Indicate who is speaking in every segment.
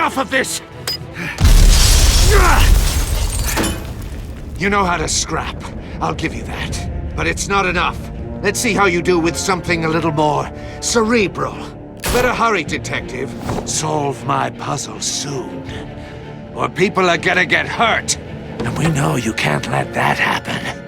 Speaker 1: enough of this! You know how to scrap. I'll give you that. But it's not enough. Let's see how you do with something a little more cerebral. Better hurry, Detective. Solve my puzzle soon. Or people are gonna get hurt. And we know you can't let that happen.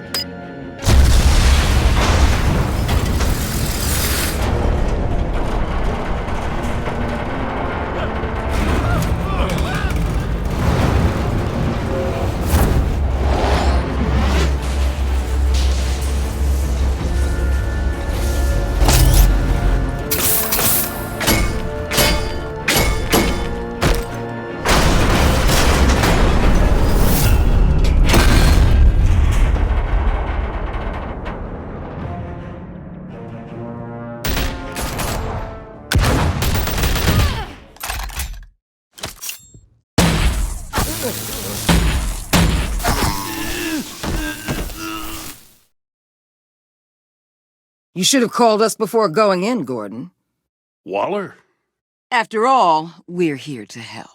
Speaker 2: You should have called us before going in, Gordon.
Speaker 3: Waller?
Speaker 2: After all, we're here to help.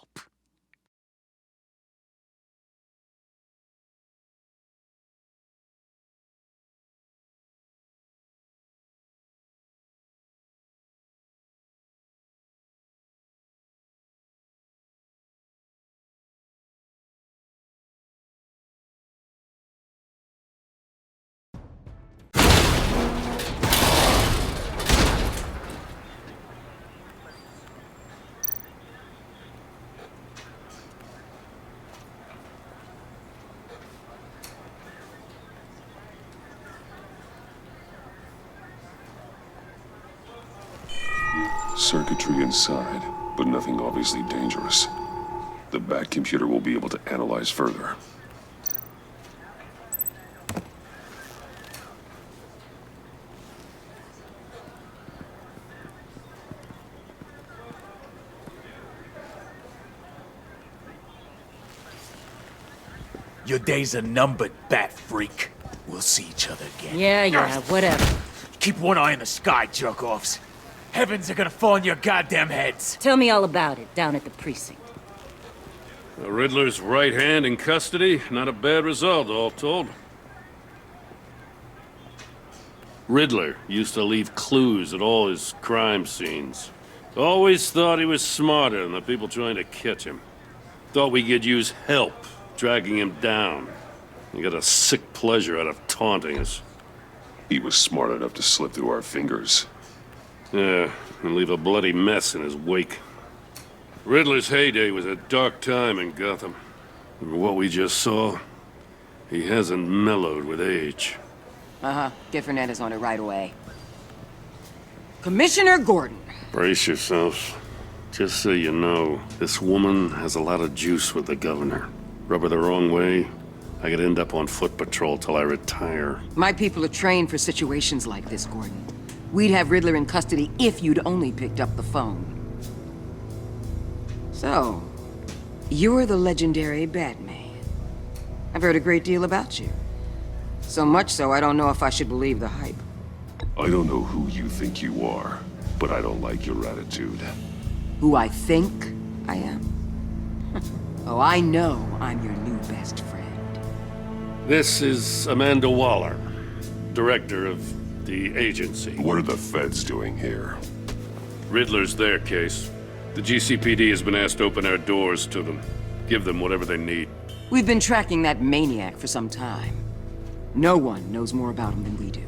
Speaker 4: Circuitry inside, but nothing obviously dangerous. The back computer will be able to analyze further.
Speaker 5: Your days are numbered, bat freak. We'll see each other again.
Speaker 2: Yeah, whatever.
Speaker 5: Keep one eye in the sky, jerk-offs. Heavens are gonna fall on your goddamn heads.
Speaker 2: Tell me all about it down at the precinct.
Speaker 3: The Riddler's right hand in custody. Not a bad result, all told. Riddler used to leave clues at all his crime scenes. Always thought he was smarter than the people trying to catch him. Thought we could use help dragging him down. He got a sick pleasure out of taunting us.
Speaker 4: He was smart enough to slip through our fingers.
Speaker 3: Yeah, and leave a bloody mess in his wake. Riddler's heyday was a dark time in Gotham. And what we just saw, he hasn't mellowed with age.
Speaker 2: Get Fernandez on it right away. Commissioner Gordon.
Speaker 3: Brace yourselves. Just so you know, this woman has a lot of juice with the governor. Rub her the wrong way, I could end up on foot patrol till I retire.
Speaker 2: My people are trained for situations like this, Gordon. We'd have Riddler in custody if you'd only picked up the phone. So, you're the legendary Batman. I've heard a great deal about you. So much so, I don't know if I should believe the hype.
Speaker 4: I don't know who you think you are, but I don't like your attitude.
Speaker 2: Who I think I am? Oh, I know I'm your new best friend.
Speaker 3: This is Amanda Waller, director of the agency.
Speaker 4: What are the feds doing here?
Speaker 3: Riddler's their case. The GCPD has been asked to open our doors to them. Give them whatever they need.
Speaker 2: We've been tracking that maniac for some time. No one knows more about him than we do.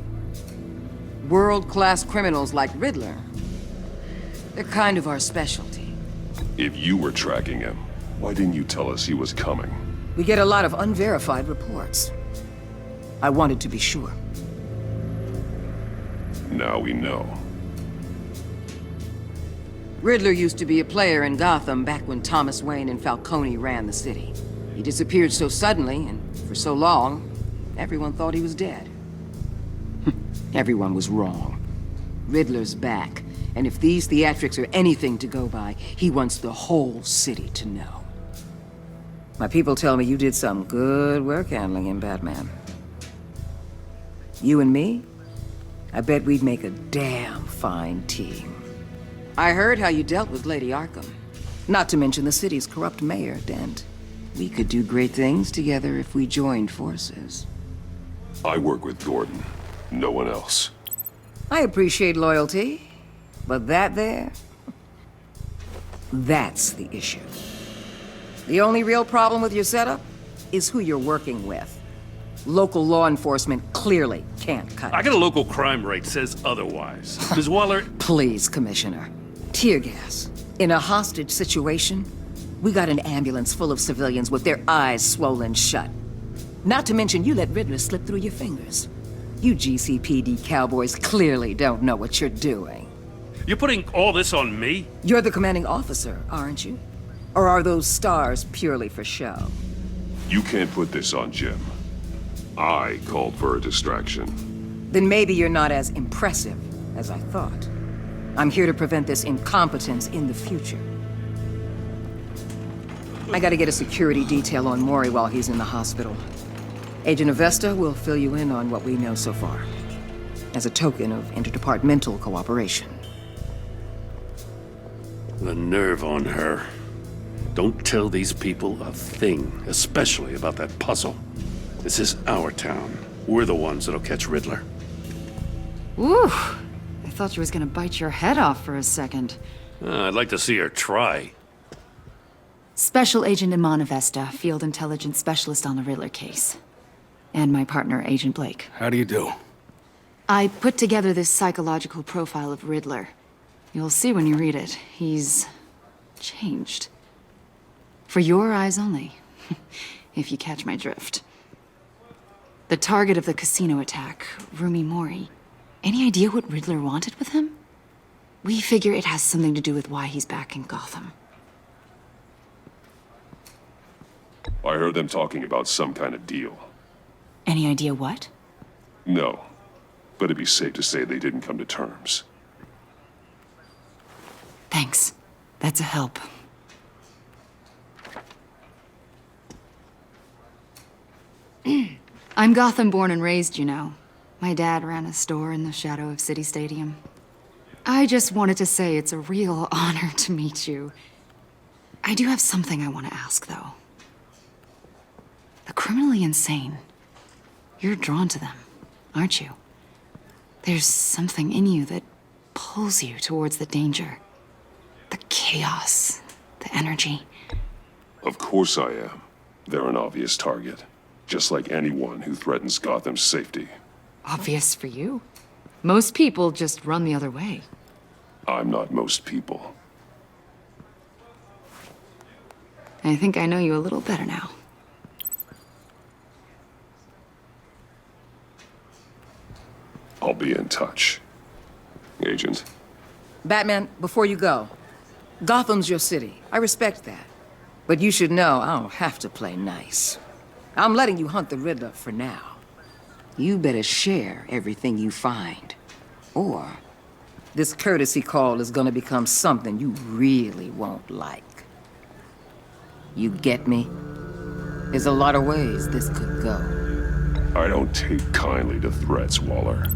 Speaker 2: World-class criminals like Riddler, they're kind of our specialty.
Speaker 4: If you were tracking him, why didn't you tell us he was coming?
Speaker 2: We get a lot of unverified reports. I wanted to be sure.
Speaker 4: Now we know.
Speaker 2: Riddler used to be a player in Gotham back when Thomas Wayne and Falcone ran the city. He disappeared so suddenly and for so long, everyone thought he was dead. Everyone was wrong. Riddler's back, and if these theatrics are anything to go by, he wants the whole city to know. My people tell me you did some good work handling him, Batman. You and me? I bet we'd make a damn fine team. I heard how you dealt with Lady Arkham. Not to mention the city's corrupt mayor, Dent. We could do great things together if we joined forces.
Speaker 4: I work with Gordon. No one else.
Speaker 2: I appreciate loyalty, but that there... that's the issue. The only real problem with your setup is who you're working with. Local law enforcement clearly can't cut
Speaker 3: I
Speaker 2: it.
Speaker 3: got a local crime rate says otherwise. Ms. Waller,
Speaker 2: Please, Commissioner. Tear gas. In a hostage situation, we got an ambulance full of civilians with their eyes swollen shut. Not to mention you let Riddler slip through your fingers. You GCPD cowboys clearly don't know what you're doing.
Speaker 3: you're putting all this on me?
Speaker 2: You're the commanding officer, aren't you? Or are those stars purely for show?
Speaker 4: You can't put this on Jim. I called for a distraction.
Speaker 2: Then maybe you're not as impressive as I thought. I'm here to prevent this incompetence in the future. I gotta get a security detail on Mori while he's in the hospital. Agent Avesta will fill you in on what we know so far, as a token of interdepartmental cooperation.
Speaker 3: The nerve on her. Don't tell these people a thing, especially about that puzzle. This is our town. We're the ones that'll catch Riddler.
Speaker 6: Woo! I thought you was gonna bite your head off for a second.
Speaker 3: I'd like to see her try.
Speaker 6: Special Agent Iman Avesta, Field Intelligence Specialist on the Riddler case. And my partner, Agent Blake.
Speaker 5: How do you do?
Speaker 6: I put together this psychological profile of Riddler. You'll see when you read it. He's... changed. For your eyes only, if you catch my drift. The target of the casino attack, Rumi Mori. Any idea what Riddler wanted with him? We figure it has something to do with why he's back in Gotham.
Speaker 4: I heard them talking about some kind of deal.
Speaker 6: Any idea what?
Speaker 4: No, but it'd be safe to say they didn't come to terms.
Speaker 6: Thanks. That's a help. I'm Gotham born and raised, you know. My dad ran a store in the shadow of City Stadium. I just wanted to say it's a real honor to meet you. I do have something I want to ask, though. The criminally insane. You're drawn to them, aren't you? There's something in you that pulls you towards the danger. The chaos, the energy.
Speaker 4: Of course I am. They're an obvious target. Just like anyone who threatens Gotham's safety.
Speaker 6: Obvious for you. Most people just run the other way.
Speaker 4: I'm not most people.
Speaker 6: I think I know you a little better now.
Speaker 4: I'll be in touch. Agent.
Speaker 2: Batman, before you go, Gotham's your city. I respect that. But you should know I don't have to play nice. I'm letting you hunt the Riddler for now. You better share everything you find. Or this courtesy call is gonna become something you really won't like. You get me? There's a lot of ways this could go.
Speaker 4: I don't take kindly to threats, Waller.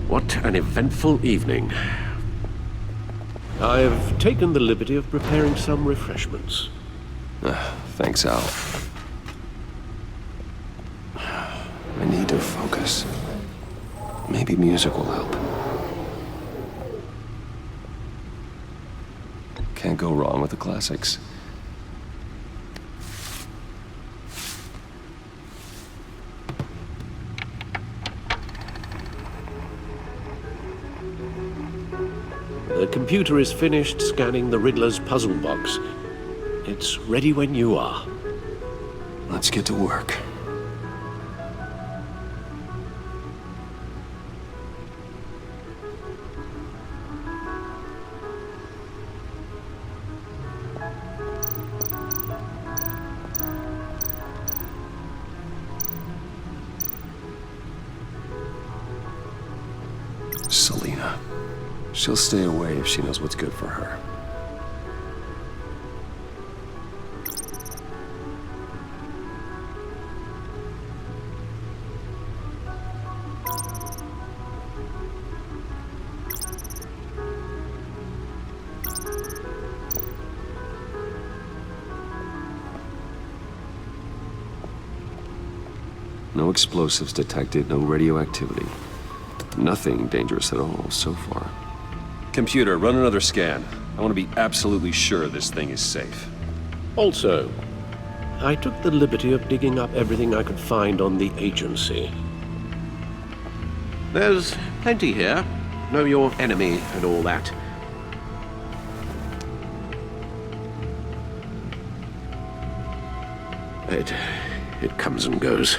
Speaker 7: What an eventful evening. I've taken the liberty of preparing some refreshments.
Speaker 8: Thanks, Al. I need to focus. Maybe music will help. Can't go wrong with the classics.
Speaker 7: The computer is finished scanning the Riddler's puzzle box. It's ready when you are.
Speaker 8: Let's get to work. Selina. She'll stay away if she knows what's good for her. No explosives detected, no radioactivity. Nothing dangerous at all so far.
Speaker 9: Computer, run another scan. I want to be absolutely sure this thing is safe.
Speaker 7: Also, I took the liberty of digging up everything I could find on the agency. There's plenty here. Know your enemy and all that. It comes and goes.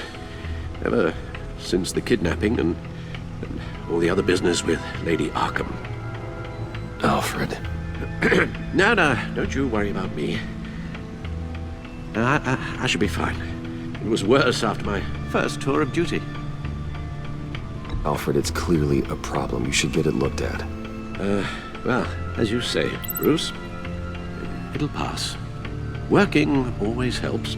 Speaker 7: Ever since the kidnapping and all the other business with Lady Arkham.
Speaker 8: Alfred.
Speaker 7: No, don't you worry about me. I should be fine. It was worse after my first tour of duty.
Speaker 8: Alfred, it's clearly a problem. You should get it looked at.
Speaker 7: Well, as you say, Bruce, it'll pass. Working always helps.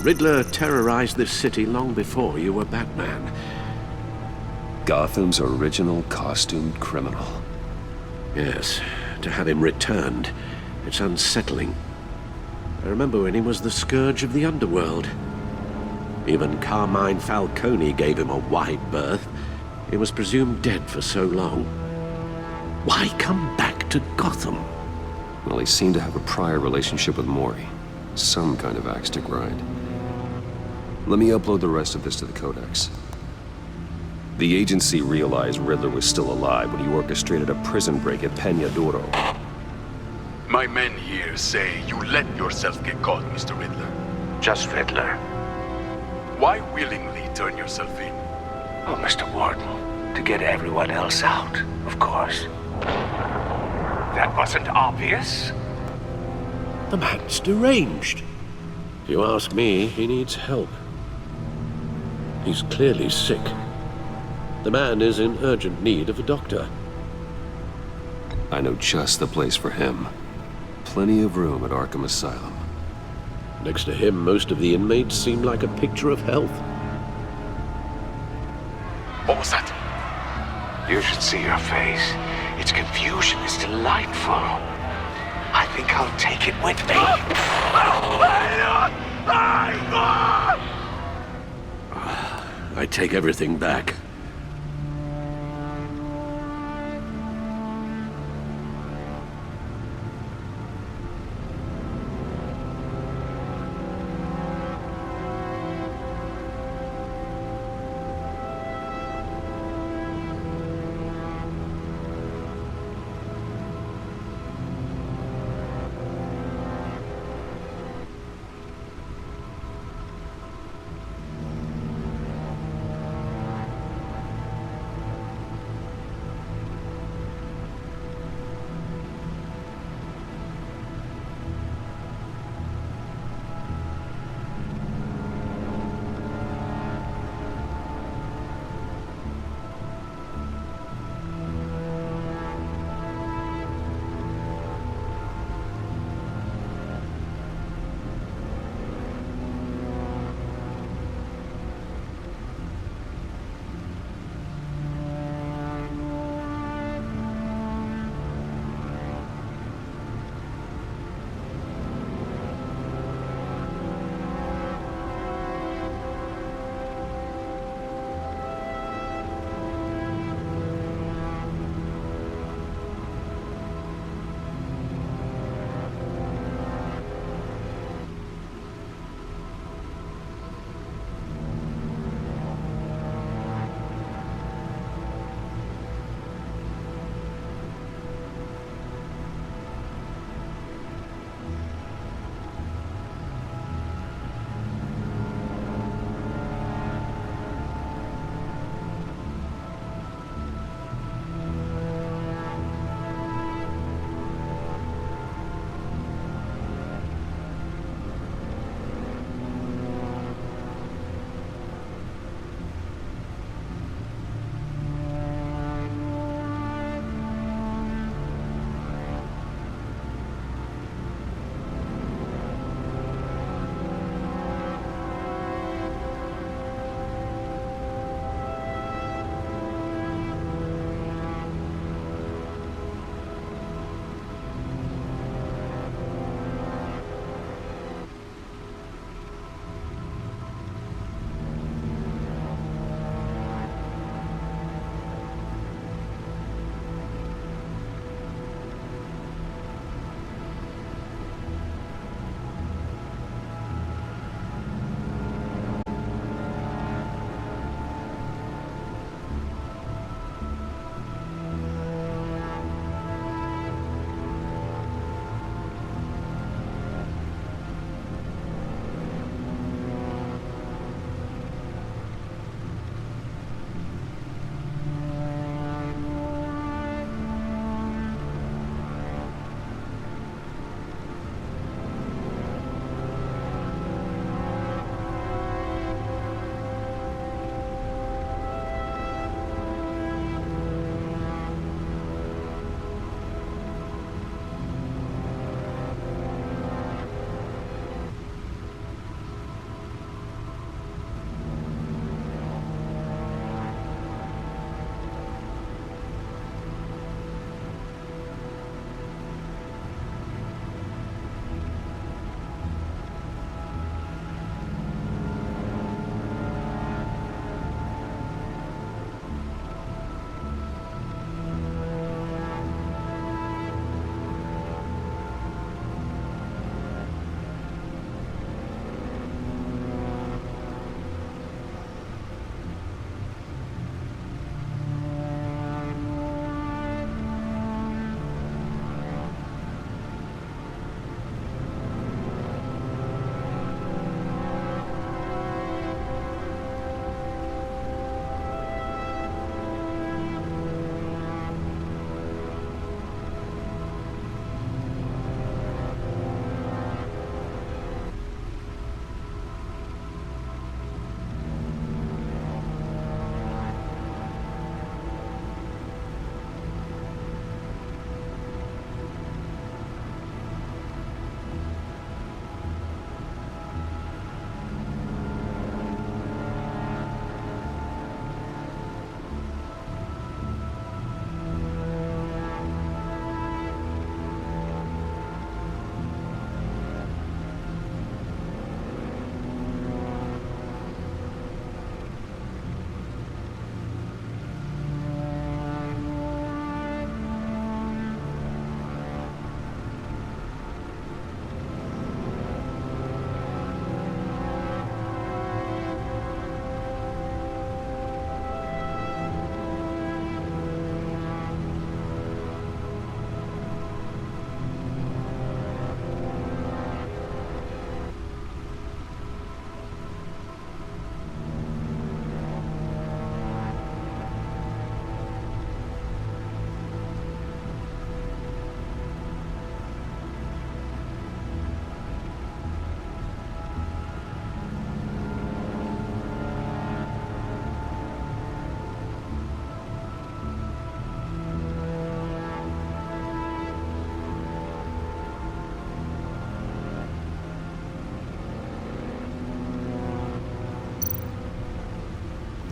Speaker 7: Riddler terrorized this city long before you were Batman.
Speaker 8: Gotham's original costumed criminal.
Speaker 7: Yes, to have him returned, it's unsettling. I remember when he was the scourge of the underworld. Even Carmine Falcone gave him a wide berth. He was presumed dead for so long. Why come back to Gotham?
Speaker 8: Well, he seemed to have a prior relationship with Mori. Some kind of axe to grind. Let me upload the rest of this to the Codex. The agency realized Riddler was still alive when he orchestrated a prison break at Peña Duro.
Speaker 10: My men here say you let yourself get caught, Mr. Riddler.
Speaker 1: Just Riddler.
Speaker 10: Why willingly turn yourself in?
Speaker 1: Oh, Mr. Warden, to get everyone else out, of course. That wasn't obvious.
Speaker 7: The man's deranged. If you ask me, he needs help. He's clearly sick. The man is in urgent need of a doctor.
Speaker 8: I know just the place for him. Plenty of room at Arkham Asylum.
Speaker 7: Next to him, most of the inmates seem like a picture of health.
Speaker 10: What was that?
Speaker 1: You should see your face. Its confusion is delightful. I think I'll take it with me.
Speaker 7: I take everything back.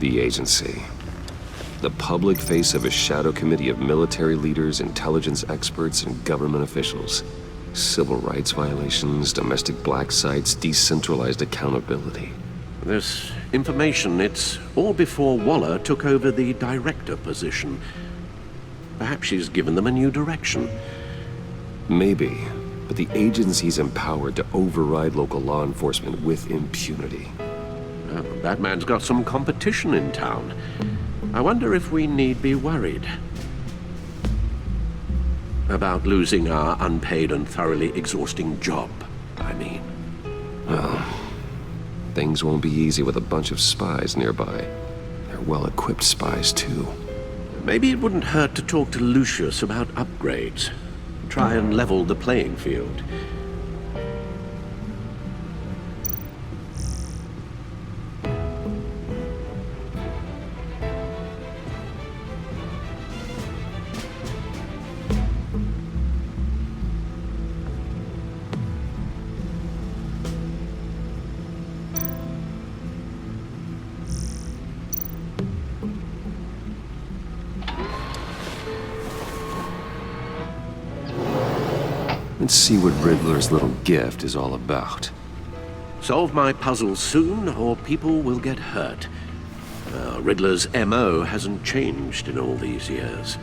Speaker 8: The Agency. The public face of a shadow committee of military leaders, intelligence experts, and government officials. Civil rights violations, domestic black sites, decentralized accountability.
Speaker 7: This information, it's all before Waller took over the director position. Perhaps she's given them a new direction.
Speaker 8: Maybe, but the agency's empowered to override local law enforcement with impunity.
Speaker 7: Oh, Batman's got some competition in town. I wonder if we need be worried about losing our unpaid and thoroughly exhausting job, I mean.
Speaker 8: Well, things won't be easy with a bunch of spies nearby. They're well-equipped spies, too.
Speaker 7: Maybe it wouldn't hurt to talk to Lucius about upgrades. Try and level the playing field.
Speaker 8: Let's see what Riddler's little gift is all about.
Speaker 7: Solve my puzzle soon, or people will get hurt. Riddler's MO hasn't changed in all these years.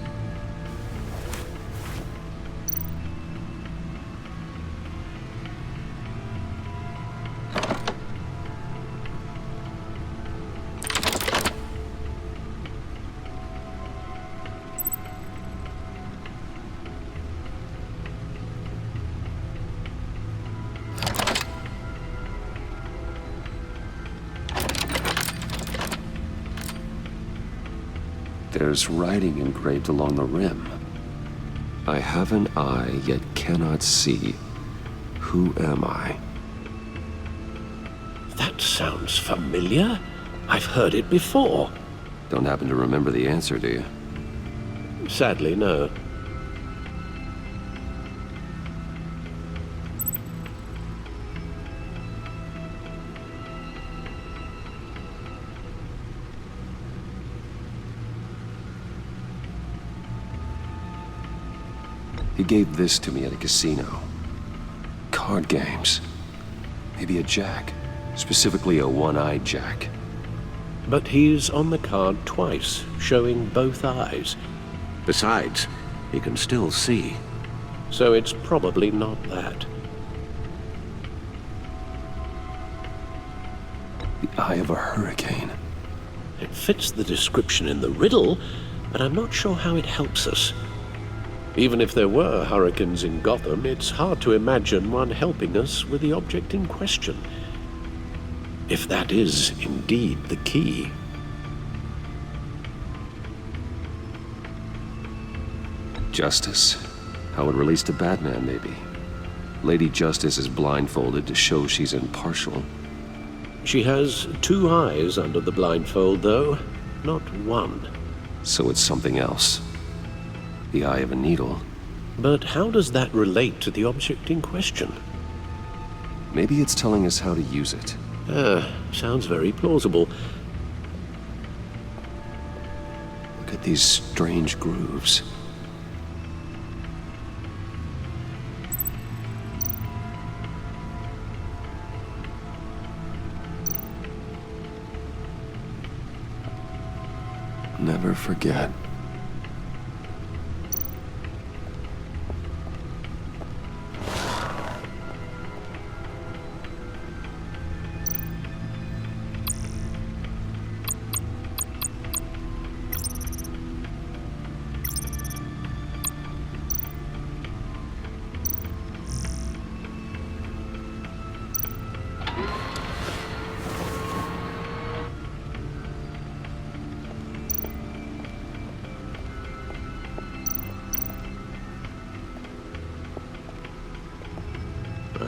Speaker 8: There's writing engraved along the rim. I have an eye, yet cannot see. Who am I?
Speaker 7: That sounds familiar. I've heard it before.
Speaker 8: Don't happen to remember the answer, do you?
Speaker 7: Sadly, no.
Speaker 8: He gave this to me at a casino. Card games. Maybe a jack. Specifically a one-eyed jack.
Speaker 7: But he's on the card twice, showing both eyes. Besides, he can still see. So it's probably not that.
Speaker 8: The eye of a hurricane.
Speaker 7: It fits the description in the riddle, but I'm not sure how it helps us. Even if there were hurricanes in Gotham, it's hard to imagine one helping us with the object in question. If that is indeed the key.
Speaker 8: Justice. How it relates to Batman, maybe. Lady Justice is blindfolded to show she's impartial.
Speaker 3: She has two eyes under the blindfold, though, not one.
Speaker 8: So it's something else. The eye of a needle.
Speaker 3: But how does that relate to the object in question?
Speaker 8: Maybe it's telling us how to use it.
Speaker 3: Sounds very plausible.
Speaker 8: Look at these strange grooves. Never forget.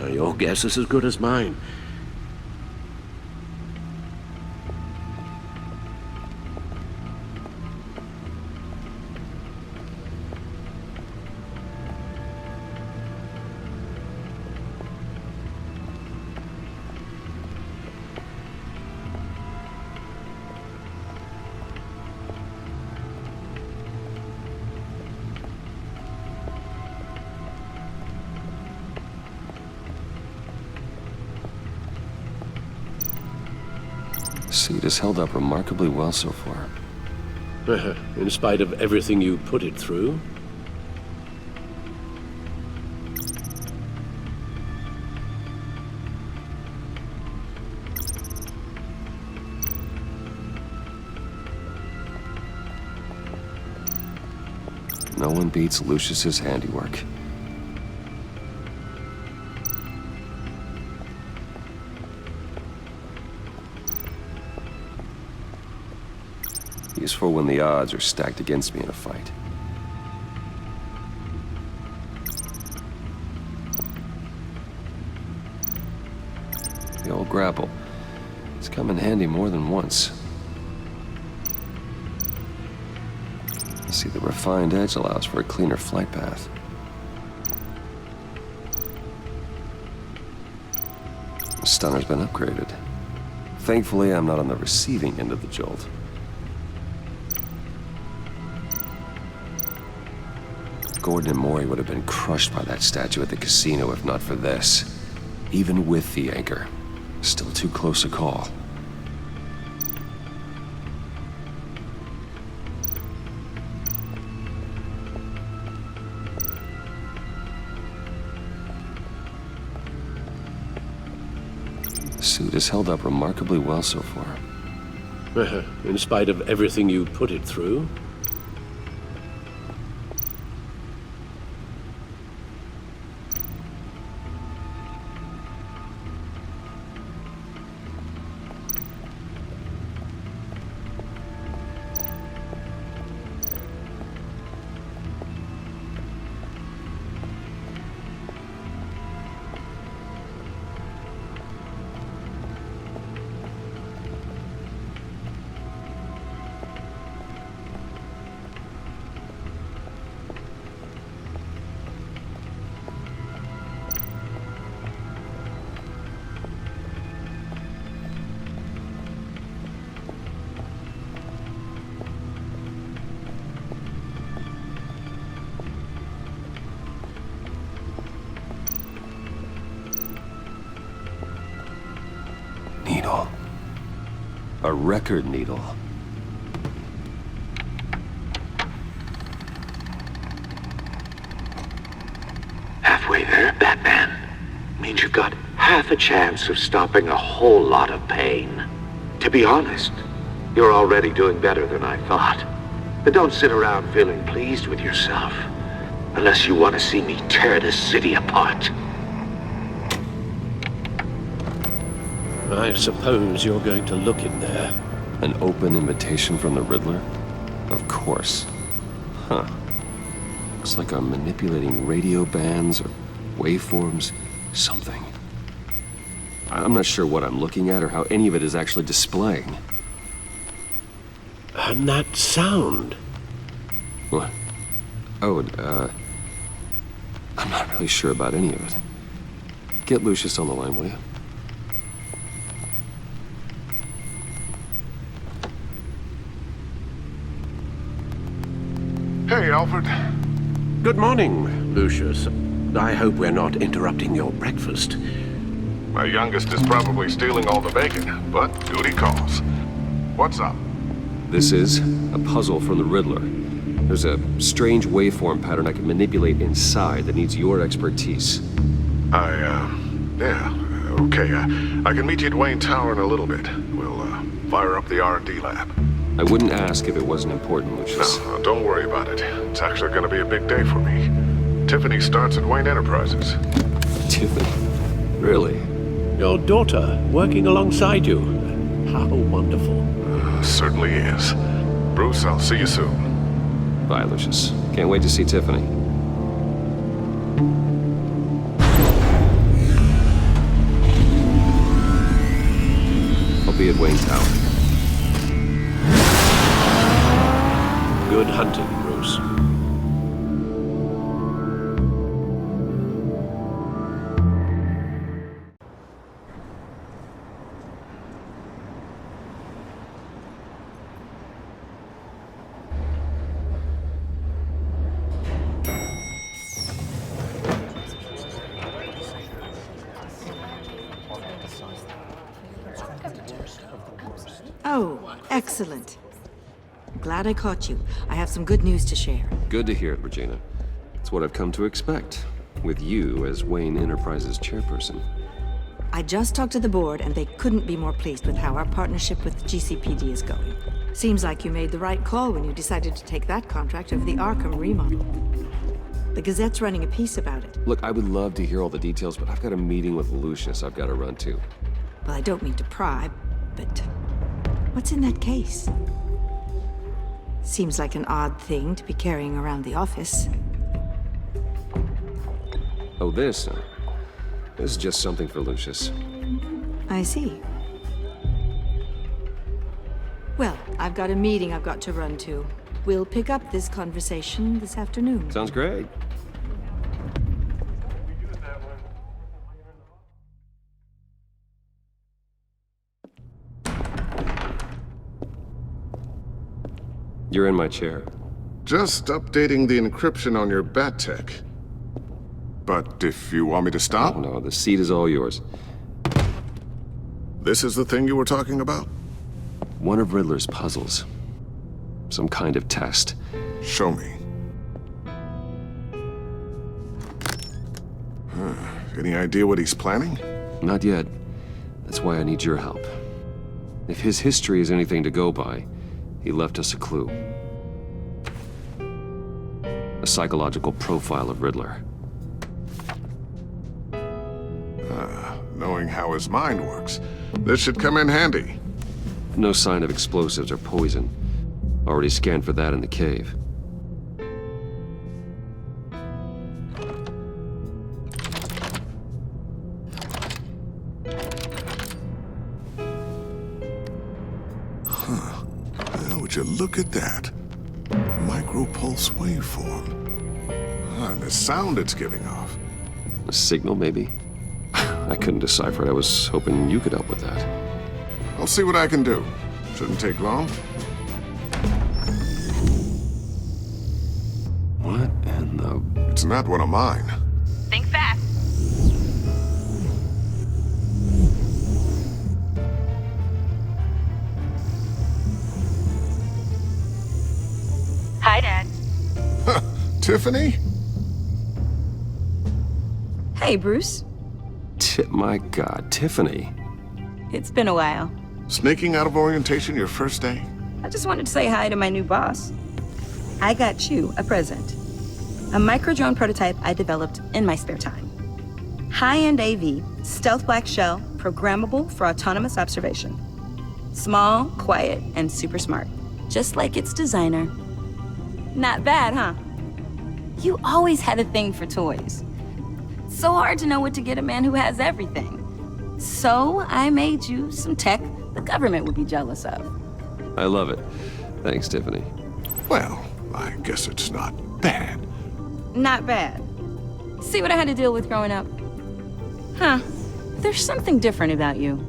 Speaker 3: Your guess is as good as mine.
Speaker 8: The suit has held up remarkably well so far.
Speaker 7: In spite of everything you put it through?
Speaker 8: No one beats Lucius's handiwork. Useful when the odds are stacked against me in a fight. The old grapple. It's come in handy more than once. See, the refined edge allows for a cleaner flight path. The stunner's been upgraded. Thankfully, I'm not on the receiving end of the jolt. Gordon and Mori would have been crushed by that statue at the casino if not for this. Even with the anchor. Still too close a call. The suit has held up remarkably well so far.
Speaker 7: In spite of everything you put it through?
Speaker 8: Needle. A record needle.
Speaker 1: Halfway there, Batman. Means you've got half a chance of stopping a whole lot of pain. To be honest, you're already doing better than I thought. But don't sit around feeling pleased with yourself. Unless you want to see me tear this city apart.
Speaker 7: I suppose you're going to look in there.
Speaker 8: An open invitation from the Riddler? Of course. Huh. Looks like I'm manipulating radio bands or waveforms. Something. I'm not sure what I'm looking at or how any of it is actually displaying.
Speaker 7: And that sound.
Speaker 8: What? Oh, I'm not really sure about any of it. Get Lucius on the line, will you?
Speaker 11: Hey, Alfred.
Speaker 7: Good morning, Lucius. I hope we're not interrupting your breakfast.
Speaker 11: My youngest is probably stealing all the bacon, but duty calls. What's up?
Speaker 8: This is a puzzle from the Riddler. There's a strange waveform pattern I can manipulate inside that needs your expertise.
Speaker 11: Yeah, okay. I can meet you at Wayne Tower in a little bit. We'll, fire up the R&D lab.
Speaker 8: I wouldn't ask if it wasn't important, Lucius.
Speaker 11: No, don't worry about it. It's actually gonna be a big day for me. Tiffany starts at Wayne Enterprises.
Speaker 8: Tiffany? Really?
Speaker 7: Your daughter working alongside you. How wonderful.
Speaker 11: Certainly is. Bruce, I'll see you soon.
Speaker 8: Bye, Lucius. Can't wait to see Tiffany. I'll be at Wayne Tower.
Speaker 7: Good hunting, Bruce.
Speaker 12: Oh, excellent. Glad I caught you. I have some good news to share.
Speaker 8: Good to hear it, Regina. It's what I've come to expect, with you as Wayne Enterprises chairperson.
Speaker 12: I just talked to the board, and they couldn't be more pleased with how our partnership with GCPD is going. Seems like you made the right call when you decided to take that contract over the Arkham remodel. The Gazette's running a piece about it.
Speaker 8: Look, I would love to hear all the details, but I've got a meeting with Lucius I've got to run to.
Speaker 12: Well, I don't mean to pry, but what's in that case? Seems like an odd thing to be carrying around the office.
Speaker 8: Oh, this is just something for Lucius.
Speaker 12: I see. Well, I've got a meeting I've got to run to. We'll pick up this conversation this afternoon.
Speaker 8: Sounds great. You're in my chair.
Speaker 11: Just updating the encryption on your bat tech. But if you want me to stop?
Speaker 8: Oh, no, the seat is all yours.
Speaker 11: This is the thing you were talking about?
Speaker 8: One of Riddler's puzzles. Some kind of test.
Speaker 11: Show me. Any idea what he's planning?
Speaker 8: Not yet. That's why I need your help. If his history is anything to go by, he left us a clue. A psychological profile of Riddler.
Speaker 11: Knowing how his mind works, this should come in handy.
Speaker 8: No sign of explosives or poison. Already scanned for that in the cave.
Speaker 11: Would you look at that? Micropulse waveform. And the sound it's giving off.
Speaker 8: A signal, maybe? I couldn't decipher it. I was hoping you could help with that.
Speaker 11: I'll see what I can do. Shouldn't take long.
Speaker 8: What in the...
Speaker 11: It's not one of mine.
Speaker 13: Think fast. Hi, Dad.
Speaker 11: Tiffany?
Speaker 13: Hey, Bruce.
Speaker 8: My God, Tiffany.
Speaker 13: It's been a while.
Speaker 11: Sneaking out of orientation your first day?
Speaker 13: I just wanted to say hi to my new boss. I got you a present. A micro-drone prototype I developed in my spare time. High-end AV, stealth black shell, programmable for autonomous observation. Small, quiet, and super smart. Just like its designer. Not bad, huh? You always had a thing for toys. So hard to know what to get a man who has everything. So I made you some tech the government would be jealous of.
Speaker 8: I love it. Thanks, Tiffany.
Speaker 11: Well, I guess it's not bad.
Speaker 13: Not bad. See what I had to deal with growing up? Huh. There's something different about you.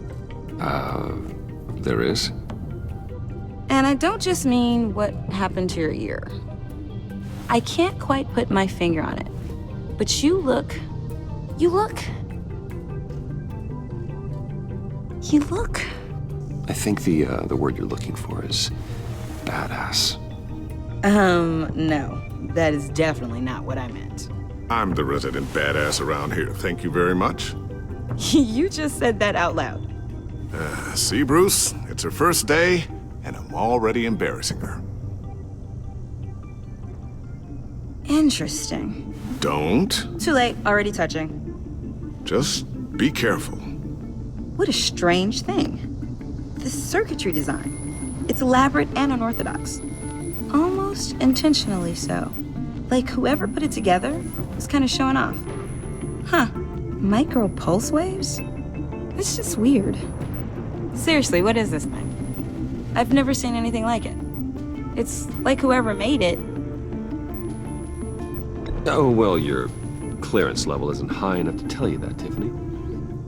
Speaker 8: There is?
Speaker 13: And I don't just mean what happened to your ear. I can't quite put my finger on it. But you look...
Speaker 8: I think the word you're looking for is badass.
Speaker 13: No. That is definitely not what I meant.
Speaker 11: I'm the resident badass around here. Thank you very much.
Speaker 13: You just said that out loud.
Speaker 11: See, Bruce? It's her first day, and I'm already embarrassing her.
Speaker 13: Interesting.
Speaker 11: Don't.
Speaker 13: Too late. Already touching.
Speaker 11: Just be careful.
Speaker 13: What a strange thing. The circuitry design. It's elaborate and unorthodox. Almost intentionally so. Like whoever put it together was kind of showing off. Huh. Micro pulse waves? It's just weird. Seriously, what is this thing? I've never seen anything like it. It's like whoever made it.
Speaker 8: Oh, well, your clearance level isn't high enough to tell you that, Tiffany.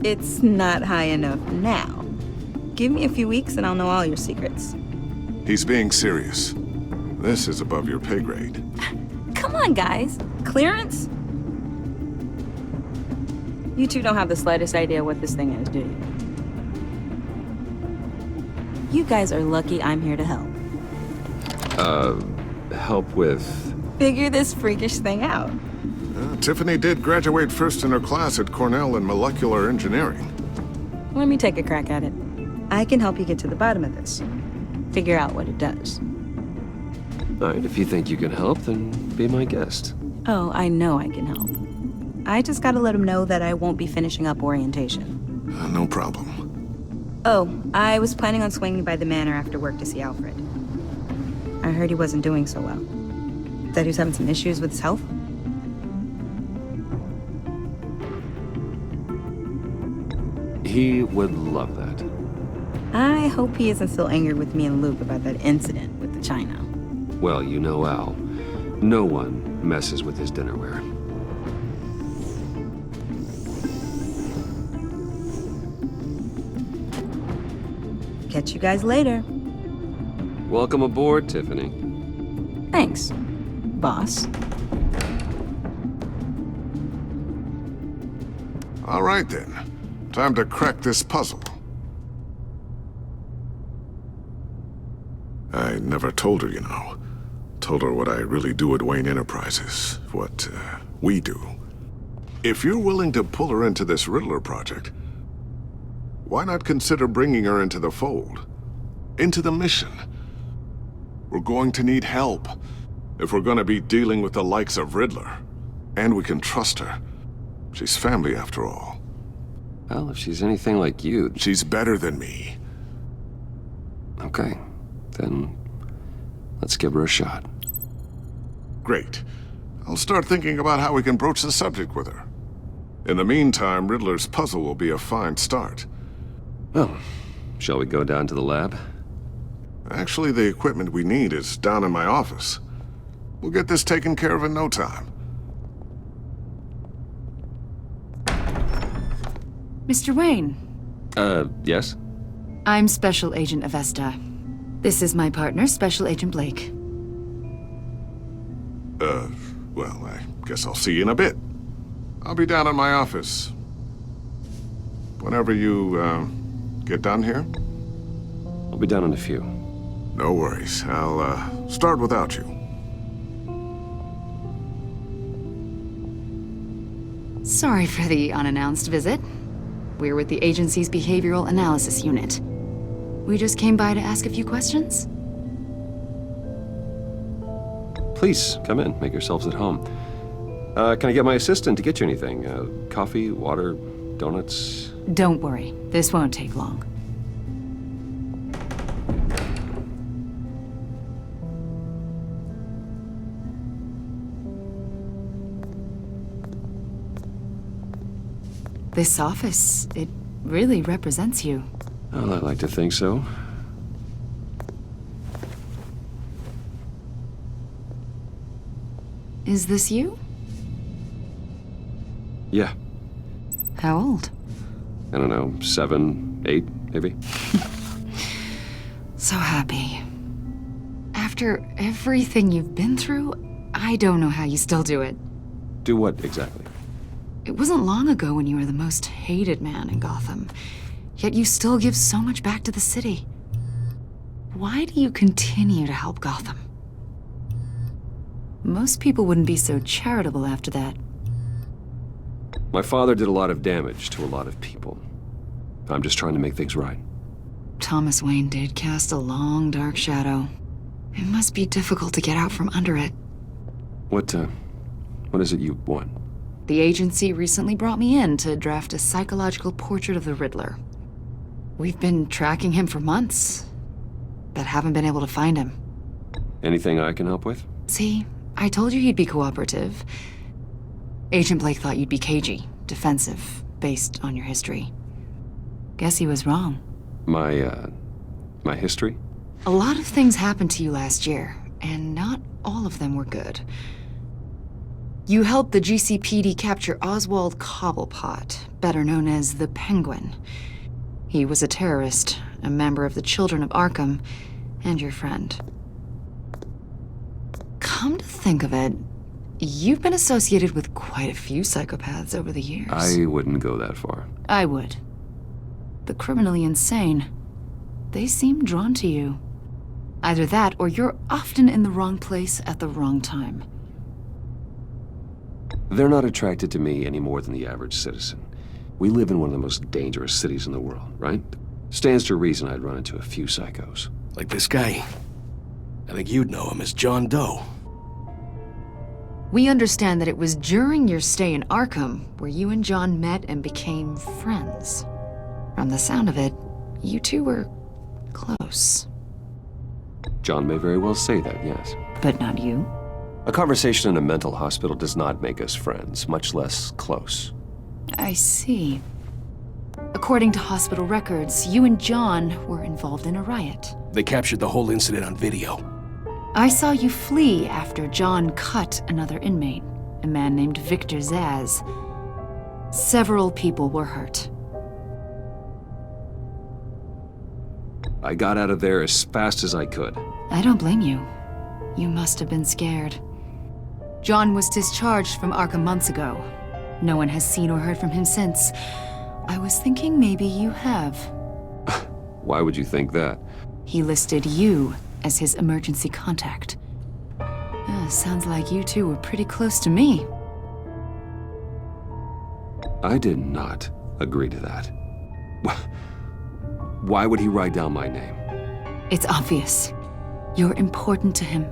Speaker 13: It's not high enough now. Give me a few weeks and I'll know all your secrets.
Speaker 11: He's being serious. This is above your pay grade.
Speaker 13: Come on, guys. Clearance? You two don't have the slightest idea what this thing is, do you? You guys are lucky I'm here to help.
Speaker 8: Help with...
Speaker 13: Figure this freakish thing out.
Speaker 11: Tiffany did graduate first in her class at Cornell in molecular engineering.
Speaker 13: Let me take a crack at it. I can help you get to the bottom of this. Figure out what it does.
Speaker 8: Alright, if you think you can help, then be my guest.
Speaker 13: Oh, I know I can help. I just gotta let him know that I won't be finishing up orientation.
Speaker 11: No problem.
Speaker 13: Oh, I was planning on swinging by the manor after work to see Alfred. I heard he wasn't doing so well. That he was having some issues with his health.
Speaker 8: He would love that.
Speaker 13: I hope he isn't still angry with me and Luke about that incident with the china.
Speaker 8: Well, you know Al. No one messes with his dinnerware.
Speaker 13: Catch you guys later.
Speaker 8: Welcome aboard, Tiffany.
Speaker 13: Thanks, boss.
Speaker 11: All right then. Time to crack this puzzle. I never told her, you know. Told her what I really do at Wayne Enterprises. What, we do. If you're willing to pull her into this Riddler project, why not consider bringing her into the fold? Into the mission? We're going to need help if we're going to be dealing with the likes of Riddler. And we can trust her. She's family after all.
Speaker 8: Well, if she's anything like you...
Speaker 11: She's better than me.
Speaker 8: Okay. Then let's give her a shot.
Speaker 11: Great. I'll start thinking about how we can broach the subject with her. In the meantime, Riddler's puzzle will be a fine start.
Speaker 8: Well, shall we go down to the lab?
Speaker 11: Actually, the equipment we need is down in my office. We'll get this taken care of in no time.
Speaker 6: Mr. Wayne.
Speaker 8: Yes?
Speaker 6: I'm Special Agent Avesta. This is my partner, Special Agent Blake.
Speaker 11: Well, I guess I'll see you in a bit. I'll be down in my office. Whenever you, get done here?
Speaker 8: I'll be down in a few.
Speaker 11: No worries. I'll, start without you.
Speaker 6: Sorry for the unannounced visit. We're with the agency's Behavioral Analysis Unit. We just came by to ask a few questions.
Speaker 8: Please, come in. Make yourselves at home. Can I get my assistant to get you anything? Coffee, water, donuts?
Speaker 6: Don't worry. This won't take long. This office, it really represents you.
Speaker 8: Well, I like to think so.
Speaker 6: Is this you?
Speaker 8: Yeah.
Speaker 6: How old?
Speaker 8: I don't know, 7, 8, maybe?
Speaker 6: So happy. After everything you've been through, I don't know how you still do it.
Speaker 8: Do what, exactly?
Speaker 6: It wasn't long ago when you were the most hated man in Gotham, yet you still give so much back to the city. Why do you continue to help Gotham? Most people wouldn't be so charitable after that.
Speaker 8: My father did a lot of damage to a lot of people. I'm just trying to make things right.
Speaker 6: Thomas Wayne did cast a long, dark shadow. It must be difficult to get out from under it.
Speaker 8: What is it you want?
Speaker 6: The agency recently brought me in to draft a psychological portrait of the Riddler. We've been tracking him for months, but haven't been able to find him.
Speaker 8: Anything I can help with?
Speaker 6: See, I told you he'd be cooperative. Agent Blake thought you'd be cagey, defensive, based on your history. Guess he was wrong.
Speaker 8: My history?
Speaker 6: A lot of things happened to you last year, and not all of them were good. You helped the GCPD capture Oswald Cobblepot, better known as the Penguin. He was a terrorist, a member of the Children of Arkham, and your friend. Come to think of it, you've been associated with quite a few psychopaths over the years.
Speaker 8: I wouldn't go that far.
Speaker 6: I would. The criminally insane. they seem drawn to you. Either that, or you're often in the wrong place at the wrong time.
Speaker 8: They're not attracted to me any more than the average citizen. We live in one of the most dangerous cities in the world, right? Stands to reason I'd run into a few psychos.
Speaker 14: Like this guy. I think you'd know him as John Doe.
Speaker 6: We understand that it was during your stay in Arkham where you and John met and became friends. From the sound of it, you two were close.
Speaker 8: John may very well say that, yes.
Speaker 6: But not you?
Speaker 8: A conversation in a mental hospital does not make us friends, much less close.
Speaker 6: I see. According to hospital records, you and John were involved in a riot.
Speaker 14: They captured the whole incident on video.
Speaker 6: I saw you flee after John cut another inmate, a man named Victor Zsasz. Several people were hurt.
Speaker 8: I got out of there as fast as I could.
Speaker 6: I don't blame you. You must have been scared. John was discharged from Arkham months ago. No one has seen or heard from him since. I was thinking maybe you have.
Speaker 8: Why would you think that?
Speaker 6: He listed you as his emergency contact. Sounds like you two were pretty close to me.
Speaker 8: I did not agree to that. Why would he write down my name?
Speaker 6: It's obvious. You're important to him.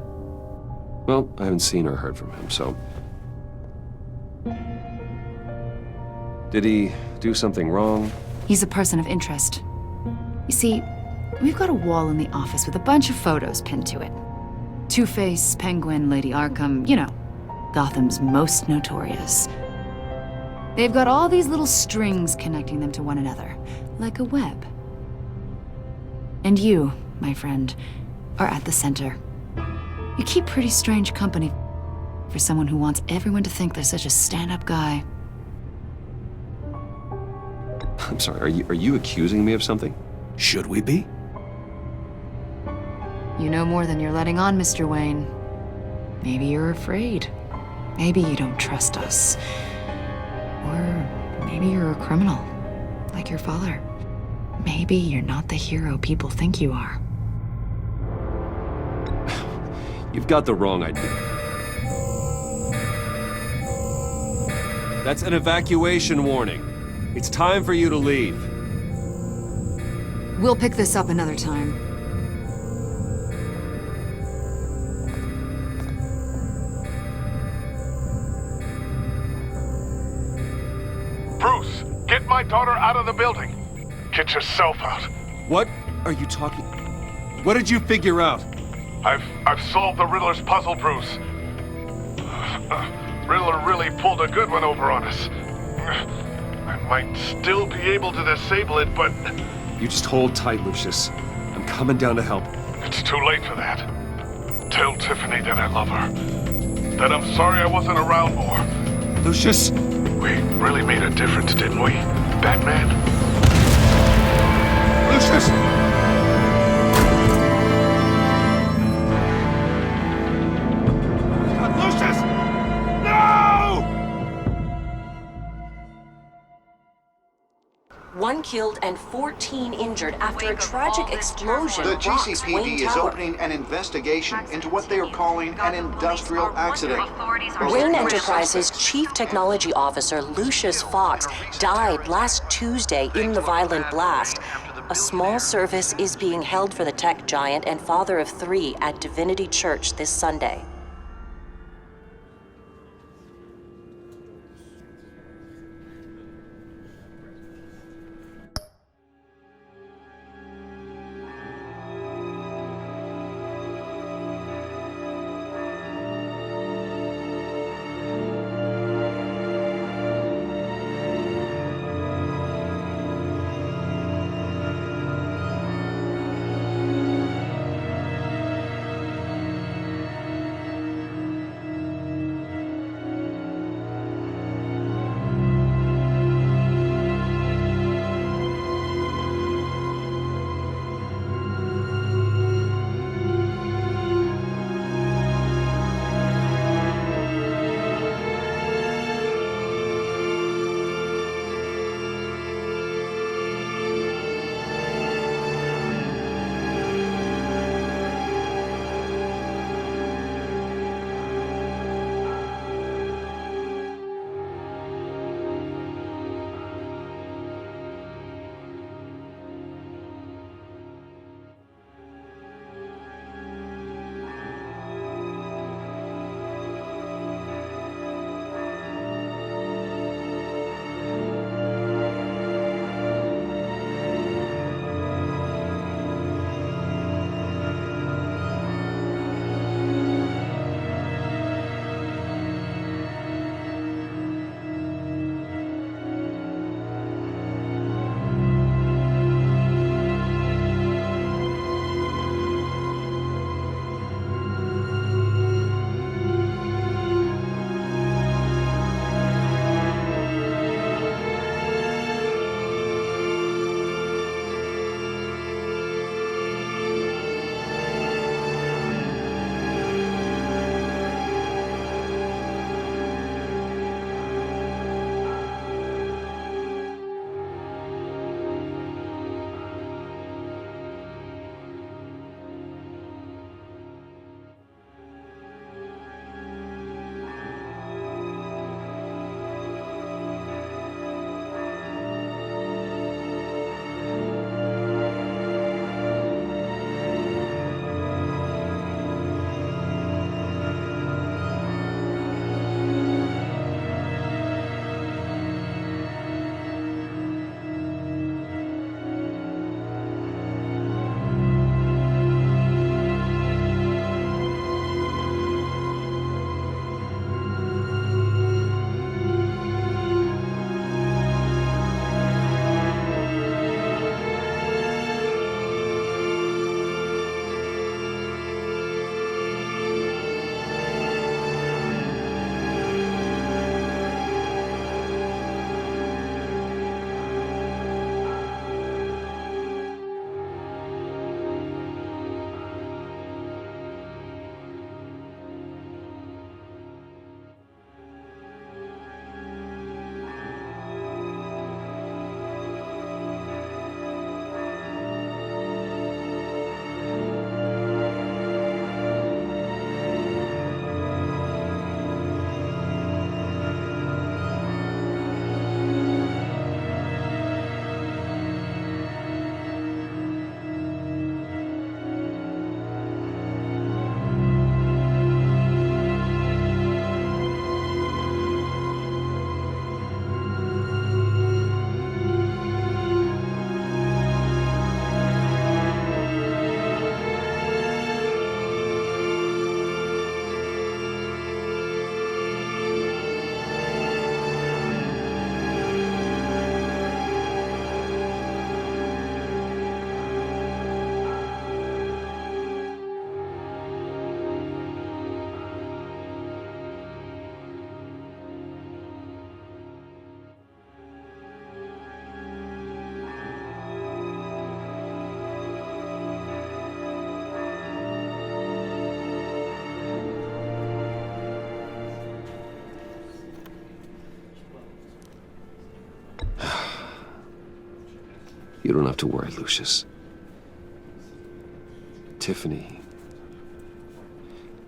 Speaker 8: Well, I haven't seen or heard from him, so... Did he do something wrong?
Speaker 6: He's a person of interest. You see, we've got a wall in the office with a bunch of photos pinned to it. Two-Face, Penguin, Lady Arkham, you know, Gotham's most notorious. They've got all these little strings connecting them to one another, like a web. And you, my friend, are at the center. You keep pretty strange company for someone who wants everyone to think they're such a stand-up guy.
Speaker 8: I'm sorry, are you accusing me of something?
Speaker 14: Should we be?
Speaker 6: You know more than you're letting on, Mr. Wayne. Maybe you're afraid. Maybe you don't trust us. Or maybe you're a criminal, like your father. Maybe you're not the hero people think you are.
Speaker 8: You've got the wrong idea. That's an evacuation warning. It's time for you to leave.
Speaker 6: We'll pick this up another time.
Speaker 10: Bruce, get my daughter out of the building. Get yourself out.
Speaker 8: What are you talking... What did you figure out?
Speaker 10: I've solved the Riddler's puzzle, Bruce. Riddler really pulled a good one over on us. I might still be able to disable it, but...
Speaker 8: You just hold tight, Lucius. I'm coming down to help.
Speaker 10: It's too late for that. Tell Tiffany that I love her. That I'm sorry I wasn't around more.
Speaker 8: Lucius!
Speaker 10: We really made a difference, didn't we, Batman?
Speaker 8: Lucius!
Speaker 10: Lucius! No!
Speaker 15: 1 killed and 14 injured after a tragic explosion.
Speaker 16: The
Speaker 15: rocks Wayne
Speaker 16: GCPD is
Speaker 15: Tower.
Speaker 16: opening an investigation into what they are calling an industrial accident.
Speaker 15: Wayne Enterprises' Chief Technology Officer, Lucius Fox, died last Tuesday in the violent blast. A small service is being held for the tech giant and father of 3 at Divinity Church this Sunday.
Speaker 8: You don't have to worry, Lucius. Tiffany,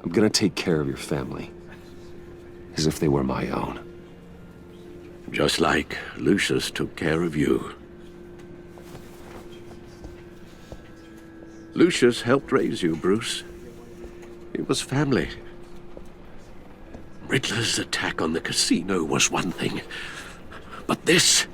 Speaker 8: I'm gonna take care of your family. As if they were my own.
Speaker 7: Just like Lucius took care of you. Lucius helped raise you, Bruce. It was family. Riddler's attack on the casino was one thing, but this...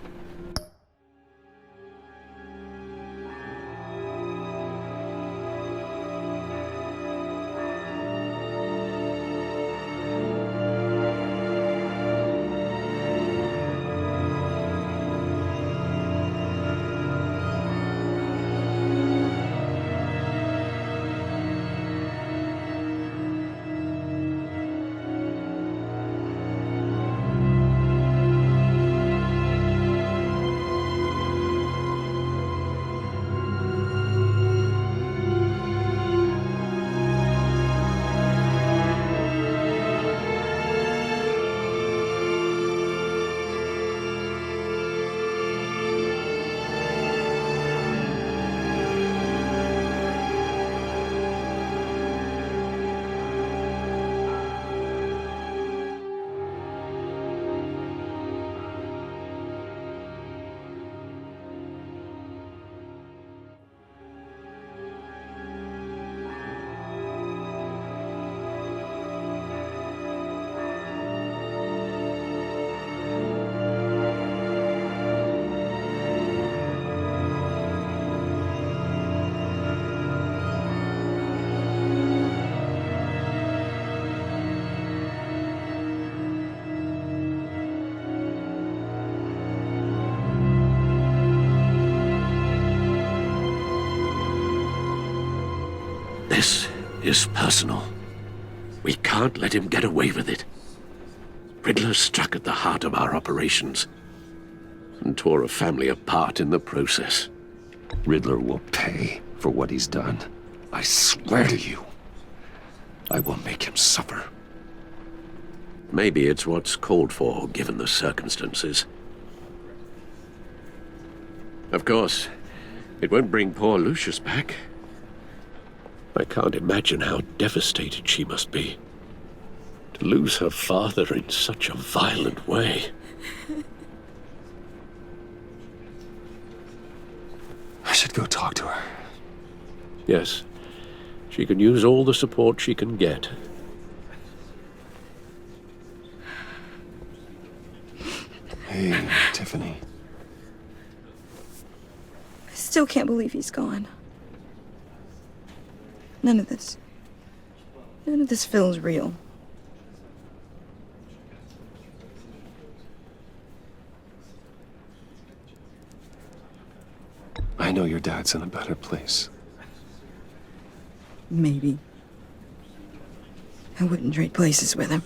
Speaker 7: This is personal. We can't let him get away with it. Riddler struck at the heart of our operations and tore a family apart in the process.
Speaker 8: Riddler will pay for what he's done. I swear to you, I will make him suffer.
Speaker 7: Maybe it's what's called for, given the circumstances. Of course, it won't bring poor Lucius back. I can't imagine how devastated she must be. To lose her father in such a violent way.
Speaker 8: I should go talk to her.
Speaker 7: Yes, she can use all the support she can get.
Speaker 8: Hey, Tiffany.
Speaker 13: I still can't believe he's gone. None of this feels real.
Speaker 8: I know your dad's in a better place.
Speaker 13: Maybe. I wouldn't trade places with him.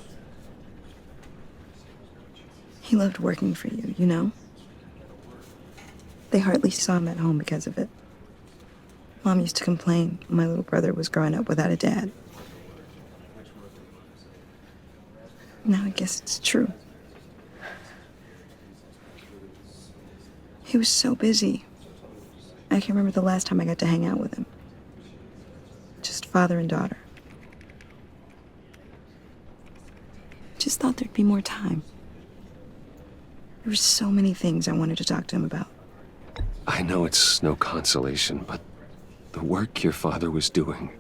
Speaker 13: He loved working for you, you know? They hardly saw him at home because of it. Mom used to complain when my little brother was growing up without a dad. Now I guess it's true. He was so busy. I can't remember the last time I got to hang out with him. Just father and daughter. Just thought there'd be more time. There were so many things I wanted to talk to him about.
Speaker 8: I know it's no consolation, but the work your father was doing,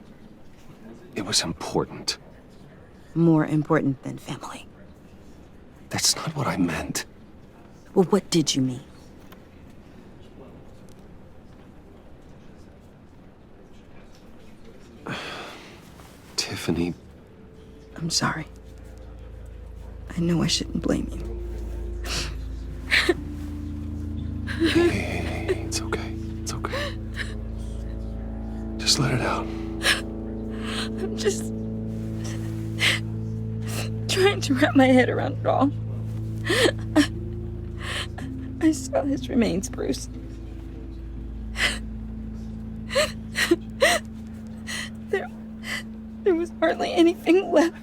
Speaker 8: it was important.
Speaker 13: More important than family.
Speaker 8: That's not what I meant.
Speaker 13: Well, what did you mean?
Speaker 8: Tiffany.
Speaker 13: I'm sorry. I know I shouldn't blame you.
Speaker 8: Hey, it's okay. It's okay. Just let it out.
Speaker 13: I'm just trying to wrap my head around it all. I saw his remains, Bruce. There was hardly anything left.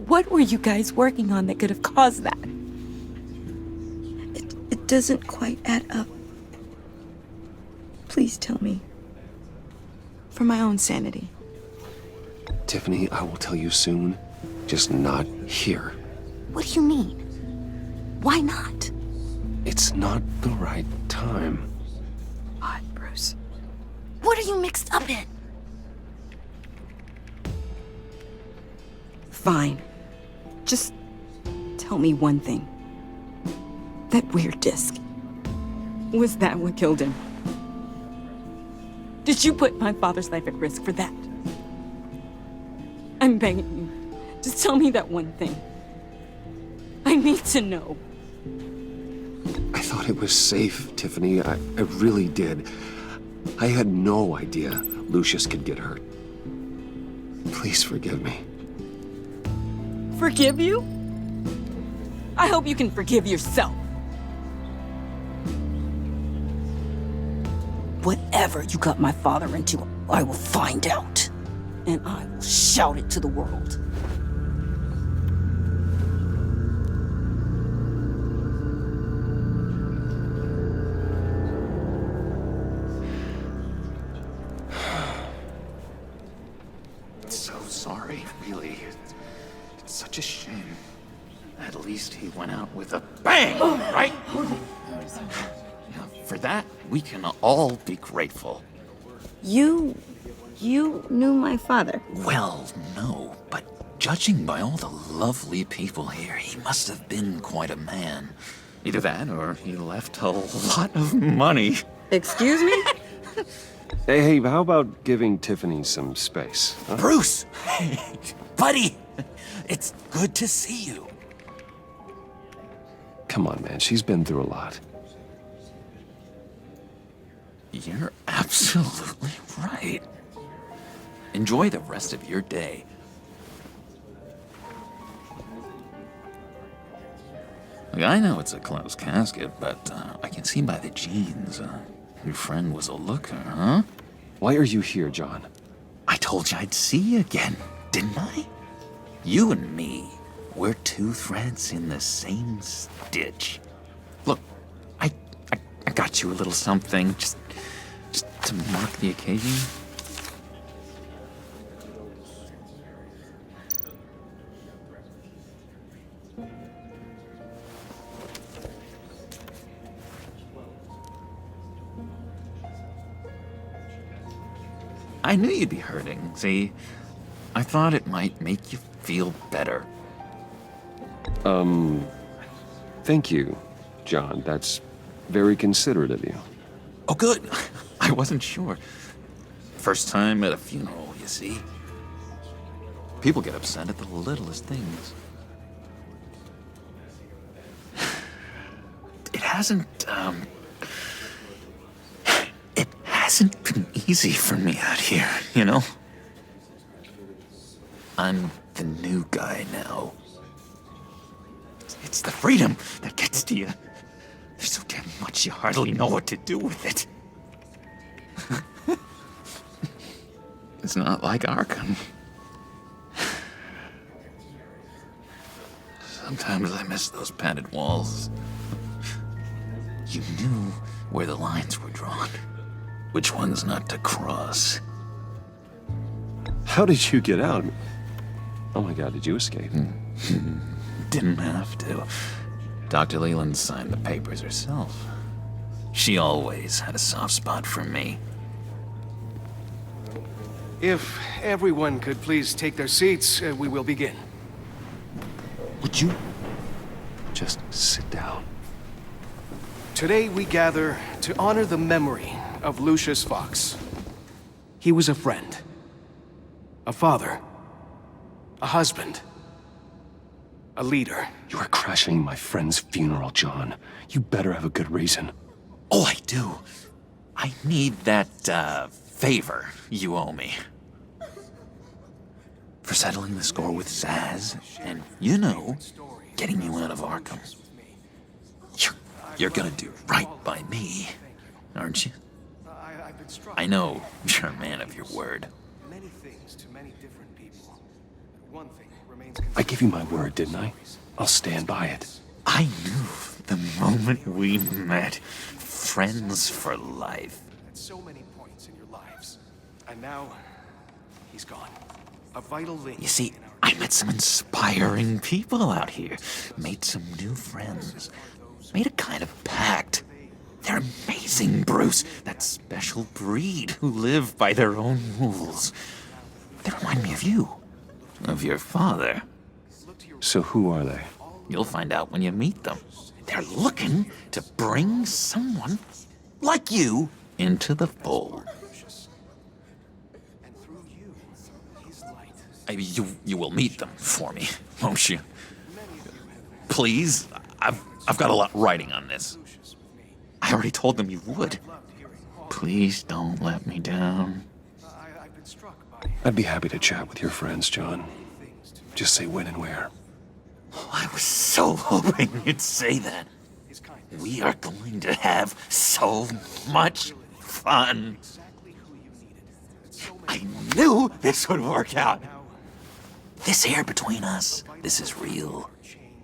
Speaker 12: What
Speaker 13: What were you guys working on that could have caused that? It doesn't quite add up. Please tell me. For my own sanity.
Speaker 8: Tiffany, I will tell you soon. Just not here.
Speaker 13: What do you mean? Why not?
Speaker 8: It's not the right time.
Speaker 13: What, Bruce? What are you mixed up in? Fine. Just tell me one thing. That weird disc. Was that what killed him? Did you put my father's life at risk for that? I'm begging you. Just tell me that one thing. I need to know.
Speaker 8: I thought it was safe, Tiffany. I really did. I had no idea Lucius could get hurt. Please forgive me.
Speaker 13: Forgive you? I hope you can forgive yourself. Whatever you got my father into, I will find out. And I will shout it to the world.
Speaker 5: So sorry, really. It's such a shame. At least he went out with a bang, right? For that, we can all be grateful.
Speaker 13: You knew my father?
Speaker 5: Well, no, but judging by all the lovely people here, he must have been quite a man. Either that, or he left a lot of money.
Speaker 13: Excuse me?
Speaker 8: Hey, how about giving Tiffany some space? Huh?
Speaker 5: Bruce! Hey, buddy! It's good to see you.
Speaker 8: Come on, man. She's been through a lot.
Speaker 5: You're absolutely right. Enjoy the rest of your day. Look, I know it's a closed casket, but I can see by the jeans, your friend was a looker, huh?
Speaker 8: Why are you here, John?
Speaker 5: I told you I'd see you again, didn't I? You and me, we're two threads in the same stitch. Look, I got you a little something, just to mark the occasion. I knew you'd be hurting, see? I thought it might make you feel better.
Speaker 8: Thank you, John. That's very considerate of you.
Speaker 5: Oh, good. I wasn't sure. First time at a funeral, you see? People get upset at the littlest things. It hasn't been easy for me out here, you know? I'm the new guy now. It's the freedom that gets to you. There's so damn much you hardly know what to do with it. It's not like Arkham. Sometimes I miss those padded walls. You knew where the lines were drawn. Which ones not to cross.
Speaker 8: How did you get out? Oh my God, did you escape?
Speaker 5: Didn't have to. Dr. Leland signed the papers herself. She always had a soft spot for me.
Speaker 14: If everyone could please take their seats, we will begin.
Speaker 5: Would you just sit down?
Speaker 14: Today we gather to honor the memory of Lucius Fox. He was a friend, a father, a husband, a leader.
Speaker 8: You are crashing my friend's funeral, John. You better have a good reason.
Speaker 5: Oh, I do. I need that, favor you owe me. For settling the score with Zsasz, and, you know, getting you out of Arkham. You're gonna do right by me, aren't you? I know you're a man of your word.
Speaker 14: Many things to many different people. One thing
Speaker 9: I gave you my word, didn't I? I'll stand by it.
Speaker 5: I knew the moment we met. Friends for life.
Speaker 14: At so many points in your lives. And now, he's gone. A vital link.
Speaker 5: You see, I met some inspiring people out here. Made some new friends. Made a kind of pact. They're amazing, Bruce. That special breed who live by their own rules. They remind me of you. Of your father.
Speaker 9: So who are they?
Speaker 5: You'll find out when you meet them. They're looking to bring someone like you into the fold. You will meet them for me, won't you? Please, I've got a lot riding on this. I already told them you would. Please don't let me down.
Speaker 9: I'd be happy to chat with your friends, John. Just say when and where.
Speaker 5: I was so hoping you'd say that. We are going to have so much fun. I knew this would work out. This here between us, this is real.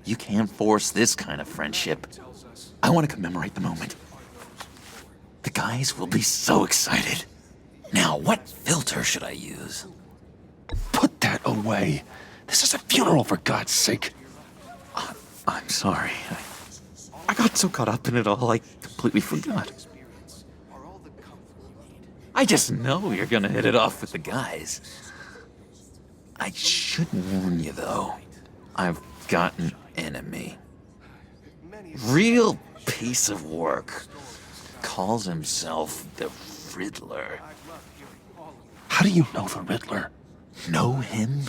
Speaker 5: You can't force this kind of friendship. I want to commemorate the moment. The guys will be so excited. Now, what filter should I use?
Speaker 9: Put that away. This is a funeral, for God's sake.
Speaker 5: I'm sorry. I got so caught up in it all, I completely forgot. I just know you're gonna hit it off with the guys. I should warn you, though. I've got an enemy. Real piece of work. Calls himself the Riddler.
Speaker 9: How do you know the Riddler?
Speaker 5: Know him?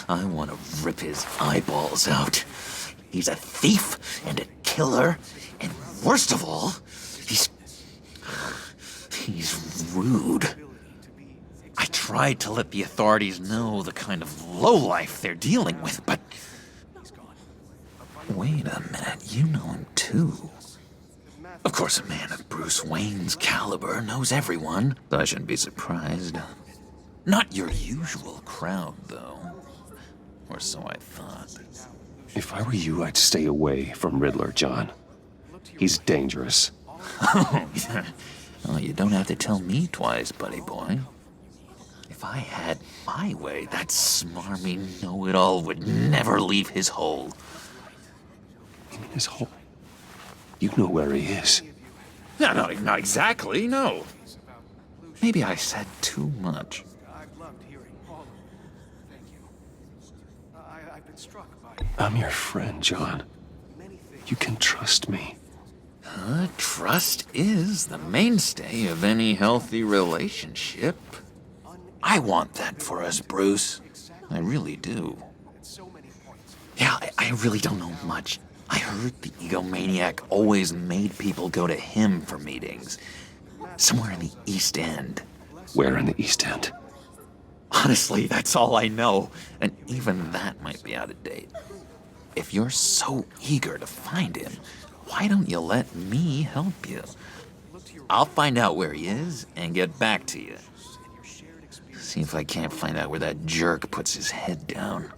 Speaker 5: I want to rip his eyeballs out. He's a thief and a killer, and worst of all, he's rude. I tried to let the authorities know the kind of lowlife they're dealing with, but... Wait a minute, you know him too. Of course, a man of Bruce Wayne's caliber knows everyone. I shouldn't be surprised. Not your usual crowd, though. Or so I thought.
Speaker 9: If I were you, I'd stay away from Riddler, John. He's dangerous.
Speaker 5: Well, you don't have to tell me twice, buddy boy. If I had my way, that smarmy know-it-all would never leave his hole.
Speaker 9: You mean his hole? You know where he is.
Speaker 5: No, not exactly, no. Maybe I said too much.
Speaker 9: I'm your friend, John. You can trust me.
Speaker 5: Trust is the mainstay of any healthy relationship. I want that for us, Bruce. I really do. Yeah, I really don't know much. I heard the egomaniac always made people go to him for meetings. Somewhere in the East End.
Speaker 9: Where in the East End?
Speaker 5: Honestly, that's all I know, and even that might be out of date. If you're so eager to find him, why don't you let me help you? I'll find out where he is and get back to you. See if I can't find out where that jerk puts his head down.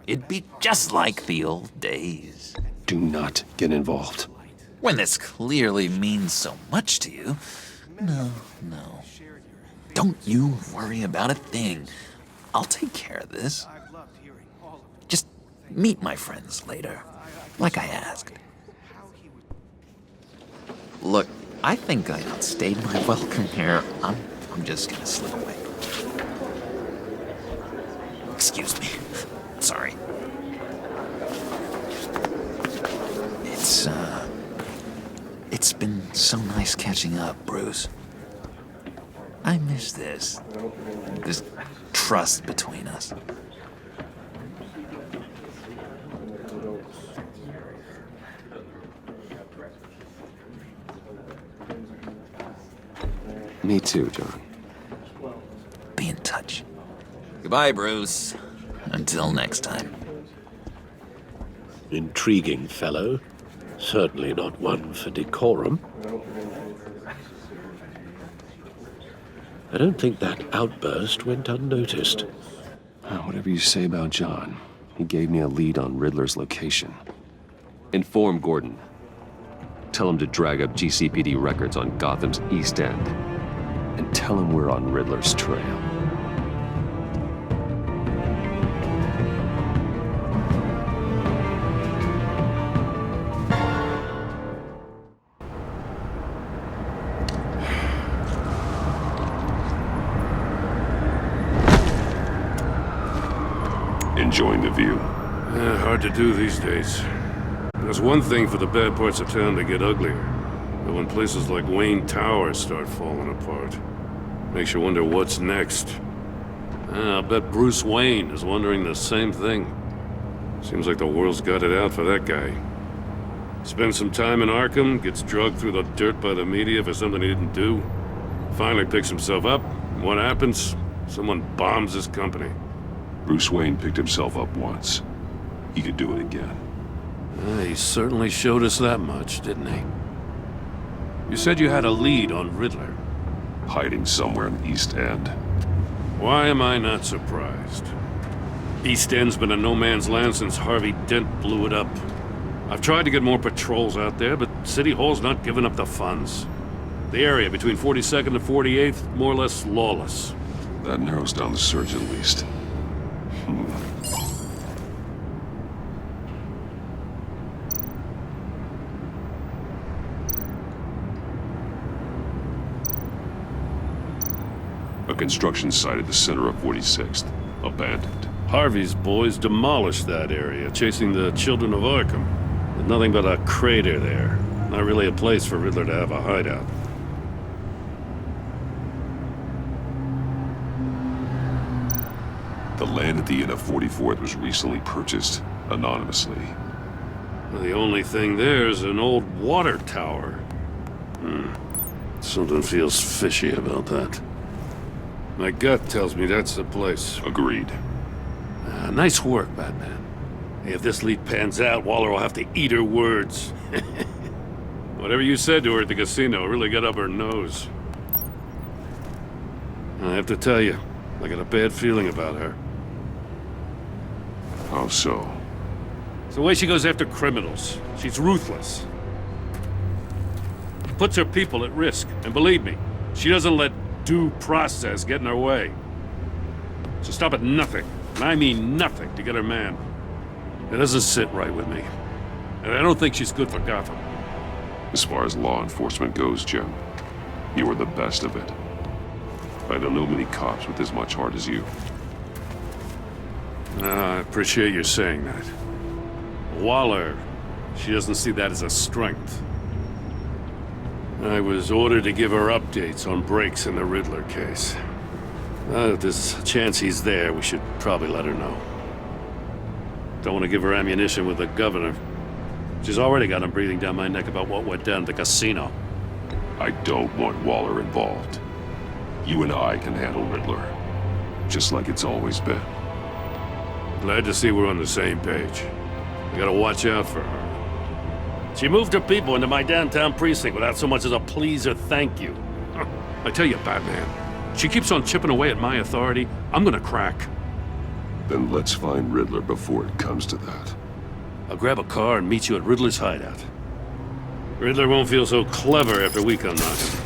Speaker 5: It'd be just like the old days.
Speaker 9: Do not get involved.
Speaker 5: When this clearly means so much to you. No. Don't you worry about a thing. I'll take care of this. Just meet my friends later, like I asked. Look, I think I outstayed my welcome here. I'm just gonna slip away. Excuse me. Sorry. It's been so nice catching up, Bruce. I miss this trust between us.
Speaker 9: Me too, John.
Speaker 5: Be in touch. Goodbye, Bruce. Until next time.
Speaker 7: Intriguing fellow. Certainly not one for decorum. I don't think that outburst went unnoticed.
Speaker 9: Whatever you say about John, he gave me a lead on Riddler's location.
Speaker 8: Inform Gordon. Tell him to drag up GCPD records on Gotham's East End.
Speaker 9: And tell him we're on Riddler's trail.
Speaker 4: Enjoying the view?
Speaker 3: Hard to do these days. There's one thing for the bad parts of town to get uglier. But when places like Wayne Tower start falling apart, makes you wonder what's next. I'll bet Bruce Wayne is wondering the same thing. Seems like the world's got it out for that guy. Spends some time in Arkham, gets dragged through the dirt by the media for something he didn't do. Finally picks himself up. What happens? Someone bombs his company.
Speaker 4: Bruce Wayne picked himself up once. He could do it again.
Speaker 3: He certainly showed us that much, didn't he? You said you had a lead on Riddler.
Speaker 4: Hiding somewhere in the East End.
Speaker 3: Why am I not surprised? East End's been a no-man's land since Harvey Dent blew it up. I've tried to get more patrols out there, but City Hall's not giving up the funds. The area between 42nd and 48th, more or less lawless.
Speaker 4: That narrows down the search at least. A construction site at the center of 46th. Abandoned.
Speaker 3: Harvey's boys demolished that area, chasing the children of Arkham. There's nothing but a crater there. Not really a place for Riddler to have a hideout.
Speaker 4: The land at the end of 44th was recently purchased anonymously.
Speaker 3: The only thing there is an old water tower. Something feels fishy about that. My gut tells me that's the place.
Speaker 4: Agreed.
Speaker 3: Nice work, Batman. Hey, if this lead pans out, Waller will have to eat her words. Whatever you said to her at the casino really got up her nose. I have to tell you, I got a bad feeling about her.
Speaker 4: How so?
Speaker 3: It's the way she goes after criminals. She's ruthless. Puts her people at risk. And believe me, she doesn't let due process get in her way. So stop at nothing, and I mean nothing, to get her man. It doesn't sit right with me. And I don't think she's good for Gotham.
Speaker 4: As far as law enforcement goes, Jim, you are the best of it. I don't know many cops with as much heart as you.
Speaker 3: I appreciate you saying that. Waller, she doesn't see that as a strength. I was ordered to give her updates on breaks in the Riddler case. If there's a chance he's there, we should probably let her know. Don't want to give her ammunition with the governor. She's already got him breathing down my neck about what went down at the casino.
Speaker 4: I don't want Waller involved. You and I can handle Riddler, just like it's always been.
Speaker 3: Glad to see we're on the same page. We gotta watch out for her. She moved her people into my downtown precinct without so much as a please or thank you. I tell you, Batman, she keeps on chipping away at my authority, I'm gonna crack.
Speaker 4: Then let's find Riddler before it comes to that.
Speaker 3: I'll grab a car and meet you at Riddler's hideout. Riddler won't feel so clever after we come knocking.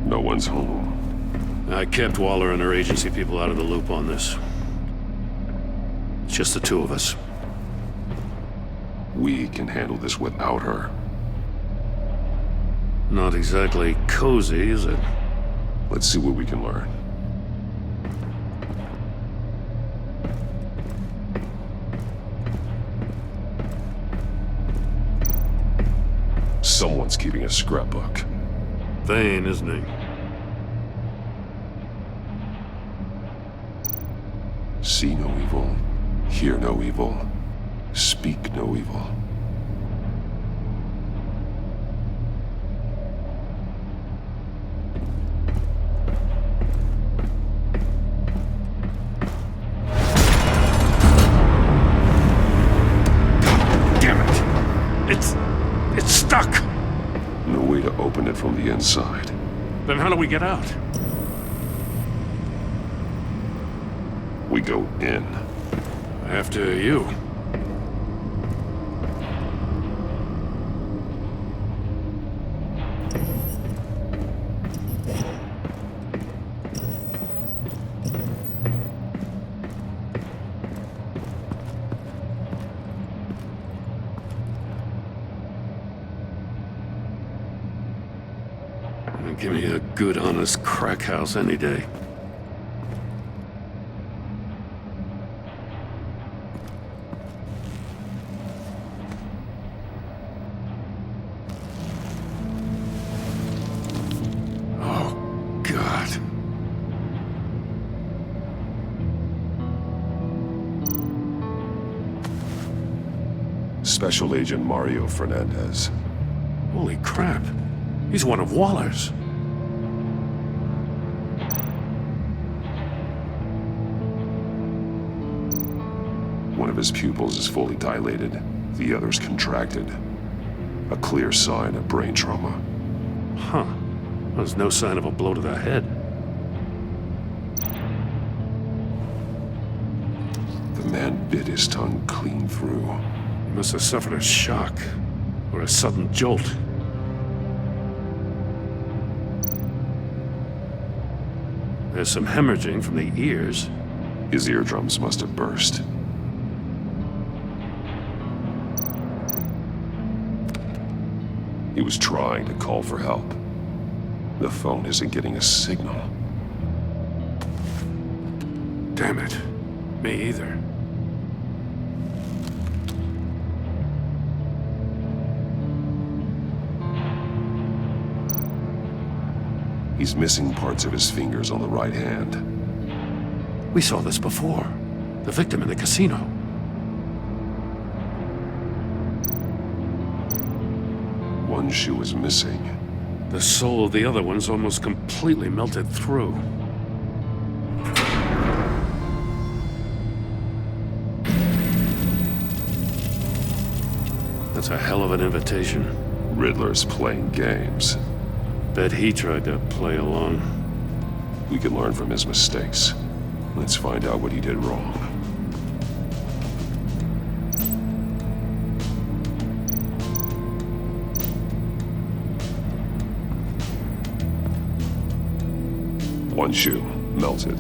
Speaker 4: No one's home.
Speaker 3: I kept Waller and her agency people out of the loop on this. It's just the two of us.
Speaker 4: We can handle this without her.
Speaker 3: Not exactly cozy, is it?
Speaker 4: Let's see what we can learn. Someone's keeping a scrapbook.
Speaker 3: Vane, isn't he?
Speaker 4: See no evil, hear no evil, speak no evil.
Speaker 3: It's stuck!
Speaker 4: No way to open it from the inside.
Speaker 3: Then how do we get out?
Speaker 4: We go in.
Speaker 3: After you. Give me a good, honest crack house any day. Oh, God.
Speaker 4: Special Agent Mario Fernandez.
Speaker 3: Holy crap. He's one of Waller's.
Speaker 4: One of his pupils is fully dilated, the other's contracted. A clear sign of brain trauma.
Speaker 3: Huh. There's no sign of a blow to the head.
Speaker 4: The man bit his tongue clean through.
Speaker 3: He must have suffered a shock, or a sudden jolt. There's some hemorrhaging from the ears.
Speaker 4: His eardrums must have burst. He was trying to call for help. The phone isn't getting a signal.
Speaker 3: Damn it. Me either.
Speaker 4: He's missing parts of his fingers on the right hand.
Speaker 3: We saw this before. The victim in the casino.
Speaker 4: One shoe is missing.
Speaker 3: The sole of the other one's almost completely melted through. That's a hell of an invitation.
Speaker 4: Riddler's playing games.
Speaker 3: Bet he tried to play along.
Speaker 4: We can learn from his mistakes. Let's find out what he did wrong. One shoe, melted.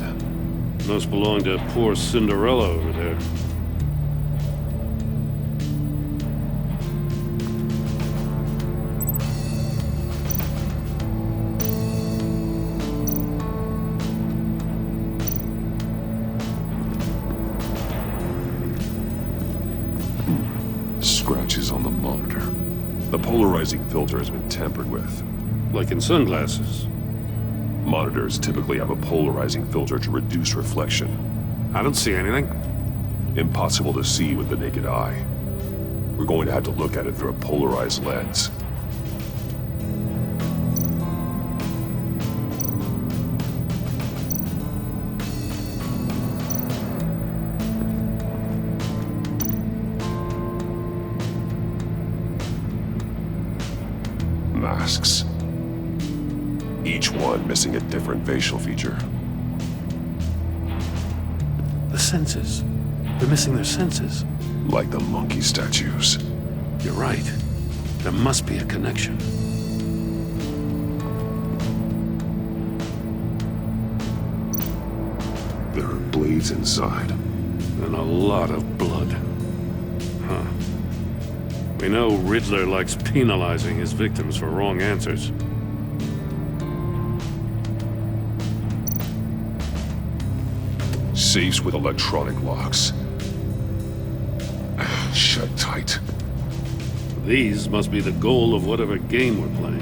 Speaker 3: Must belong to poor Cinderella over there.
Speaker 4: Scratches on the monitor. The polarizing filter has been tampered with.
Speaker 3: Like in sunglasses.
Speaker 4: Monitors typically have a polarizing filter to reduce reflection.
Speaker 3: I don't see anything.
Speaker 4: Impossible to see with the naked eye. We're going to have to look at it through a polarized lens. Masks. Each one missing a different facial feature.
Speaker 3: The senses. They're missing their senses.
Speaker 4: Like the monkey statues.
Speaker 3: You're right. There must be a connection.
Speaker 4: There are blades inside.
Speaker 3: And a lot of blood. Huh. We know Riddler likes penalizing his victims for wrong answers.
Speaker 4: Safes with electronic locks. Shut tight.
Speaker 3: These must be the goal of whatever game we're playing.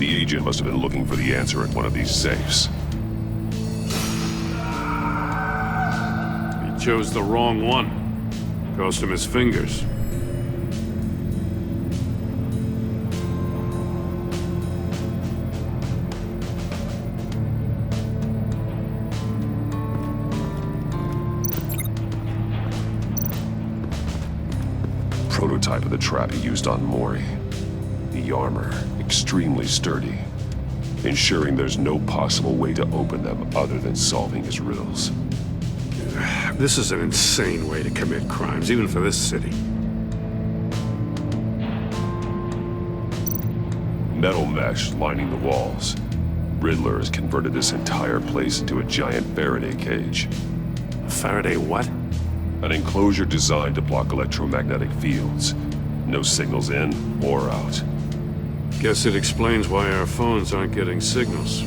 Speaker 4: The agent must have been looking for the answer at one of these safes.
Speaker 3: He chose the wrong one. Cost him his fingers.
Speaker 4: Prototype of the trap he used on Mori. The armor, extremely sturdy, ensuring there's no possible way to open them other than solving his riddles.
Speaker 3: This is an insane way to commit crimes, even for this city.
Speaker 4: Metal mesh lining the walls. Riddler has converted this entire place into a giant Faraday cage.
Speaker 3: Faraday what?
Speaker 4: An enclosure designed to block electromagnetic fields. No signals in or out.
Speaker 3: Guess it explains why our phones aren't getting signals.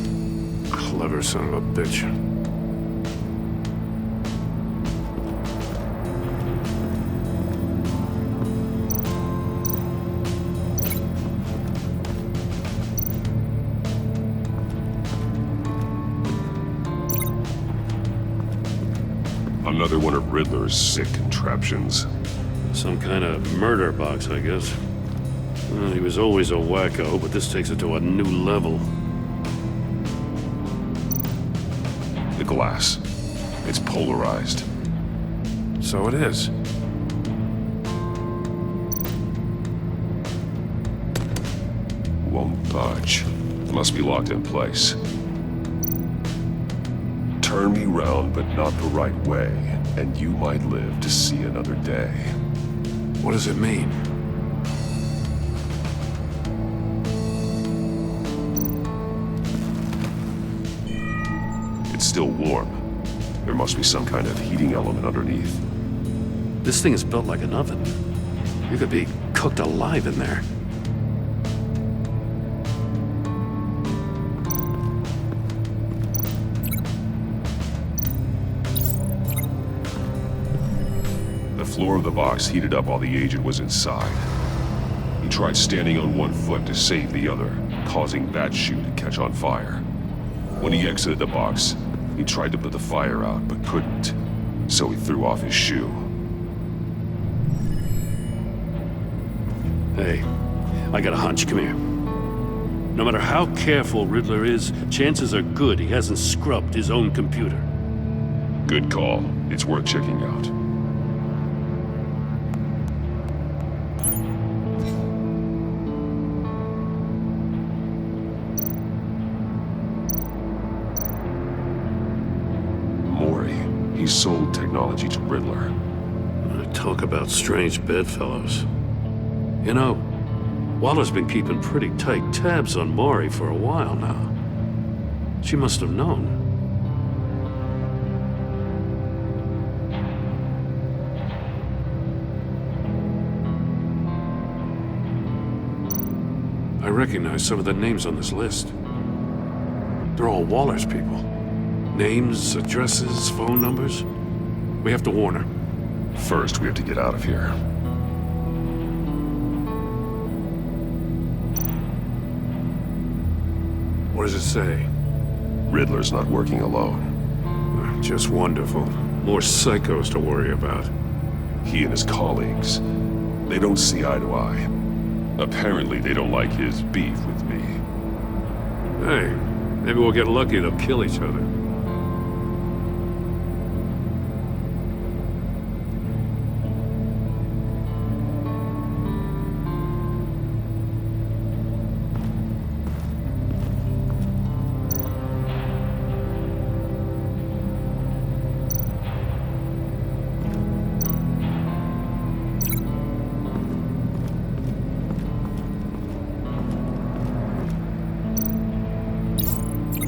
Speaker 3: Clever son of a bitch.
Speaker 4: Another one of Riddler's sick contraptions.
Speaker 3: Some kind of murder box, I guess. Well, he was always a wacko, but this takes it to a new level.
Speaker 4: The glass. It's polarized.
Speaker 3: So it is.
Speaker 4: Won't budge. Must be locked in place. Turn me round, but not the right way, and you might live to see another day.
Speaker 3: What does it mean?
Speaker 4: It's still warm. There must be some kind of heating element underneath.
Speaker 3: This thing is built like an oven. You could be cooked alive in there.
Speaker 4: The floor of the box heated up while the agent was inside. He tried standing on one foot to save the other, causing that shoe to catch on fire. When he exited the box, he tried to put the fire out, but couldn't, so he threw off his shoe.
Speaker 3: Hey, I got a hunch. Come here. No matter how careful Riddler is, chances are good he hasn't scrubbed his own computer.
Speaker 4: Good call. It's worth checking out. He sold technology to Riddler.
Speaker 3: Talk about strange bedfellows. You know, Waller's been keeping pretty tight tabs on Mori for a while now. She must have known. I recognize some of the names on this list. They're all Waller's people. Names, addresses, phone numbers. We have to warn her.
Speaker 4: First, we have to get out of here.
Speaker 3: What does it say?
Speaker 4: Riddler's not working alone.
Speaker 3: Just wonderful. More psychos to worry about.
Speaker 4: He and his colleagues, they don't see eye to eye. Apparently, they don't like his beef with me.
Speaker 3: Hey, maybe we'll get lucky they'll kill each other.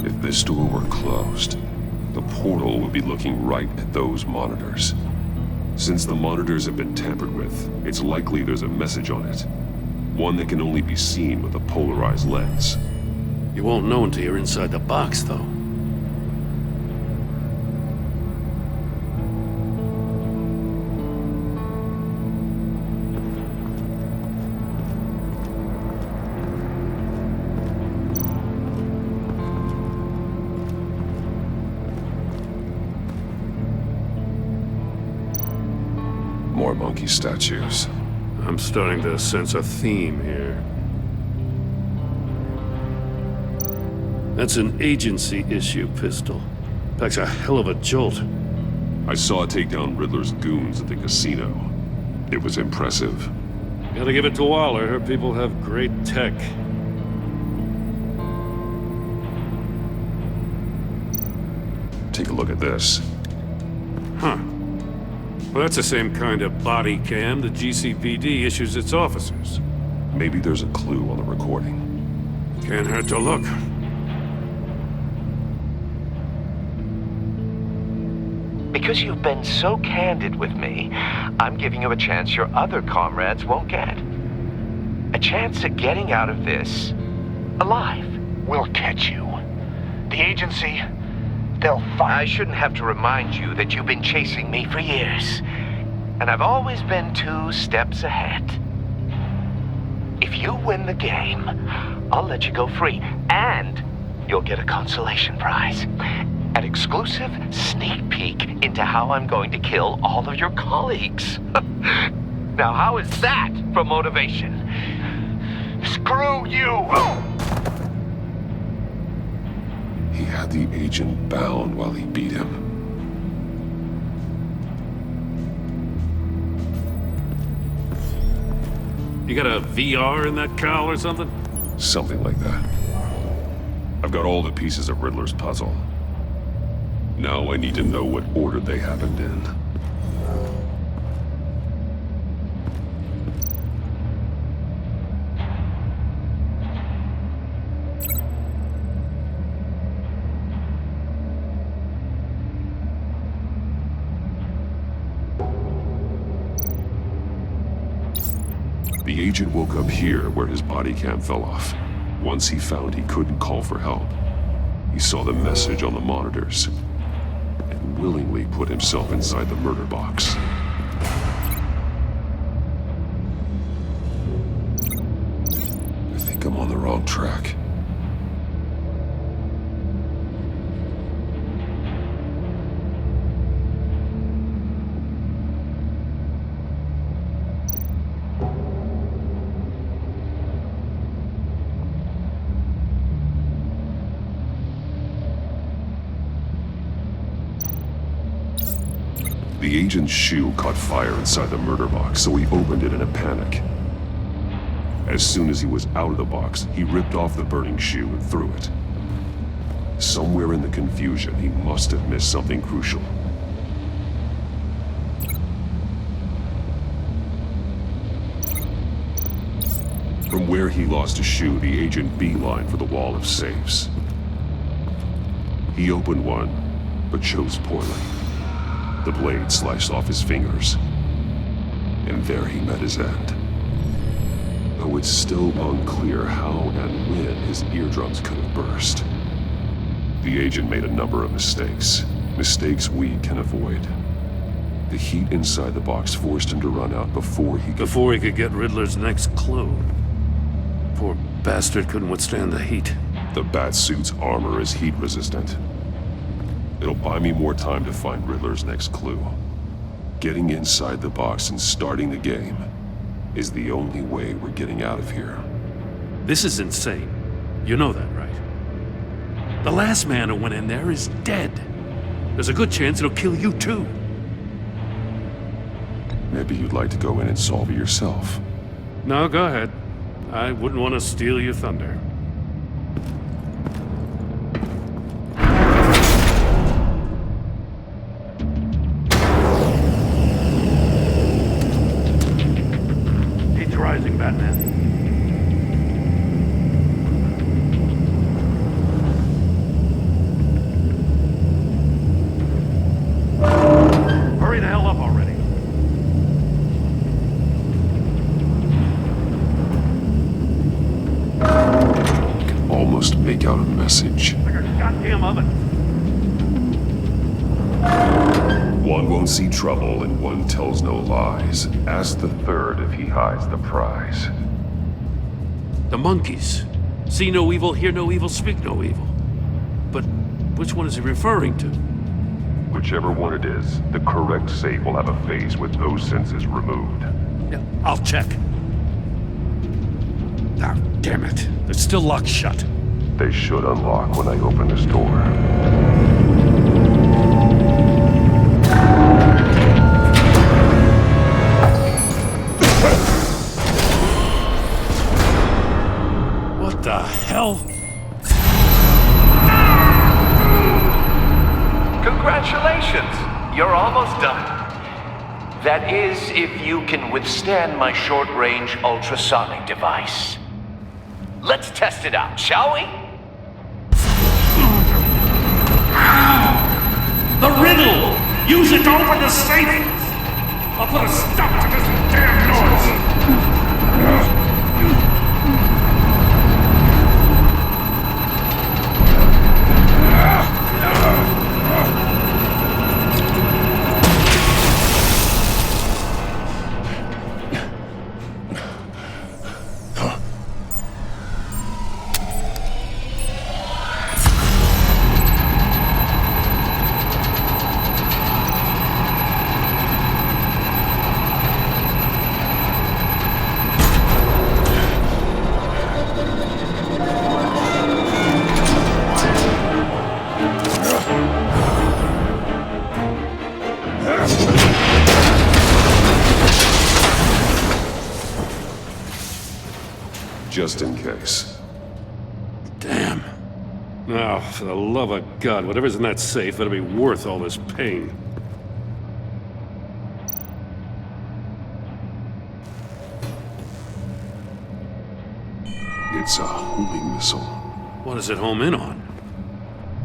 Speaker 4: If this door were closed, the portal would be looking right at those monitors. Since the monitors have been tampered with, it's likely there's a message on it. One that can only be seen with a polarized lens.
Speaker 3: You won't know until you're inside the box, though.
Speaker 4: monkey statues.
Speaker 3: I'm starting to sense a theme here. That's an agency issue pistol. Packs a hell of a jolt.
Speaker 4: I saw it take down Riddler's goons at the casino. It was impressive.
Speaker 3: Gotta give it to Waller. Her people have great tech.
Speaker 4: Take a look at this.
Speaker 3: Huh. Well, that's the same kind of body cam the GCPD issues its officers.
Speaker 4: Maybe there's a clue on the recording.
Speaker 3: Can't hurt to look.
Speaker 17: Because you've been so candid with me, I'm giving you a chance your other comrades won't get. A chance at getting out of this alive.
Speaker 16: We'll catch you. The agency, they'll find...
Speaker 17: I shouldn't have to remind you that you've been chasing me for years. And I've always been 2 steps ahead. If you win the game, I'll let you go free. And you'll get a consolation prize. An exclusive sneak peek into how I'm going to kill all of your colleagues. Now, how is that for motivation? Screw you!
Speaker 4: He had the agent bound while he beat him.
Speaker 3: You got a VR in that cowl or something?
Speaker 4: Something like that. I've got all the pieces of Riddler's puzzle. Now I need to know what order they happened in. The agent woke up here where his body cam fell off. Once he found he couldn't call for help, he saw the message on the monitors and willingly put himself inside the murder box. I think I'm on the wrong track. The agent's shoe caught fire inside the murder box, so he opened it in a panic. As soon as he was out of the box, he ripped off the burning shoe and threw it. Somewhere in the confusion, he must have missed something crucial. From where he lost a shoe, the agent beelined for the wall of safes. He opened one, but chose poorly. The blade sliced off his fingers, and there he met his end. Though it's still unclear how and when his eardrums could have burst. The agent made a number of mistakes. Mistakes we can avoid. The heat inside the box forced him to run out before he could
Speaker 3: get Riddler's next clue. Poor bastard couldn't withstand the heat.
Speaker 4: The Batsuit's armor is heat resistant. It'll buy me more time to find Riddler's next clue. Getting inside the box and starting the game is the only way we're getting out of here.
Speaker 3: This is insane. You know that, right? The last man who went in there is dead. There's a good chance it'll kill you too.
Speaker 4: Maybe you'd like to go in and solve it yourself.
Speaker 3: No, go ahead. I wouldn't want to steal your thunder. Rising, Batman. Hurry the hell up already.
Speaker 4: I can almost make out a message.
Speaker 3: Like a goddamn oven.
Speaker 4: One won't see trouble and one tells no lies. Ask the third if he hides the prize.
Speaker 3: The monkeys. See no evil, hear no evil, speak no evil. But which one is he referring to?
Speaker 4: Whichever one it is, the correct safe will have a face with those senses removed.
Speaker 3: Yeah, I'll check. Ah, damn it. They're still locked shut.
Speaker 4: They should unlock when I open this door.
Speaker 3: What the hell?
Speaker 17: Congratulations! You're almost done. That is, if you can withstand my short-range ultrasonic device. Let's test it out, shall we?
Speaker 10: The riddle! Use it to open the safe! I'll put a stop to this damn noise!
Speaker 4: Just in case.
Speaker 3: Damn. Now, for the love of God, whatever's in that safe better be worth all this pain.
Speaker 4: It's a homing missile.
Speaker 3: What does it home in on?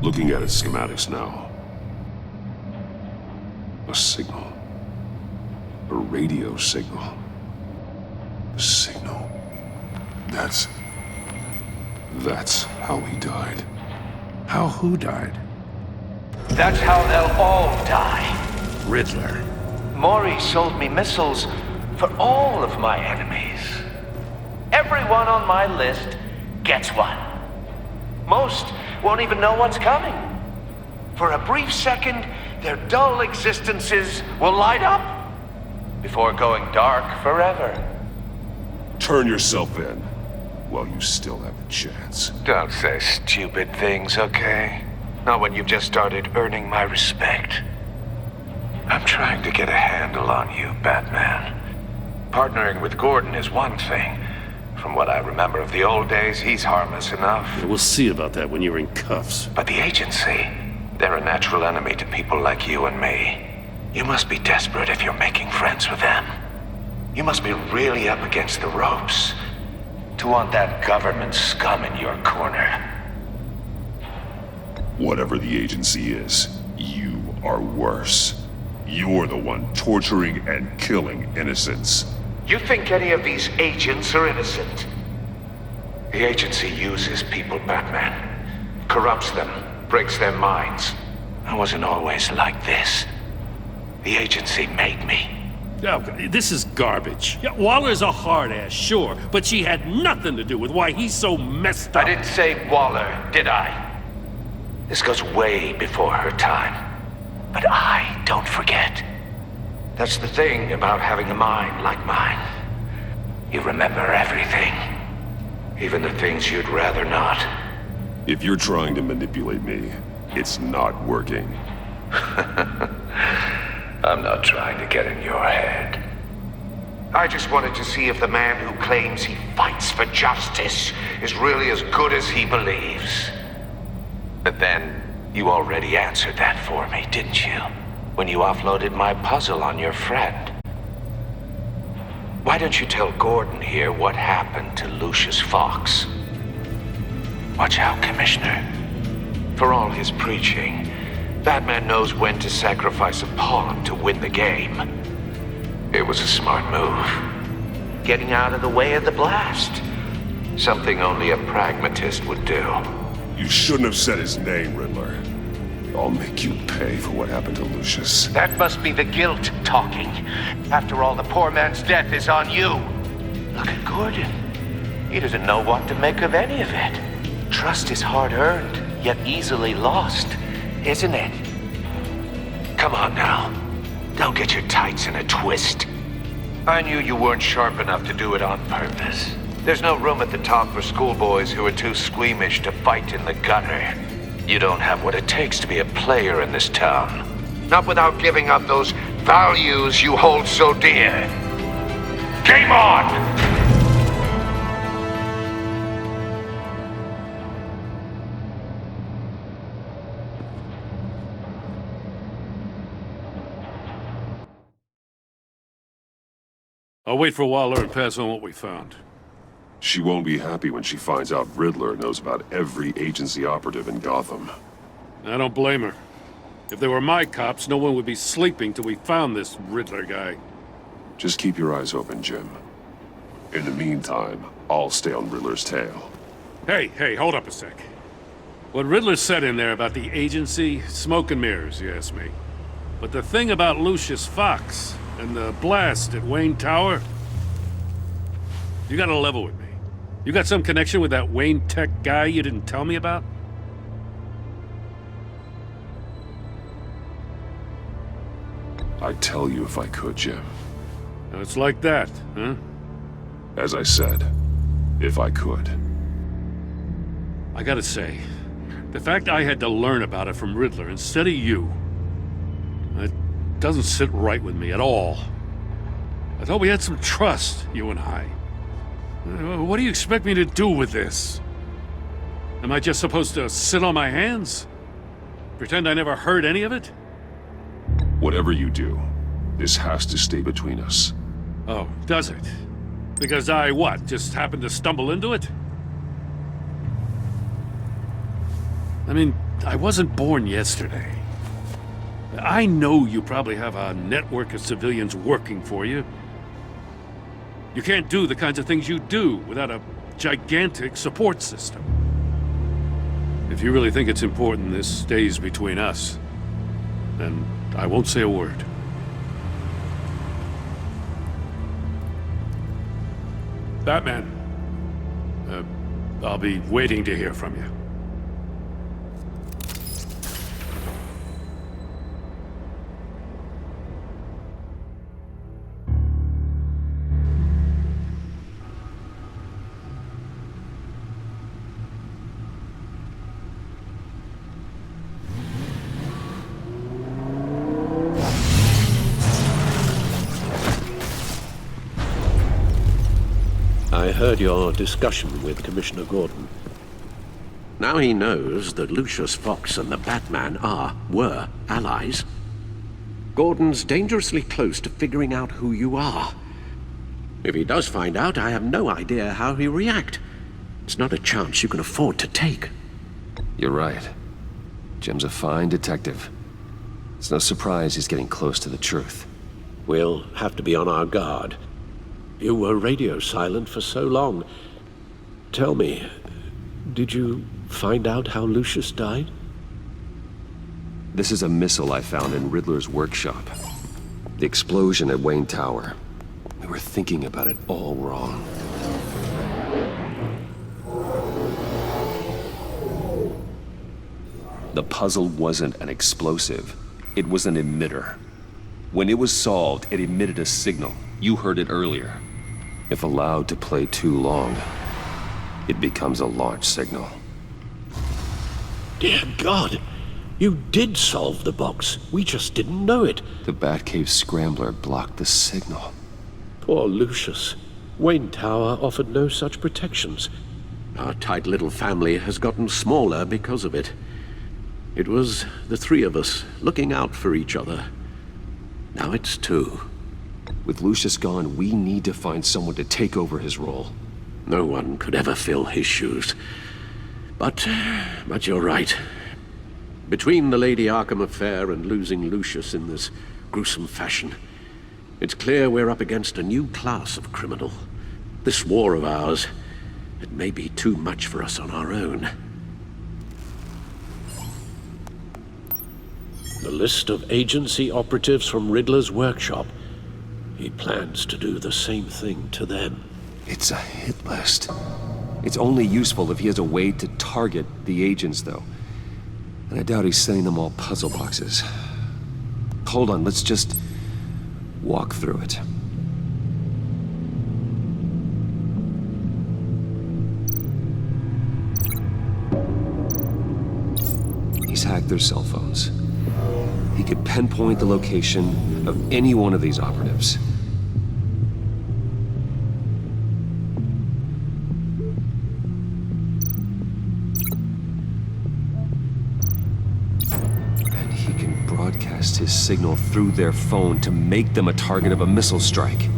Speaker 4: Looking at its schematics now. A signal. A radio signal. A signal. That's how he died.
Speaker 3: How who died?
Speaker 17: That's how they'll all die.
Speaker 3: Riddler.
Speaker 17: Maury sold me missiles for all of my enemies. Everyone on my list gets one. Most won't even know what's coming. For a brief second, their dull existences will light up before going dark forever.
Speaker 4: Turn yourself in while you still have a chance.
Speaker 17: Don't say stupid things, okay? Not when you've just started earning my respect. I'm trying to get a handle on you, Batman. Partnering with Gordon is one thing. From what I remember of the old days, he's harmless enough.
Speaker 3: Yeah, we'll see about that when you're in cuffs.
Speaker 17: But the agency, they're a natural enemy to people like you and me. You must be desperate if you're making friends with them. You must be really up against the ropes to want that government scum in your corner.
Speaker 4: Whatever the agency is, you are worse. You're the one torturing and killing innocents.
Speaker 17: You think any of these agents are innocent? The agency uses people, Batman. Corrupts them, breaks their minds. I wasn't always like this. The agency made me.
Speaker 3: Oh, this is garbage. Yeah, Waller's a hard-ass, sure, but she had nothing to do with why he's so messed up.
Speaker 17: I didn't say Waller, did I? This goes way before her time. But I don't forget. That's the thing about having a mind like mine. You remember everything. Even the things you'd rather not.
Speaker 4: If you're trying to manipulate me, it's not working.
Speaker 17: I'm not trying to get in your head. I just wanted to see if the man who claims he fights for justice is really as good as he believes. But then, you already answered that for me, didn't you? When you offloaded my puzzle on your friend. Why don't you tell Gordon here what happened to Lucius Fox? Watch out, Commissioner. For all his preaching, Batman knows when to sacrifice a pawn to win the game. It was a smart move. Getting out of the way of the blast. Something only a pragmatist would do.
Speaker 4: You shouldn't have said his name, Riddler. I'll make you pay for what happened to Lucius.
Speaker 17: That must be the guilt talking. After all, the poor man's death is on you. Look at Gordon. He doesn't know what to make of any of it. Trust is hard-earned, yet easily lost, isn't it? Come on now. Don't get your tights in a twist. I knew you weren't sharp enough to do it on purpose. There's no room at the top for schoolboys who are too squeamish to fight in the gutter. You don't have what it takes to be a player in this town. Not without giving up those values you hold so dear. Game on!
Speaker 3: I'll wait for Waller and pass on what we found.
Speaker 4: She won't be happy when she finds out Riddler knows about every agency operative in Gotham.
Speaker 3: I don't blame her. If they were my cops, no one would be sleeping till we found this Riddler guy.
Speaker 4: Just keep your eyes open, Jim. In the meantime, I'll stay on Riddler's tail.
Speaker 3: Hey, hold up a sec. What Riddler said in there about the agency, smoke and mirrors, you ask me. But the thing about Lucius Fox and the blast at Wayne Tower, you gotta level with me. You got some connection with that Wayne Tech guy you didn't tell me about?
Speaker 4: I'd tell you if I could, Jim.
Speaker 3: It's like that, huh?
Speaker 4: As I said, if I could.
Speaker 3: I gotta say, the fact I had to learn about it from Riddler instead of you, it doesn't sit right with me at all. I thought we had some trust, you and I. What do you expect me to do with this? Am I just supposed to sit on my hands? Pretend I never heard any of it?
Speaker 4: Whatever you do, this has to stay between us.
Speaker 3: Oh, does it? Because I, what, just happened to stumble into it? I mean, I wasn't born yesterday. I know you probably have a network of civilians working for you. You can't do the kinds of things you do without a gigantic support system. If you really think it's important this stays between us, then I won't say a word. Batman, I'll be waiting to hear from you.
Speaker 7: I heard your discussion with Commissioner Gordon. Now he knows that Lucius Fox and the Batman were allies. Gordon's dangerously close to figuring out who you are. If he does find out, I have no idea how he'll react. It's not a chance you can afford to take.
Speaker 8: You're right. Jim's a fine detective. It's no surprise he's getting close to the truth.
Speaker 7: We'll have to be on our guard. You were radio silent for so long. Tell me, did you find out how Lucius died?
Speaker 8: This is a missile I found in Riddler's workshop. The explosion at Wayne Tower. We were thinking about it all wrong. The puzzle wasn't an explosive. It was an emitter. When it was solved, it emitted a signal. You heard it earlier. If allowed to play too long, it becomes a launch signal.
Speaker 7: Dear God, you did solve the box. We just didn't know it.
Speaker 8: The Batcave Scrambler blocked the signal.
Speaker 7: Poor Lucius. Wayne Tower offered no such protections. Our tight little family has gotten smaller because of it. It was the three of us looking out for each other. Now it's two.
Speaker 8: With Lucius gone, we need to find someone to take over his role.
Speaker 7: No one could ever fill his shoes. But you're right. Between the Lady Arkham affair and losing Lucius in this gruesome fashion, it's clear we're up against a new class of criminal. This war of ours, it may be too much for us on our own. The list of agency operatives from Riddler's workshop. He plans to do the same thing to them.
Speaker 8: It's a hit list. It's only useful if he has a way to target the agents, though. And I doubt he's sending them all puzzle boxes. hold on. Let's just walk through it. He's hacked their cell phones. He could pinpoint the location of any one of these operatives. And he can broadcast his signal through their phone to make them a target of a missile strike.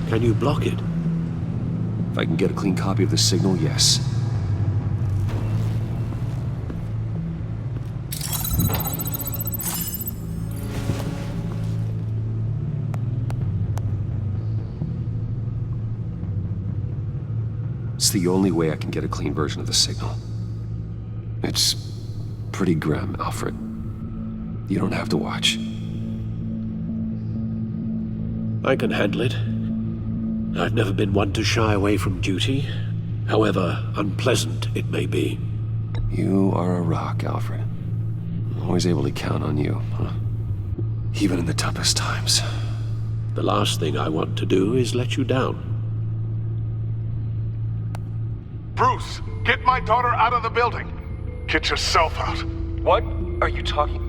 Speaker 7: Can you block it?
Speaker 8: If I can get a clean copy of the signal, yes. It's the only way I can get a clean version of the signal. It's pretty grim, Alfred. You don't have to watch.
Speaker 7: I can handle it. I've never been one to shy away from duty, however unpleasant it may be.
Speaker 8: You are a rock, Alfred. I'm always able to count on you, huh? Even in the toughest times.
Speaker 7: The last thing I want to do is let you down.
Speaker 11: Bruce, get my daughter out of the building. Get yourself out.
Speaker 9: What are you talking?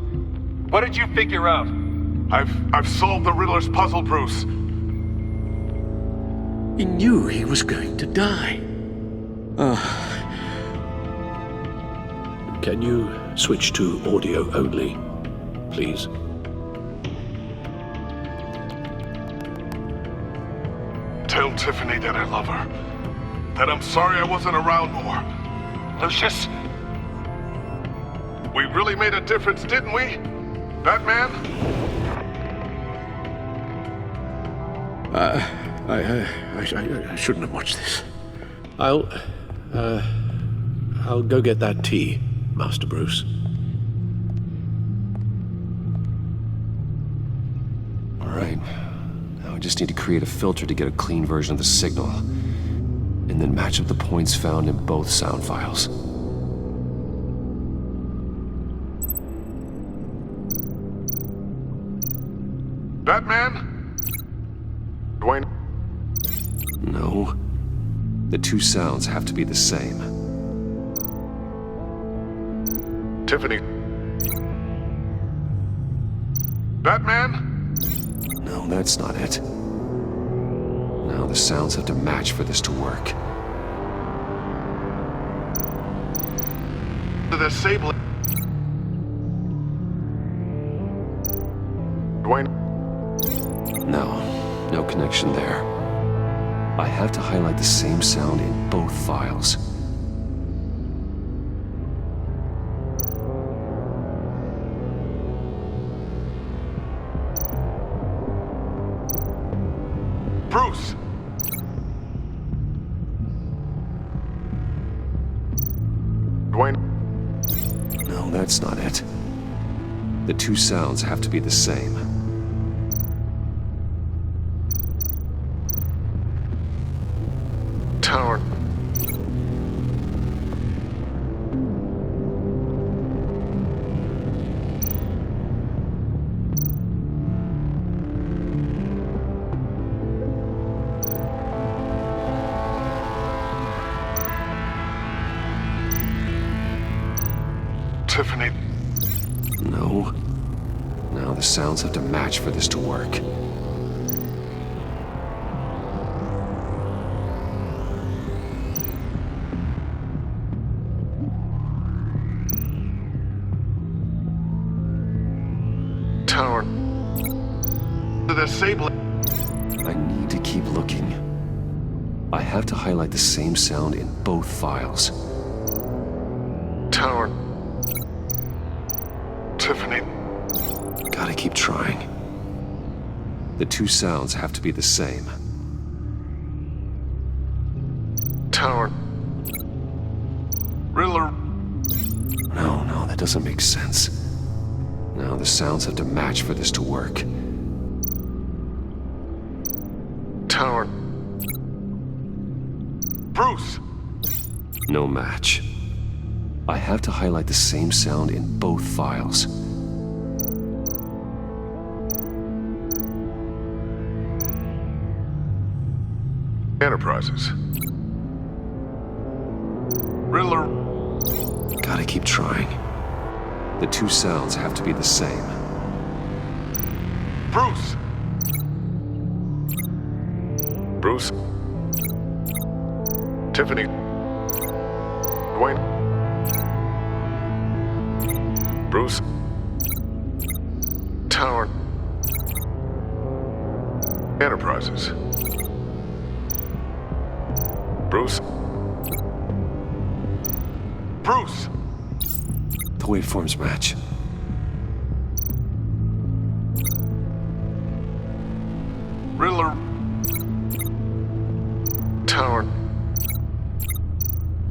Speaker 9: What did you figure out?
Speaker 11: I've solved the Riddler's puzzle, Bruce.
Speaker 7: He knew he was going to die. Can you switch to audio only, please?
Speaker 11: Tell Tiffany that I love her. That I'm sorry I wasn't around more. Lucius? We really made a difference, didn't we? Batman?
Speaker 7: I shouldn't have watched this. I'll go get that tea, Master Bruce.
Speaker 8: All right. Now I just need to create a filter to get a clean version of the signal, and then match up the points found in both sound files.
Speaker 11: Batman? Dwayne?
Speaker 8: No. The two sounds have to be the same.
Speaker 11: Tiffany? Batman?
Speaker 8: No, that's not it. Now the sounds have to match for this to work.
Speaker 11: The disabling. Dwayne?
Speaker 8: No connection there. I have to highlight the same sound in both files.
Speaker 11: Bruce! Dwayne?
Speaker 8: No, that's not it. The two sounds have to be the same.
Speaker 11: Tower. Tiffany.
Speaker 8: No. Now the sounds have to match for this to work.
Speaker 11: Tower. The disabling.
Speaker 8: I need to keep looking. I have to highlight the same sound in both files.
Speaker 11: Tower. Tiffany.
Speaker 8: Gotta keep trying. The two sounds have to be the same.
Speaker 11: Tower. Riddler.
Speaker 8: No, that doesn't make sense. Now the sounds have to match for this to work.
Speaker 11: Tower. Bruce!
Speaker 8: No match. I have to highlight the same sound in both files.
Speaker 11: Enterprises. Riddler.
Speaker 8: Gotta keep trying. The two sounds have to be the same.
Speaker 11: Bruce. Bruce. Tiffany. Dwayne. Bruce. Tower. Enterprises. Bruce. Bruce!
Speaker 8: The waveforms match.
Speaker 11: Riddler. Tower.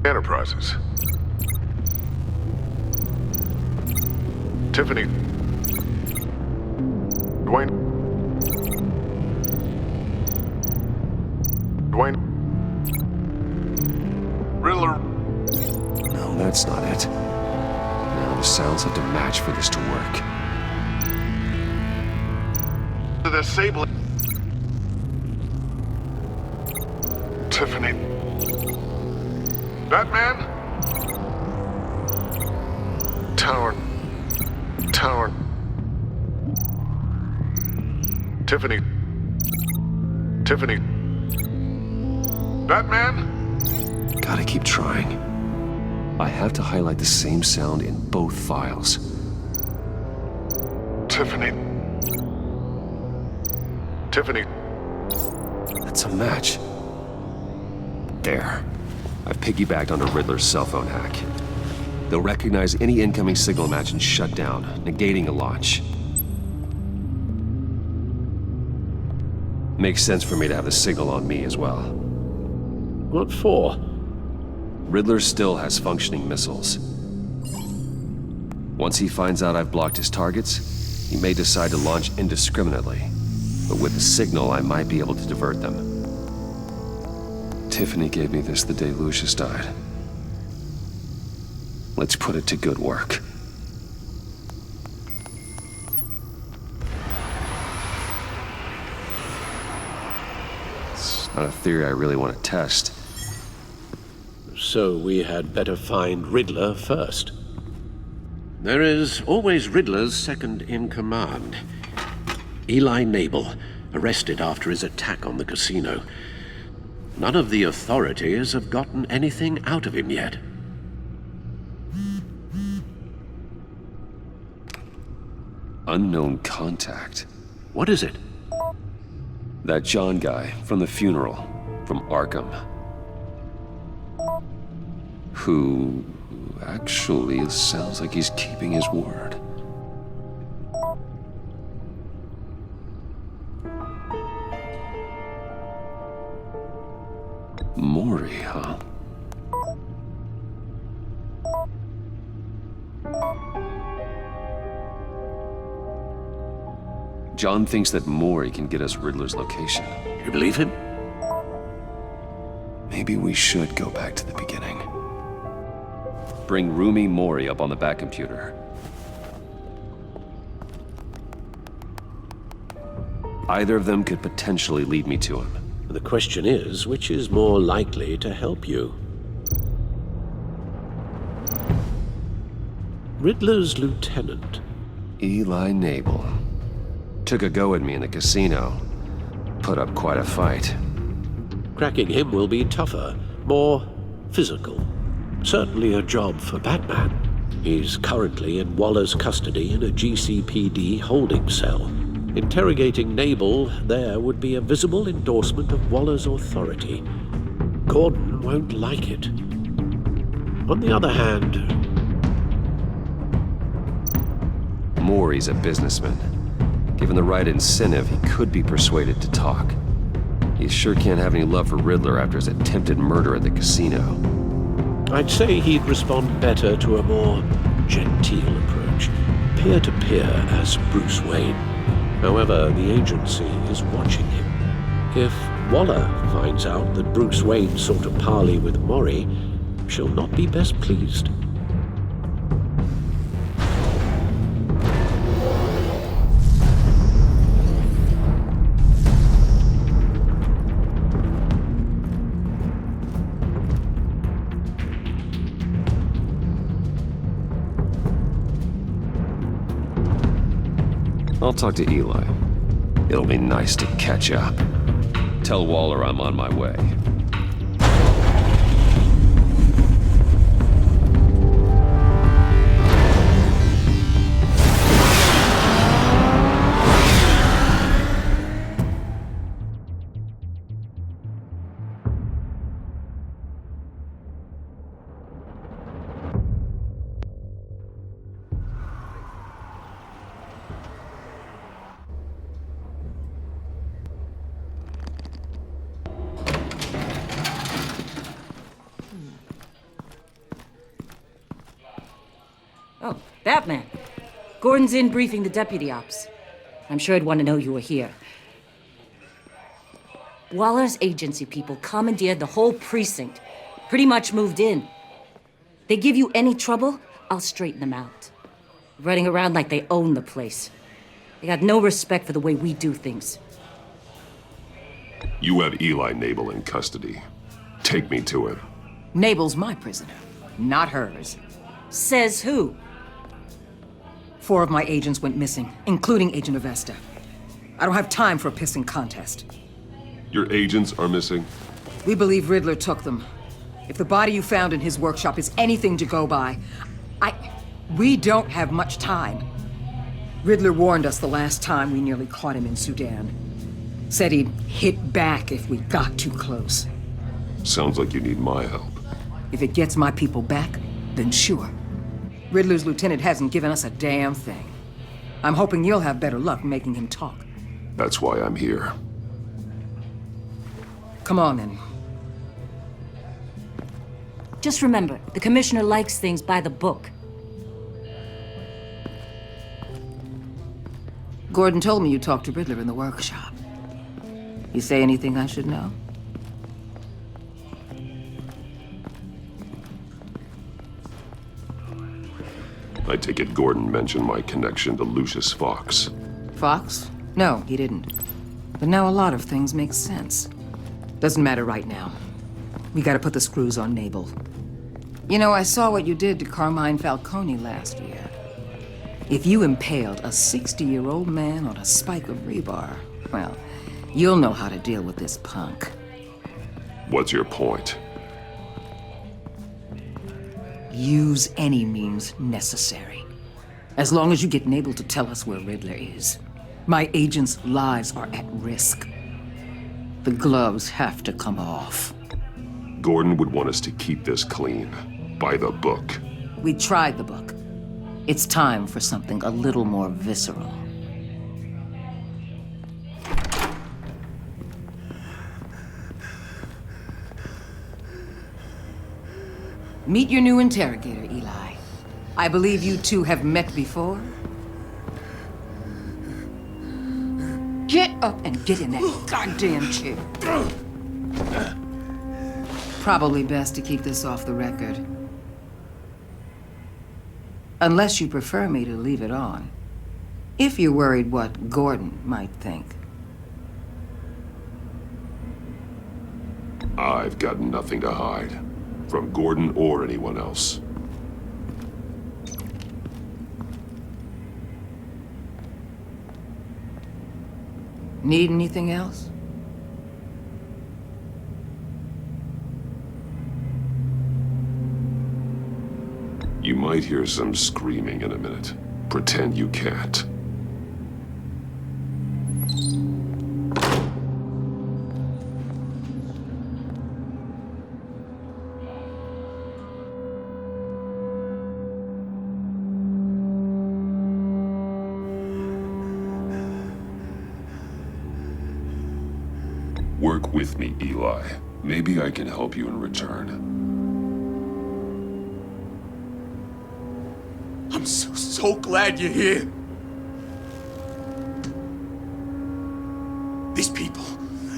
Speaker 11: Enterprises. Tiffany. Dwayne. Dwayne. Riddler.
Speaker 8: No, that's not it. Now the sounds have to match for this to work.
Speaker 11: The Sable. Tiffany. Batman? Tower. Tower. Tiffany. Tiffany. Batman?
Speaker 8: Gotta keep trying. I have to highlight the same sound in both files.
Speaker 11: Tiffany. Tiffany.
Speaker 8: That's a match. There. I've piggybacked onto Riddler's cell phone hack. They'll recognize any incoming signal match and shut down, negating a launch. Makes sense for me to have the signal on me as well.
Speaker 7: What for?
Speaker 8: Riddler still has functioning missiles. Once he finds out I've blocked his targets, he may decide to launch indiscriminately. But with the signal, I might be able to divert them. Tiffany gave me this the day Lucius died. Let's put it to good work. It's not a theory I really want to test.
Speaker 7: So we had better find Riddler first. There is always Riddler's second in command. Eli Nabel, arrested after his attack on the casino. None of the authorities have gotten anything out of him yet.
Speaker 8: Unknown contact.
Speaker 7: What is it?
Speaker 8: That John guy from the funeral, from Arkham. Who actually sounds like he's keeping his word. Mori, huh? John thinks that Mori can get us Riddler's location.
Speaker 7: You believe him?
Speaker 8: Maybe we should go back to the beginning. Bring Rumi Mori up on the back computer. Either of them could potentially lead me to him.
Speaker 7: The question is, which is more likely to help you? Riddler's lieutenant.
Speaker 8: Eli Nabel. Took a go at me in the casino. Put up quite a fight.
Speaker 7: Cracking him will be tougher, more physical. Certainly a job for Batman. He's currently in Waller's custody in a GCPD holding cell. Interrogating Nabel there would be a visible endorsement of Waller's authority. Gordon won't like it. On the other hand...
Speaker 8: Mori's a businessman. Given the right incentive, he could be persuaded to talk. He sure can't have any love for Riddler after his attempted murder at the casino.
Speaker 7: I'd say he'd respond better to a more genteel approach. Peer-to-peer as Bruce Wayne. However, the agency is watching him. If Waller finds out that Bruce Wayne sought a parley with Mori, she'll not be best pleased.
Speaker 8: I'll talk to Eli. It'll be nice to catch up. Tell Waller I'm on my way.
Speaker 18: Oh, Batman. Gordon's in briefing the deputy ops. I'm sure I'd want to know you were here. Waller's agency people commandeered the whole precinct. Pretty much moved in. They give you any trouble, I'll straighten them out. Running around like they own the place. They got no respect for the way we do things.
Speaker 4: You have Eli Nabel in custody. Take me to him.
Speaker 2: Nabel's my prisoner, not hers.
Speaker 18: Says who?
Speaker 2: 4 of my agents went missing, including Agent Avesta. I don't have time for a pissing contest.
Speaker 4: Your agents are missing?
Speaker 2: We believe Riddler took them. If the body you found in his workshop is anything to go by, we don't have much time. Riddler warned us the last time we nearly caught him in Sudan. Said he'd hit back if we got too close.
Speaker 4: Sounds like you need my help.
Speaker 2: If it gets my people back, then sure. Riddler's lieutenant hasn't given us a damn thing. I'm hoping you'll have better luck making him talk.
Speaker 4: That's why I'm here.
Speaker 2: Come on, then.
Speaker 18: Just remember, the commissioner likes things by the book.
Speaker 2: Gordon told me you talked to Riddler in the workshop. You say anything I should know?
Speaker 4: I take it Gordon mentioned my connection to Lucius Fox.
Speaker 2: Fox? No, he didn't. But now a lot of things make sense. Doesn't matter right now. We gotta put the screws on Nabel. You know, I saw what you did to Carmine Falcone last year. If you impaled a 60-year-old man on a spike of rebar, well, you'll know how to deal with this punk.
Speaker 4: What's your point?
Speaker 2: Use any means necessary. As long as you get Nabel to tell us where Riddler is. My agents' lives are at risk. The gloves have to come off.
Speaker 4: Gordon would want us to keep this clean. By the book.
Speaker 2: We tried the book. It's time for something a little more visceral. Meet your new interrogator, Eli. I believe you two have met before. Get up and get in that goddamn chair. Probably best to keep this off the record. Unless you prefer me to leave it on. If you're worried what Gordon might think.
Speaker 4: I've got nothing to hide. From Gordon or anyone else.
Speaker 2: Need anything else?
Speaker 4: You might hear some screaming in a minute. Pretend you can't. Work with me, Eli. Maybe I can help you in return.
Speaker 19: I'm so glad you're here. These people,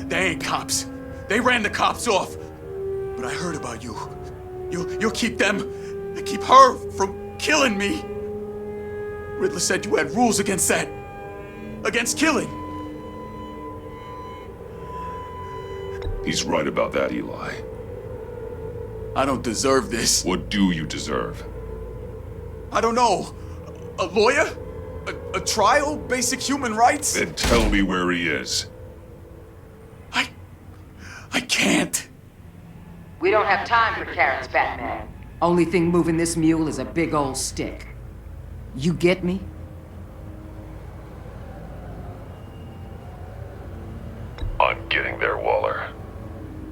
Speaker 19: they ain't cops. They ran the cops off. But I heard about you. You'll keep them, keep her from killing me. Riddler said you had rules against that. Against killing.
Speaker 4: He's right about that, Eli.
Speaker 19: I don't deserve this.
Speaker 4: What do you deserve?
Speaker 19: I don't know. A lawyer? A trial? Basic human rights?
Speaker 4: Then tell me where he is.
Speaker 19: I can't.
Speaker 2: We don't have time for carrots, Batman. Only thing moving this mule is a big old stick. You get me?
Speaker 4: I'm getting there, Waller.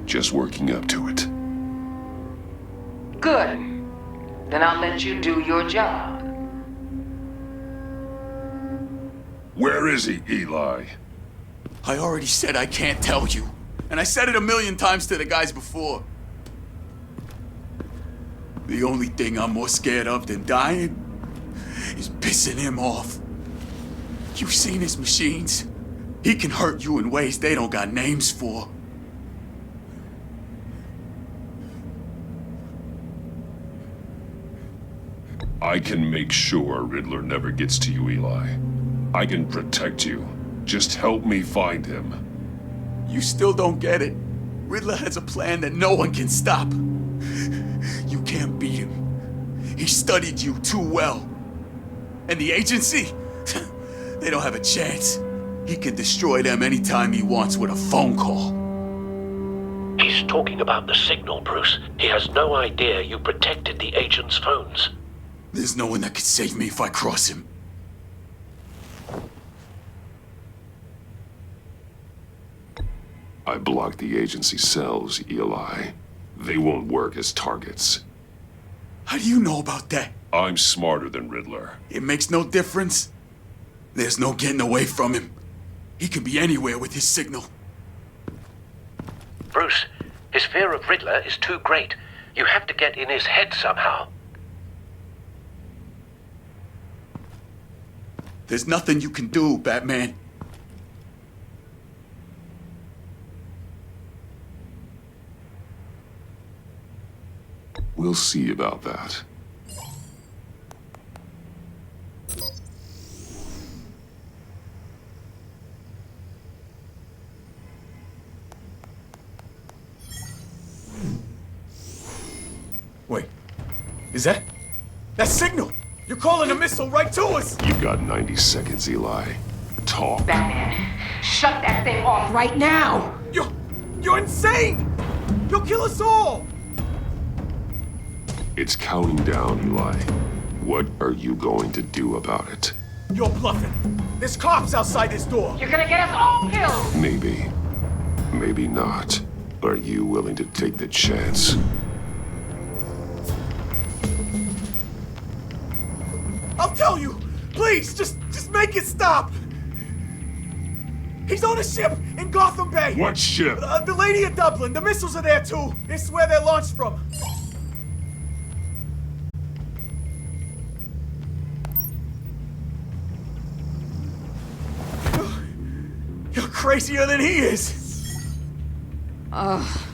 Speaker 4: Just working up to it.
Speaker 2: Good. Then I'll let you do your job.
Speaker 4: Where is he, Eli?
Speaker 19: I already said I can't tell you. And I said it 1,000,000 times to the guys before. The only thing I'm more scared of than dying is pissing him off. You've seen his machines. He can hurt you in ways they don't got names for.
Speaker 4: I can make sure Riddler never gets to you, Eli. I can protect you. Just help me find him.
Speaker 19: You still don't get it. Riddler has a plan that no one can stop. You can't beat him. He studied you too well. And the agency? They don't have a chance. He can destroy them anytime he wants with a phone call.
Speaker 7: He's talking about the signal, Bruce. He has no idea you protected the agent's phones.
Speaker 19: There's no one that can save me if I cross him.
Speaker 4: I blocked the agency cells, Eli. They won't work as targets.
Speaker 19: How do you know about that?
Speaker 4: I'm smarter than Riddler.
Speaker 19: It makes no difference. There's no getting away from him. He can be anywhere with his signal.
Speaker 7: Bruce, his fear of Riddler is too great. You have to get in his head somehow.
Speaker 19: There's nothing you can do, Batman.
Speaker 4: We'll see about that.
Speaker 19: Wait, is that signal? You're calling a missile right to us!
Speaker 4: You've got 90 seconds, Eli. Talk.
Speaker 2: Batman, shut that thing off right now!
Speaker 19: You're insane! You'll kill us all!
Speaker 4: It's counting down, Eli. What are you going to do about it?
Speaker 19: You're bluffing. There's cops outside this door.
Speaker 2: You're gonna get us all killed!
Speaker 4: Maybe. Maybe not. Are you willing to take the chance?
Speaker 19: I'll tell you! Please, just make it stop! He's on a ship in Gotham Bay!
Speaker 4: What ship?
Speaker 19: The Lady of Dublin. The missiles are there too. This is where they're launched from. You're crazier than he is!
Speaker 2: Oh,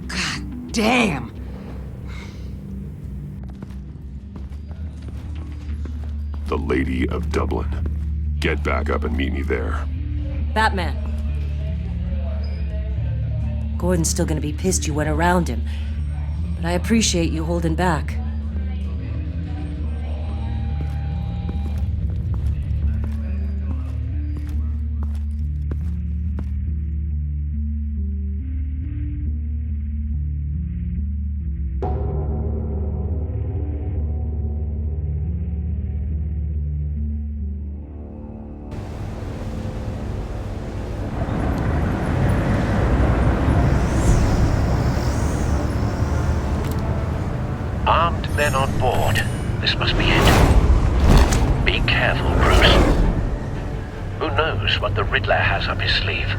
Speaker 2: God damn!
Speaker 4: The Lady of Dublin. Get back up and meet me there.
Speaker 18: Batman. Gordon's still gonna be pissed you went around him, but I appreciate you holding back.
Speaker 7: Armed men on board. This must be it. Be careful, Bruce. Who knows what the Riddler has up his sleeve?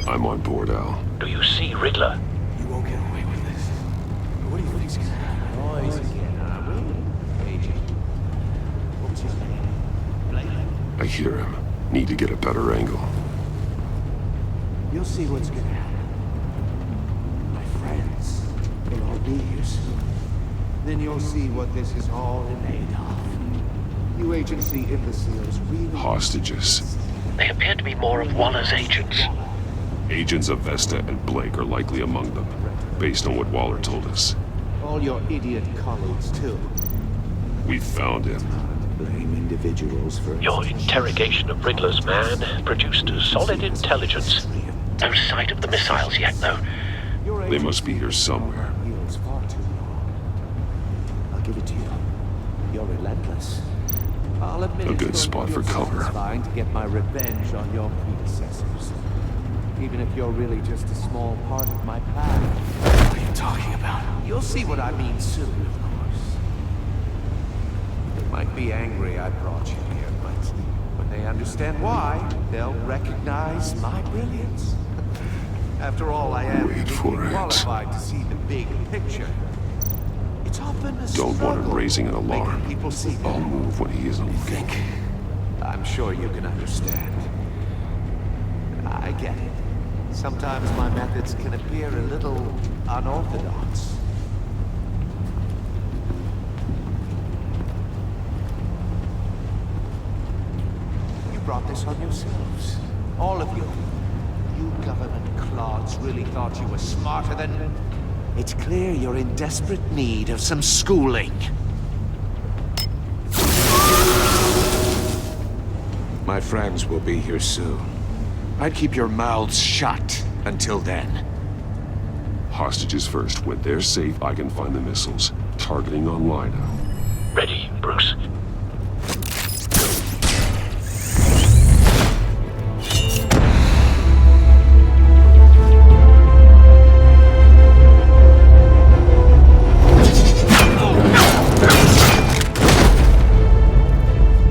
Speaker 4: I'm on board, Al.
Speaker 7: Do you see Riddler?
Speaker 14: You won't get away with this. What do you think's gonna happen?
Speaker 4: I hear him. Need to get a better angle.
Speaker 14: You'll see what's gonna happen.
Speaker 1: be here soon. Then you'll see what this is all made of. You agency imbeciles really...
Speaker 4: Hostages.
Speaker 17: They appear to be more of Waller's agents.
Speaker 4: Agents of Vesta and Blake are likely among them, based on what Waller told us.
Speaker 1: All your idiot colleagues, too.
Speaker 4: We found him.
Speaker 1: Blame individuals for...
Speaker 17: Your interrogation of Riddler's man produced solid intelligence. No sight of the missiles yet, though.
Speaker 4: They must be here somewhere.
Speaker 1: I'll give it to you. You're relentless. I'll admit
Speaker 4: A good spot for cover.
Speaker 1: Satisfying to get my revenge on your predecessors. Even if you're really just a small part of my plan. What are you talking about? You'll see what I mean soon, of course. They might be angry I brought you here, but when they understand why, they'll recognize my brilliance. After all, I am qualified to see the big picture. It's often a
Speaker 4: Don't want him raising an alarm.
Speaker 1: people see
Speaker 4: I'll move when he isn't looking.
Speaker 1: I'm sure you can understand. I get it. Sometimes my methods can appear a little unorthodox. You brought this on yourselves. All of you. You government clods really thought you were smarter than... It's clear you're in desperate need of some schooling. My friends will be here soon. I'd keep your mouths shut until then.
Speaker 4: Hostages first. When they're safe, I can find the missiles. Targeting on Lina.
Speaker 17: Ready, Bruce?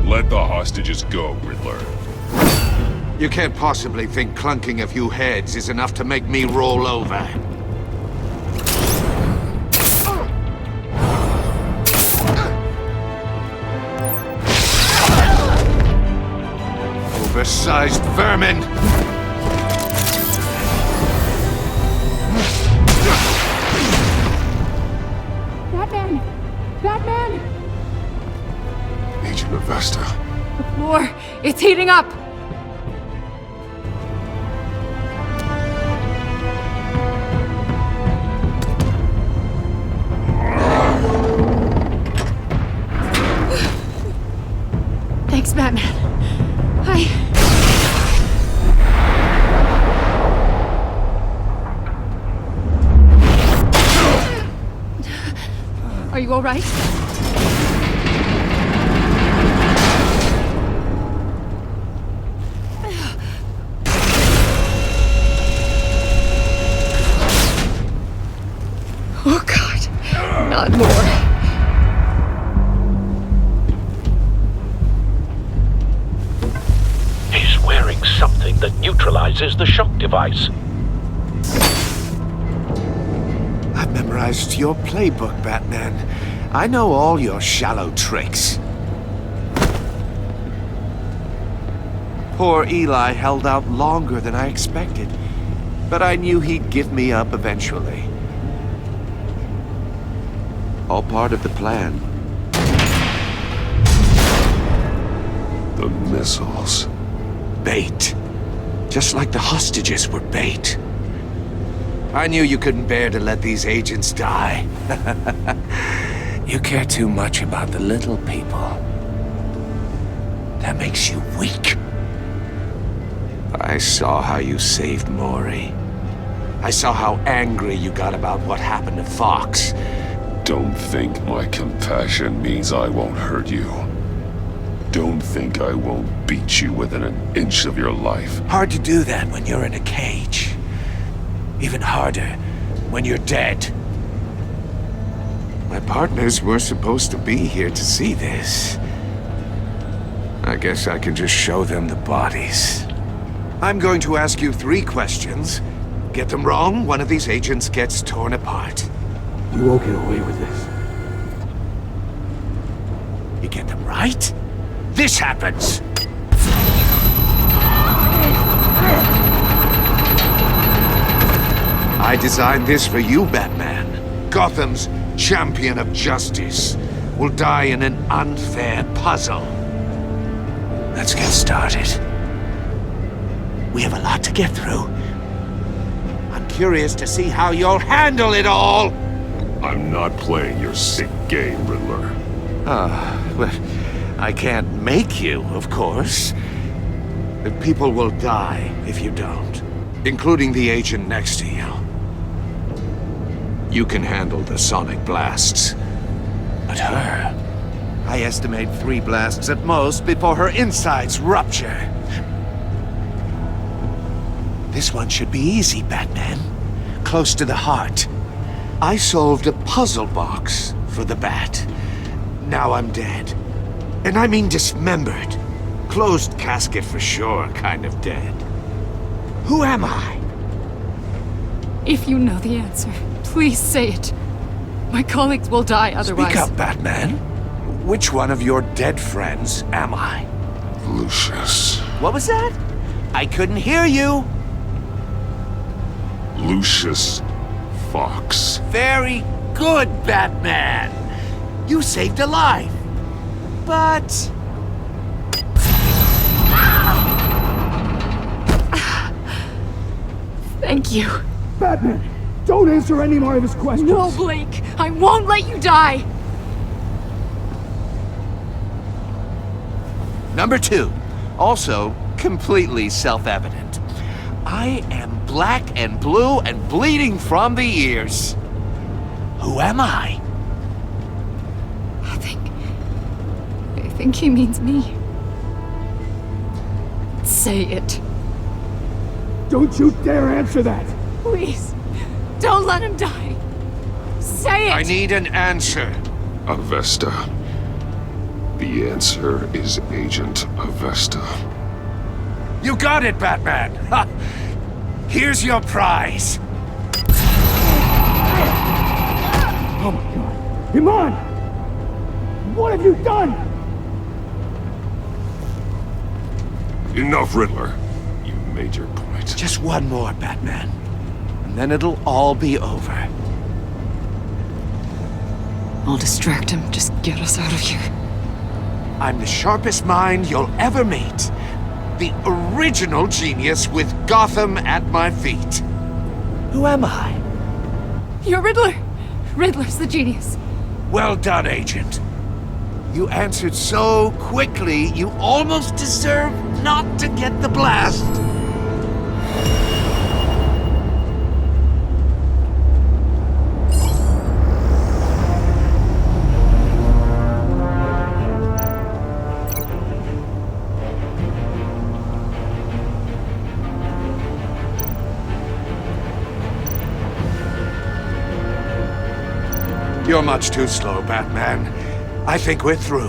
Speaker 4: Let the hostages go, Riddler.
Speaker 1: You can't possibly think clunking a few heads is enough to make me roll over. Oversized vermin!
Speaker 20: Batman! Batman!
Speaker 4: Agent of Vesta.
Speaker 20: The floor, it's heating up! Thanks, Batman. Are you all right? Oh, God. Not more.
Speaker 17: He's wearing something that neutralizes the shock device.
Speaker 1: I've memorized your playbook, Batman. I know all your shallow tricks. Poor Eli held out longer than I expected, but I knew he'd give me up eventually. All part of the plan.
Speaker 4: The missiles.
Speaker 1: Bait. Just like the hostages were bait. I knew you couldn't bear to let these agents die. You care too much about the little people. That makes you weak. I saw how you saved Maury. I saw how angry you got about what happened to Fox.
Speaker 4: Don't think my compassion means I won't hurt you. Don't think I won't beat you within an inch of your life.
Speaker 1: Hard to do that when you're in a cage. Even harder when you're dead. My partners were supposed to be here to see this. I guess I can just show them the bodies. I'm going to ask you 3 questions. Get them wrong, one of these agents gets torn apart. You won't get away with this. You get them right, this happens! I designed this for you, Batman. Gotham's champion of justice, will die in an unfair puzzle. Let's get started. We have a lot to get through. I'm curious to see how you'll handle it all!
Speaker 4: I'm not playing your sick game, Riddler.
Speaker 1: Well, I can't make you, of course. People will die if you don't, including the agent next to you. You can handle the sonic blasts. But her... I estimate 3 blasts at most before her insides rupture. This one should be easy, Batman. Close to the heart. I solved a puzzle box for the Bat. Now I'm dead. And I mean dismembered. Closed casket for sure, kind of dead. Who am I?
Speaker 20: If you know the answer, please say it. My colleagues will die otherwise.
Speaker 1: Speak up, Batman. Which one of your dead friends am I?
Speaker 4: Lucius.
Speaker 1: What was that? I couldn't hear you.
Speaker 4: Lucius Fox.
Speaker 1: Very good, Batman. You saved a life. But...
Speaker 20: Thank you.
Speaker 10: Batman, don't answer any more of his questions.
Speaker 20: No, Blake. I won't let you die.
Speaker 1: Number 2. Also, completely self-evident. I am black and blue and bleeding from the ears. Who am I?
Speaker 20: I think he means me. Say it.
Speaker 10: Don't you dare answer that!
Speaker 20: Please, don't let him die. Say it!
Speaker 1: I need an answer.
Speaker 4: Avesta. The answer is Agent Avesta.
Speaker 1: You got it, Batman! Ha! Here's your prize.
Speaker 10: Oh my god. Iman! What have you done?
Speaker 4: Enough, Riddler. You made your point.
Speaker 1: Just one more, Batman. And then it'll all be over.
Speaker 20: I'll distract him. Just get us out of here.
Speaker 1: I'm the sharpest mind you'll ever meet. The original genius with Gotham at my feet. Who am I?
Speaker 20: You're Riddler. Riddler's the genius.
Speaker 1: Well done, Agent. You answered so quickly, you almost deserve not to get the blast. You're much too slow, Batman. I think we're through.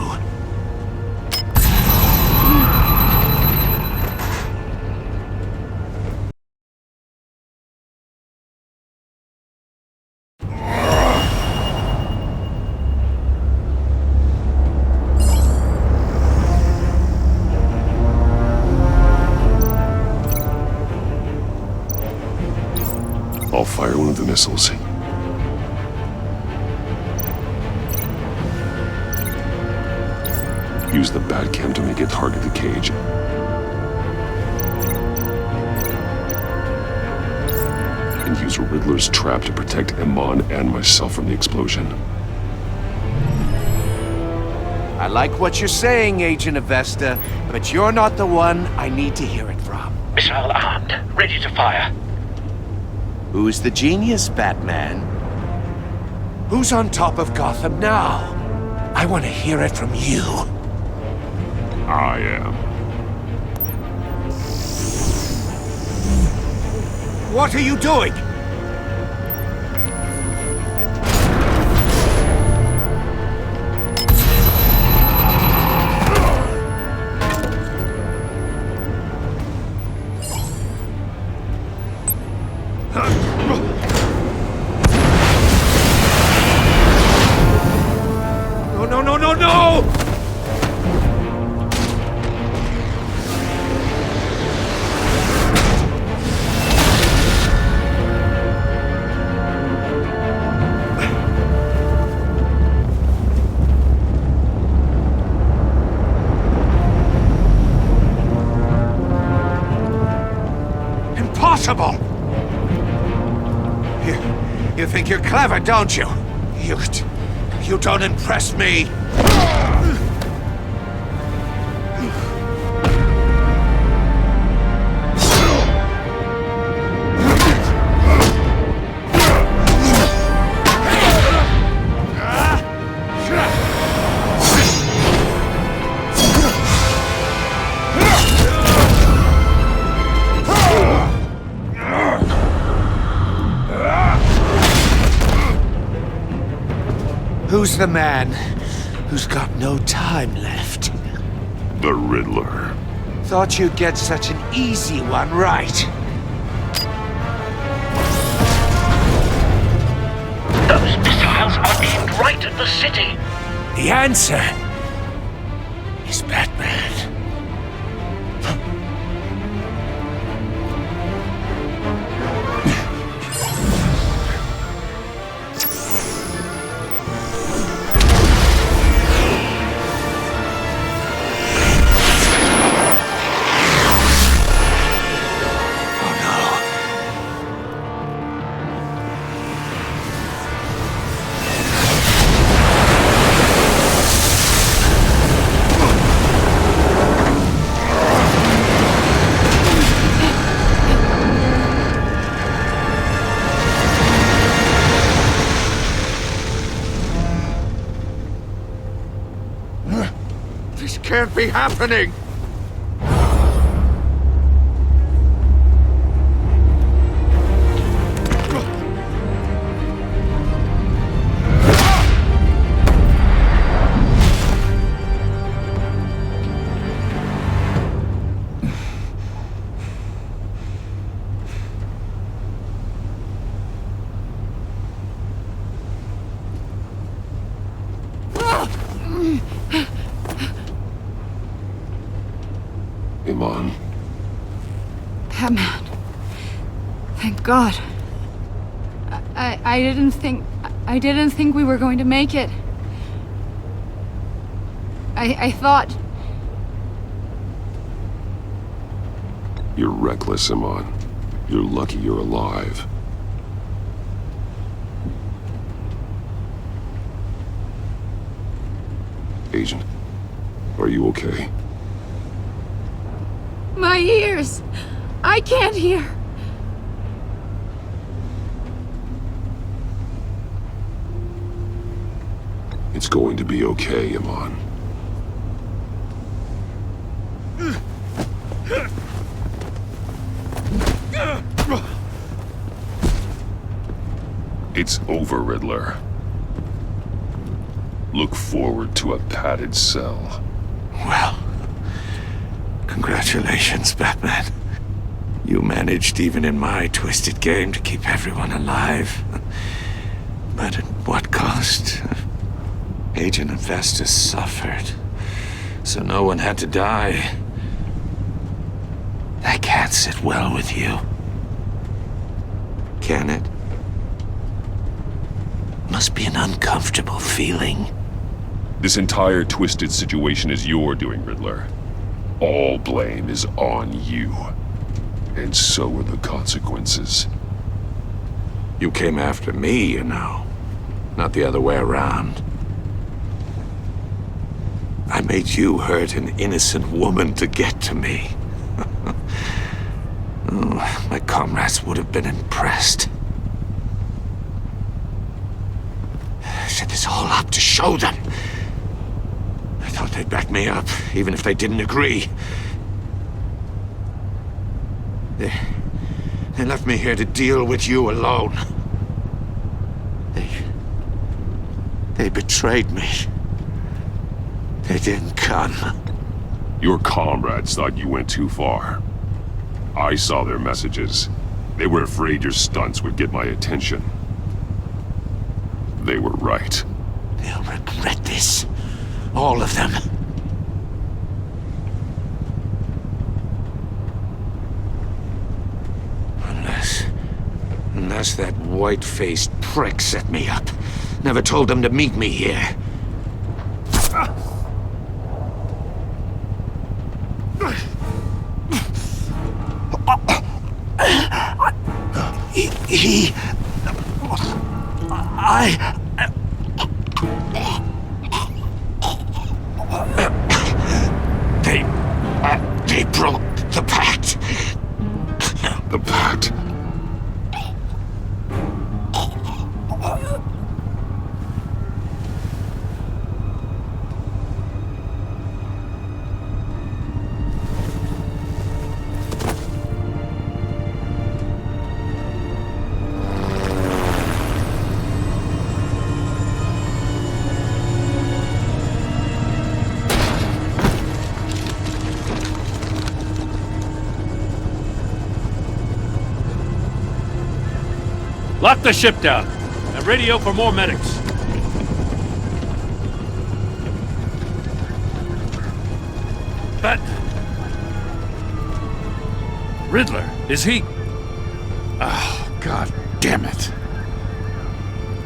Speaker 4: I'll fire one of the missiles. Use the Batcam to make it target the cage. And use Riddler's trap to protect Iman and myself from the explosion.
Speaker 1: I like what you're saying, Agent Avesta, but you're not the one I need to hear it from.
Speaker 17: Missile armed, ready to fire.
Speaker 1: Who's the genius, Batman? Who's on top of Gotham now? I want to hear it from you.
Speaker 4: I am.
Speaker 1: What are you doing? No, no, no, no, no! impossible! You think you're clever, don't you? You don't impress me! Who's the man who's got no time left?
Speaker 4: The Riddler.
Speaker 1: Thought you'd get such an easy one right.
Speaker 16: Those missiles are aimed right at the city.
Speaker 1: The answer is Batman. This can't be happening!
Speaker 4: Iman.
Speaker 20: Batman. Thank God. I didn't think we were going to make it. I thought...
Speaker 4: You're reckless, Iman. You're lucky you're alive. Agent, are you okay?
Speaker 20: My ears! I can't hear!
Speaker 4: It's going to be okay, Iman. It's over, Riddler. Look forward to a padded cell.
Speaker 1: Well, congratulations, Batman. You managed, even in my twisted game, to keep everyone alive. But at what cost? Agent Infestus suffered, so no one had to die. That can't sit well with you. Can it? Must be an uncomfortable feeling.
Speaker 4: This entire twisted situation is your doing, Riddler. All blame is on you. And so are the consequences.
Speaker 1: You came after me, you know. Not the other way around. I made you hurt an innocent woman to get to me. Oh, my comrades would have been impressed. I set this all up to show them. I thought they'd back me up, even if they didn't agree. They left me here to deal with you alone. They betrayed me. They didn't come.
Speaker 4: Your comrades thought you went too far. I saw their messages. They were afraid your stunts would get my attention. They were right.
Speaker 1: They'll regret this. All of them. Unless that white-faced prick set me up. Never told them to meet me here. scoundrel! The Pact!
Speaker 4: The Pact?
Speaker 3: Lock the ship down and radio for more medics. But Riddler, is he? Oh, God damn it.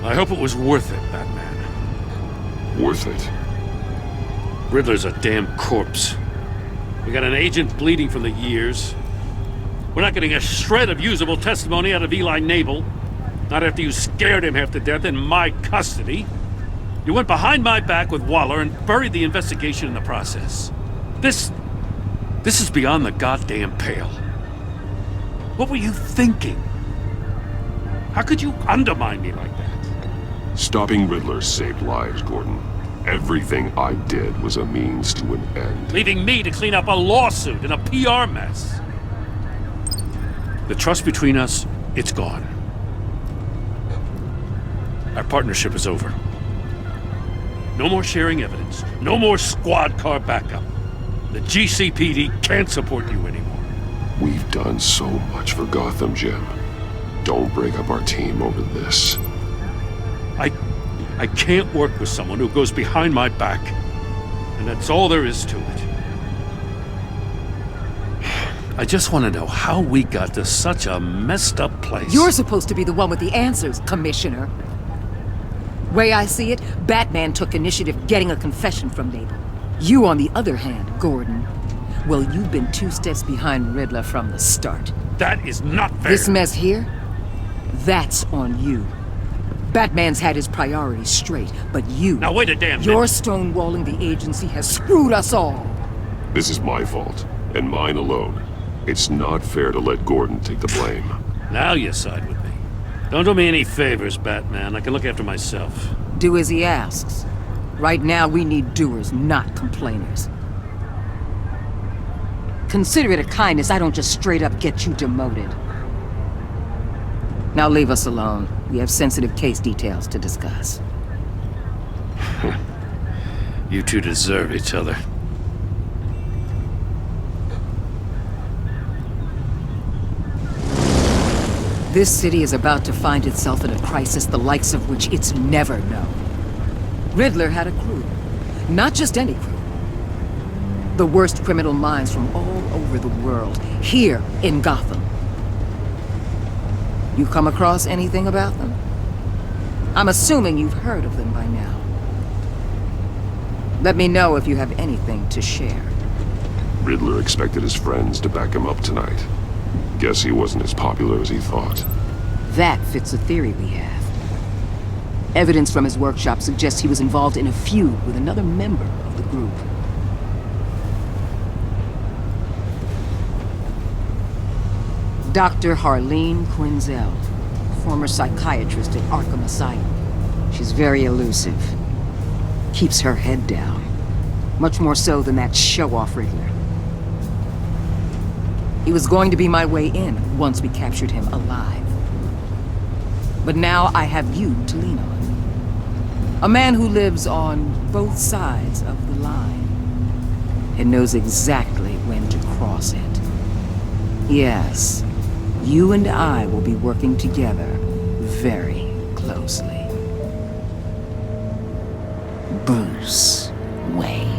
Speaker 3: I hope it was worth it, Batman.
Speaker 4: Worth it?
Speaker 3: Riddler's a damn corpse. We got an agent bleeding from the years. We're not getting a shred of usable testimony out of Eli Nabel. Not after you scared him half to death in my custody. You went behind my back with Waller and buried the investigation in the process. This is beyond the goddamn pale. What were you thinking? How could you undermine me like that?
Speaker 4: Stopping Riddler saved lives, Gordon. Everything I did was a means to an end.
Speaker 3: Leaving me to clean up a lawsuit and a PR mess. The trust between us, it's gone. Our partnership is over. No more sharing evidence. No more squad car backup. The GCPD can't support you anymore.
Speaker 4: We've done so much for Gotham, Jim. Don't break up our team over this.
Speaker 3: I can't work with someone who goes behind my back. And that's all there is to it. I just want to know how we got to such a messed up place.
Speaker 2: You're supposed to be the one with the answers, Commissioner. Way I see it, Batman took initiative getting a confession from Nabel. You, on the other hand, Gordon, well, you've been 2 steps behind Riddler from the start.
Speaker 3: That is not fair.
Speaker 2: This mess here, that's on you. Batman's had his priorities straight, but you...
Speaker 3: Now wait a damn minute.
Speaker 2: Your stonewalling the agency has screwed us all.
Speaker 4: This is my fault, and mine alone. It's not fair to let Gordon take the blame.
Speaker 3: Now you side with me. Don't do me any favors, Batman. I can look after myself.
Speaker 2: Do as he asks. Right now, we need doers, not complainers. Consider it a kindness I don't just straight up get you demoted. Now leave us alone. We have sensitive case details to discuss.
Speaker 3: You two deserve each other.
Speaker 2: This city is about to find itself in a crisis the likes of which it's never known. Riddler had a crew. Not just any crew. The worst criminal minds from all over the world, here in Gotham. You come across anything about them? I'm assuming you've heard of them by now. Let me know if you have anything to share.
Speaker 4: Riddler expected his friends to back him up tonight. Guess he wasn't as popular as he thought.
Speaker 2: That fits a theory we have. Evidence from his workshop suggests he was involved in a feud with another member of the group. Dr. Harleen Quinzel, former psychiatrist at Arkham Asylum. She's very elusive. Keeps her head down. Much more so than that show-off Riddler. He was going to be my way in once we captured him alive. But now I have you to lean on. A man who lives on both sides of the line and knows exactly when to cross it. Yes, you and I will be working together very closely. Bruce Wayne.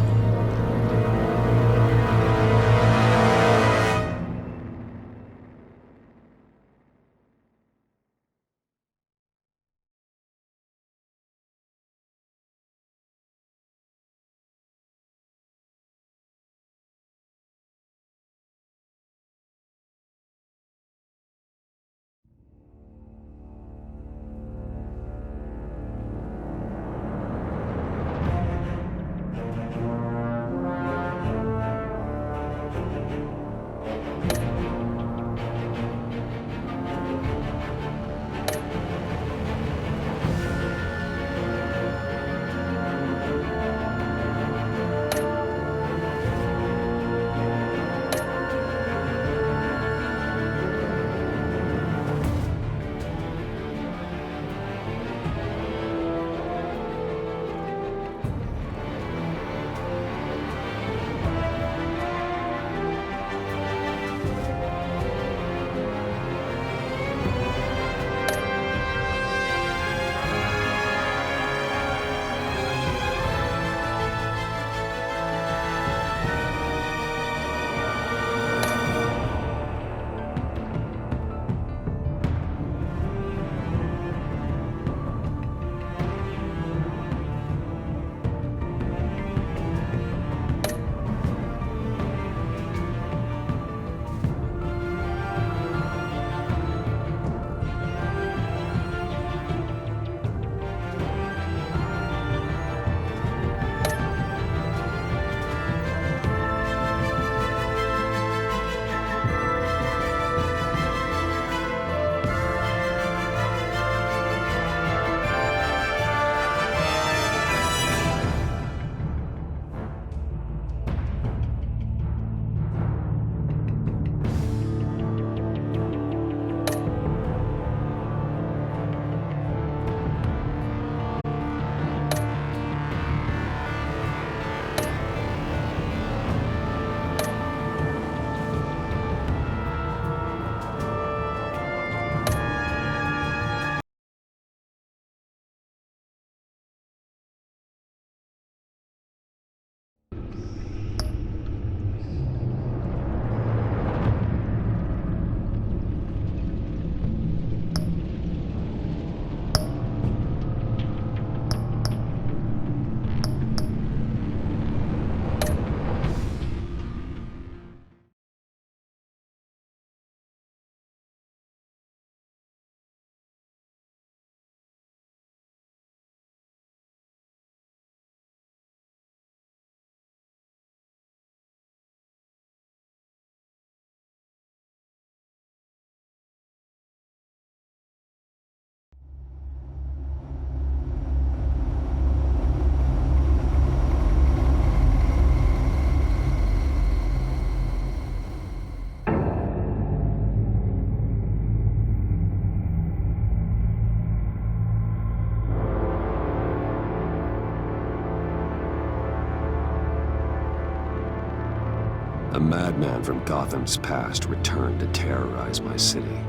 Speaker 8: A madman from Gotham's past returned to terrorize my city.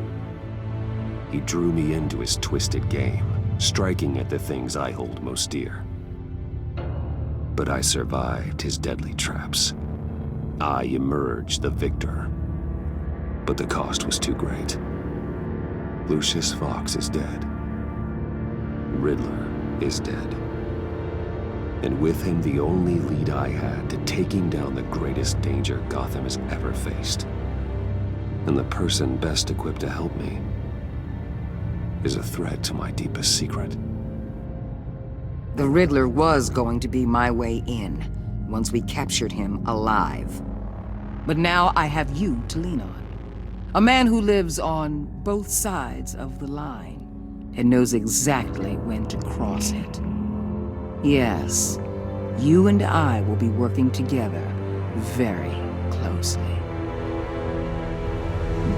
Speaker 8: He drew me into his twisted game, striking at the things I hold most dear. But I survived his deadly traps. I emerged the victor. But the cost was too great. Lucius Fox is dead. Riddler is dead. And with him, the only lead I had to taking down the greatest danger Gotham has ever faced. And the person best equipped to help me is a threat to my deepest secret.
Speaker 2: The Riddler was going to be my way in, once we captured him alive. But now I have you to lean on. A man who lives on both sides of the line and knows exactly when to cross it. Yes, you and I will be working together very closely.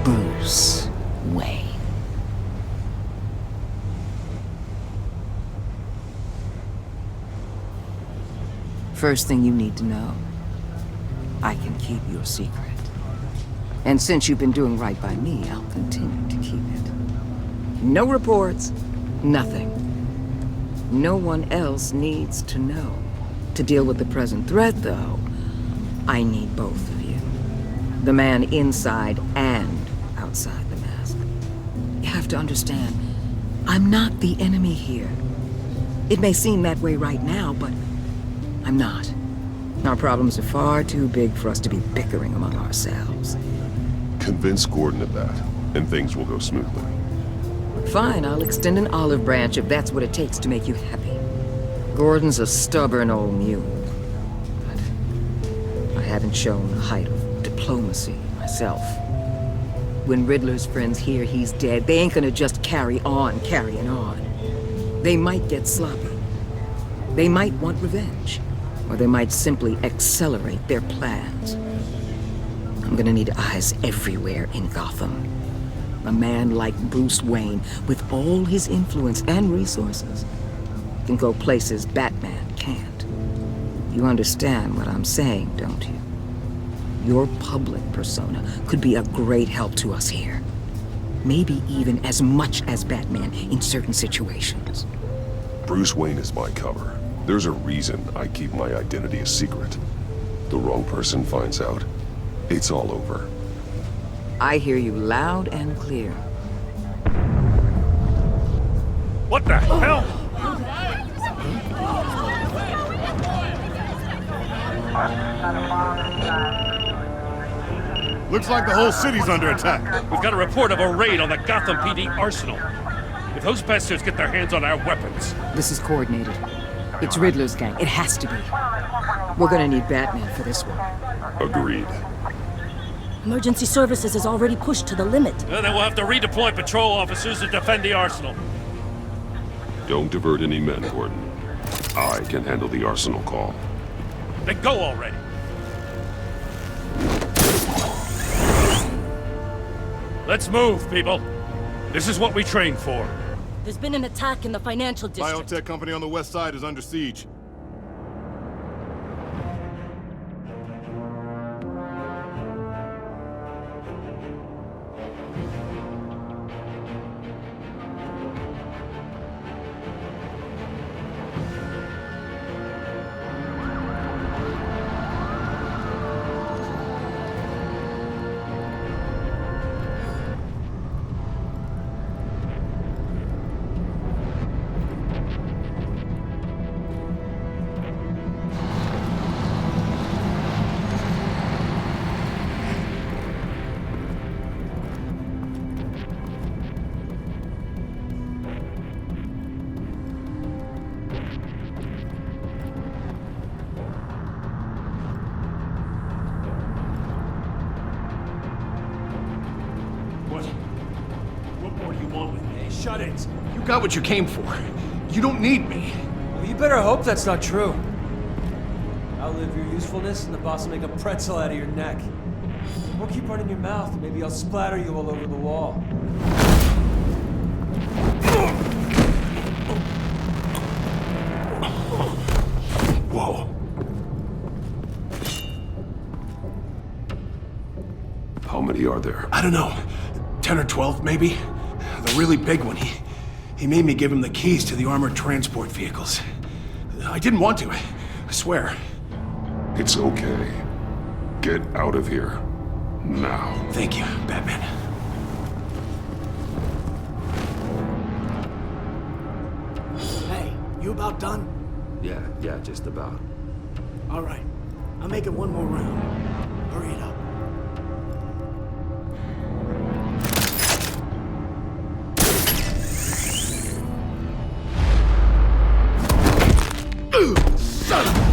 Speaker 2: Bruce Wayne. First thing you need to know, I can keep your secret. And since you've been doing right by me, I'll continue to keep it. No reports, nothing. No one else needs to know. To deal with the present threat, though, I need both of you. The man inside and outside the mask. You have to understand, I'm not the enemy here. It may seem that way right now, but I'm not. Our problems are far too big for us to be bickering among ourselves.
Speaker 4: Convince Gordon of that, and things will go smoothly.
Speaker 2: Fine, I'll extend an olive branch if that's what it takes to make you happy. Gordon's a stubborn old mule, but I haven't shown the height of diplomacy myself. When Riddler's friends hear he's dead, they ain't gonna just carry on carrying on. They might get sloppy. They might want revenge, or they might simply accelerate their plans. I'm gonna need eyes everywhere in Gotham. A man like Bruce Wayne, with all his influence and resources, can go places Batman can't. You understand what I'm saying, don't you? Your public persona could be a great help to us here. Maybe even as much as Batman in certain situations.
Speaker 4: Bruce Wayne is my cover. There's a reason I keep my identity a secret. The wrong person finds out, it's all over.
Speaker 2: I hear you loud and clear.
Speaker 10: What the hell?
Speaker 21: Looks like the whole city's under attack.
Speaker 10: We've got a report of a raid on the Gotham PD arsenal. If those bastards get their hands on our weapons...
Speaker 2: This is coordinated. It's Riddler's gang. It has to be. We're gonna need Batman for this one.
Speaker 4: Agreed.
Speaker 18: Emergency services is already pushed to the limit.
Speaker 10: Then we'll have to redeploy patrol officers to defend the arsenal.
Speaker 4: Don't divert any men, Gordon. I can handle the arsenal call.
Speaker 10: Then go already. Let's move, people. This is what we trained for.
Speaker 18: There's been an attack in the financial district.
Speaker 21: Biotech company on the west side is under siege.
Speaker 14: Shut it. You got what you came for. You don't need me.
Speaker 22: Well, you better hope that's not true. Outlive your usefulness, and the boss will make a pretzel out of your neck. Don't keep running your mouth. Maybe I'll splatter you all over the wall.
Speaker 11: Whoa.
Speaker 4: How many are there?
Speaker 6: I don't know. 10 or 12, maybe? The really big one, he made me give him the keys to the armored transport vehicles. I didn't want to, I swear.
Speaker 4: It's okay. Get out of here. Now.
Speaker 6: Thank you, Batman.
Speaker 15: Hey, you about done?
Speaker 8: Yeah, just about.
Speaker 15: All right. I'll make it one more round. Hurry it up. Son of a...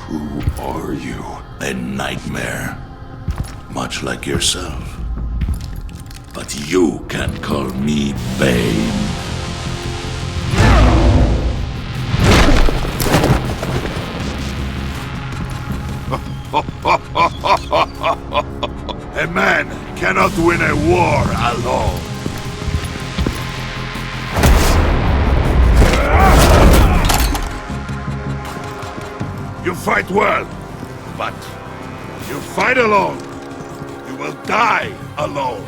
Speaker 4: Who are you?
Speaker 23: A nightmare. Much like yourself. But you can call me Bane. A man cannot win a war alone. You fight well, but you fight alone. You will die alone.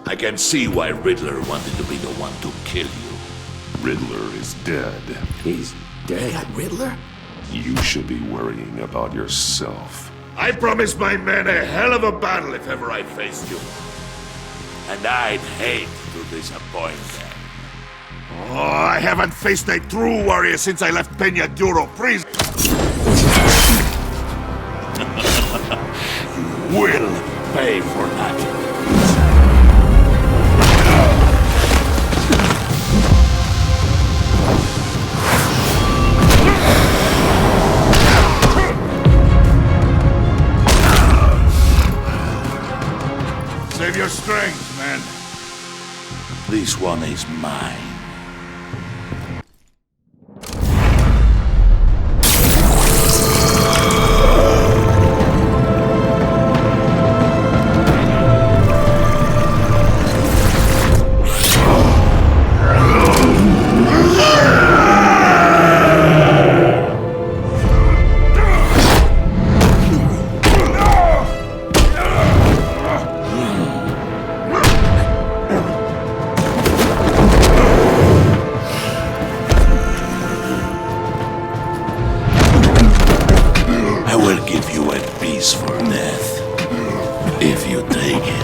Speaker 23: I can see why Riddler wanted to be the one to kill you.
Speaker 4: Riddler is dead.
Speaker 8: He's dead?
Speaker 15: They got Riddler?
Speaker 4: You should be worrying about yourself.
Speaker 23: I promised my men a hell of a battle if ever I faced you. And I'd hate to disappoint them. Oh, I haven't faced a true warrior since I left Peña Duro prison. You will pay for that. Save your strength, man. This one is mine. For death, if you take it.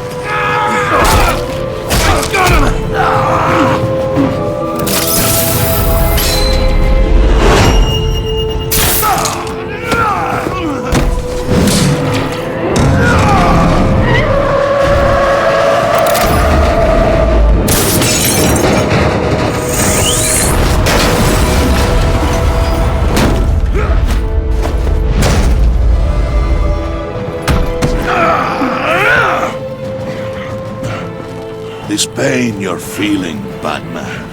Speaker 23: This pain you're feeling, Batman.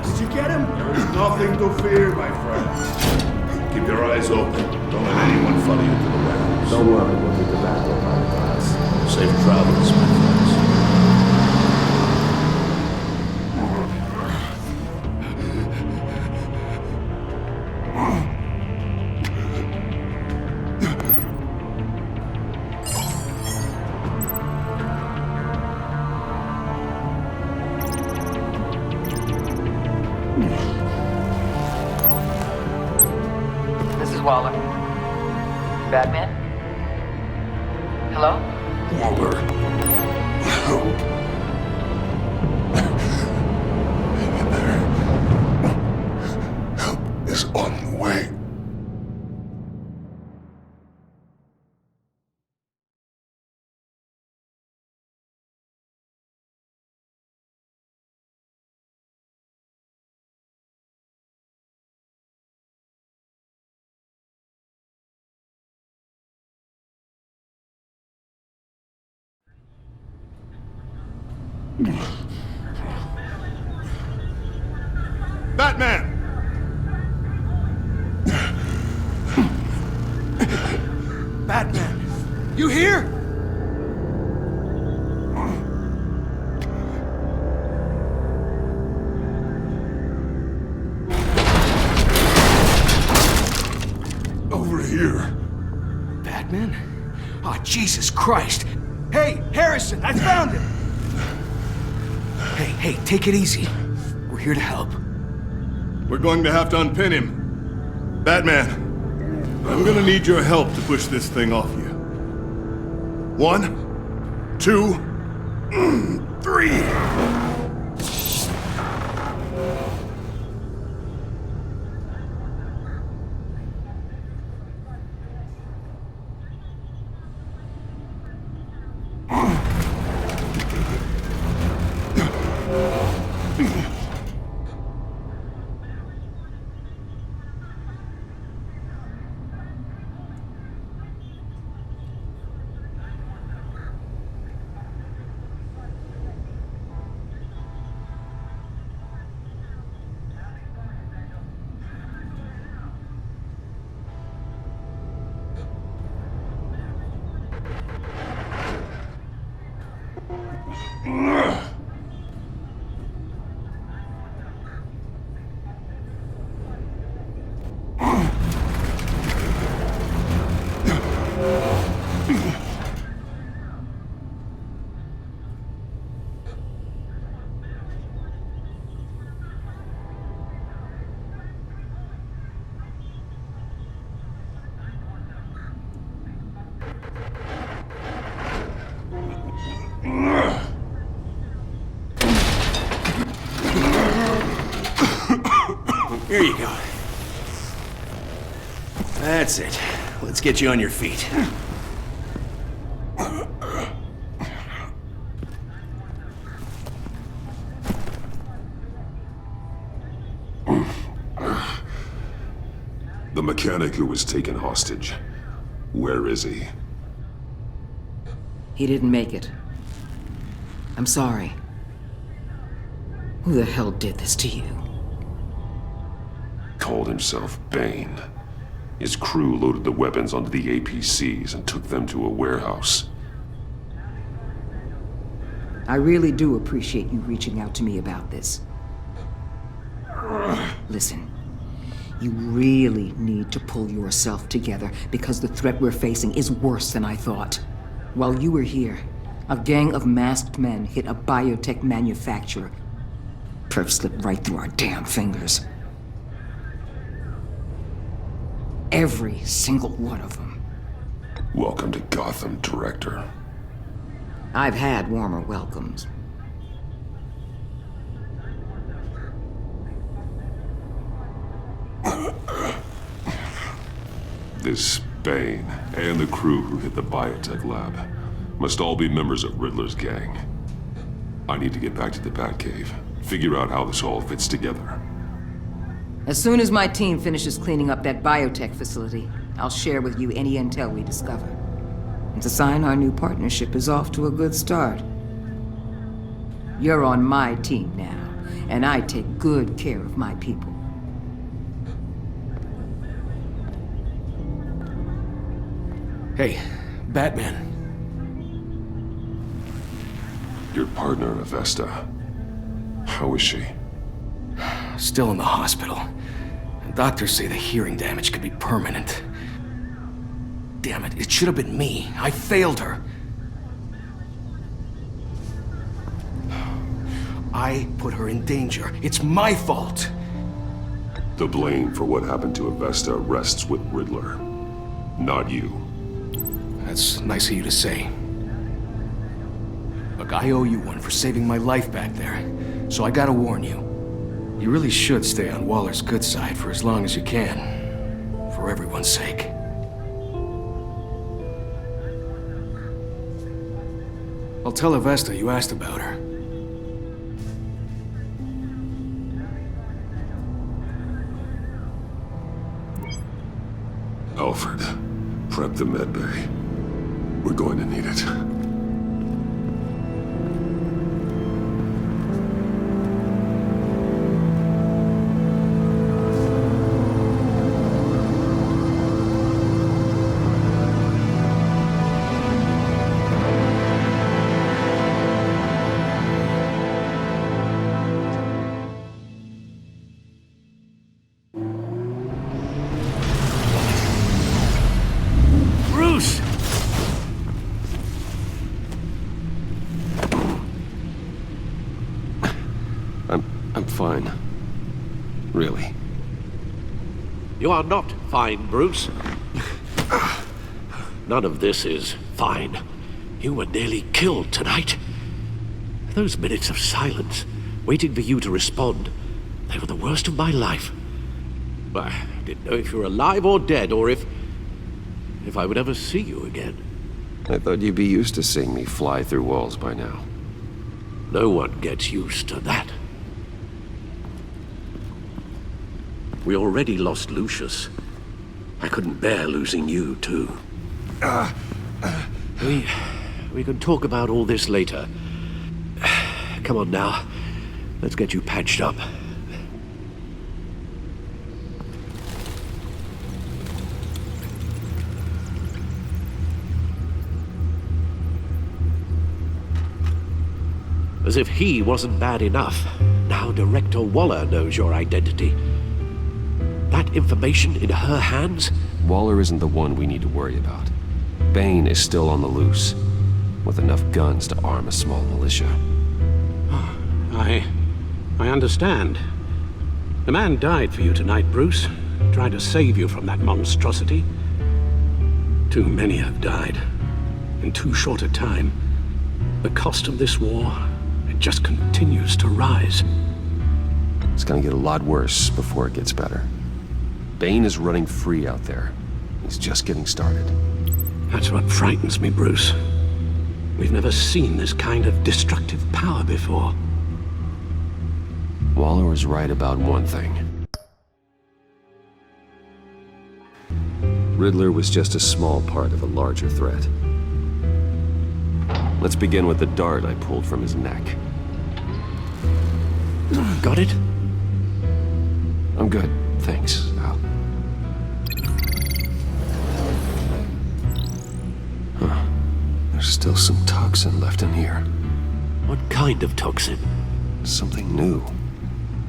Speaker 15: Did you get him?
Speaker 23: There is nothing to fear, my friend. Keep your eyes open. Don't let anyone follow you to the warehouse.
Speaker 8: Don't worry, we'll keep the back door behind glass.
Speaker 23: Safe travels, my friends.
Speaker 2: This is Waller. Batman? Hello?
Speaker 11: Waller. Help. Help is on the way.
Speaker 21: Batman!
Speaker 14: Batman! You here?
Speaker 11: Over here.
Speaker 14: Batman? Oh, Jesus Christ! Hey, Harrison, I found him! Hey, take it easy. We're here to help.
Speaker 21: We're going to have to unpin him. Batman, I'm gonna need your help to push this thing off you. 1, 2, 3.
Speaker 6: Here you go. That's it. Let's get you on your feet.
Speaker 4: The mechanic who was taken hostage. Where is he?
Speaker 2: He didn't make it. I'm sorry. Who the hell did this to you?
Speaker 4: Called himself Bane. His crew loaded the weapons onto the APCs and took them to a warehouse.
Speaker 2: I really do appreciate you reaching out to me about this. Listen, you really need to pull yourself together because the threat we're facing is worse than I thought. While you were here, a gang of masked men hit a biotech manufacturer. Perf slipped right through our damn fingers. Every single one of them.
Speaker 4: Welcome to Gotham, Director.
Speaker 2: I've had warmer welcomes.
Speaker 4: This Bane and the crew who hit the biotech lab must all be members of Riddler's gang. I need to get back to the Batcave, figure out how this all fits together.
Speaker 2: As soon as my team finishes cleaning up that biotech facility, I'll share with you any intel we discover. It's a sign our new partnership is off to a good start. You're on my team now, and I take good care of my people.
Speaker 14: Hey, Batman.
Speaker 4: Your partner, Avesta. How is she?
Speaker 14: Still in the hospital. Doctors say the hearing damage could be permanent. Damn it, it should have been me. I failed her. I put her in danger. It's my fault.
Speaker 4: The blame for what happened to Avesta rests with Riddler, not you.
Speaker 14: That's nice of you to say. Look, I owe you one for saving my life back there. So I gotta warn you. You really should stay on Waller's good side for as long as you can. For everyone's sake. I'll tell Avesta you asked about her.
Speaker 4: Alfred, prep the medbay. We're going to need it.
Speaker 7: I'm fine. Really. You are not fine, Bruce. None of this is fine. You were nearly killed tonight. Those minutes of silence, waiting for you to respond, they were the worst of my life. I didn't know if you were alive or dead, or if I would ever see you again.
Speaker 8: I thought you'd be used to seeing me fly through walls by now.
Speaker 7: No one gets used to that. We already lost Lucius. I couldn't bear losing you, too. We can talk about all this later. Come on now. Let's get you patched up. As if he wasn't bad enough, now Director Waller knows your identity. That information in her hands?
Speaker 8: Waller isn't the one we need to worry about. Bane is still on the loose, with enough guns to arm a small militia.
Speaker 7: I understand. The man died for you tonight, Bruce. Tried to save you from that monstrosity. Too many have died. In too short a time. The cost of this war, it just continues to rise.
Speaker 8: It's gonna get a lot worse before it gets better. Bane is running free out there. He's just getting started.
Speaker 7: That's what frightens me, Bruce. We've never seen this kind of destructive power before.
Speaker 8: Waller was right about one thing. Riddler was just a small part of a larger threat. Let's begin with the dart I pulled from his neck.
Speaker 7: Got it?
Speaker 8: I'm good, thanks, Al. Huh. There's still some toxin left in here.
Speaker 7: What kind of toxin?
Speaker 8: Something new.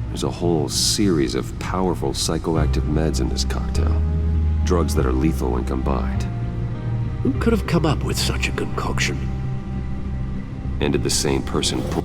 Speaker 8: There's a whole series of powerful psychoactive meds in this cocktail. Drugs that are lethal when combined.
Speaker 7: Who could have come up with such a concoction?
Speaker 8: And did the same person pull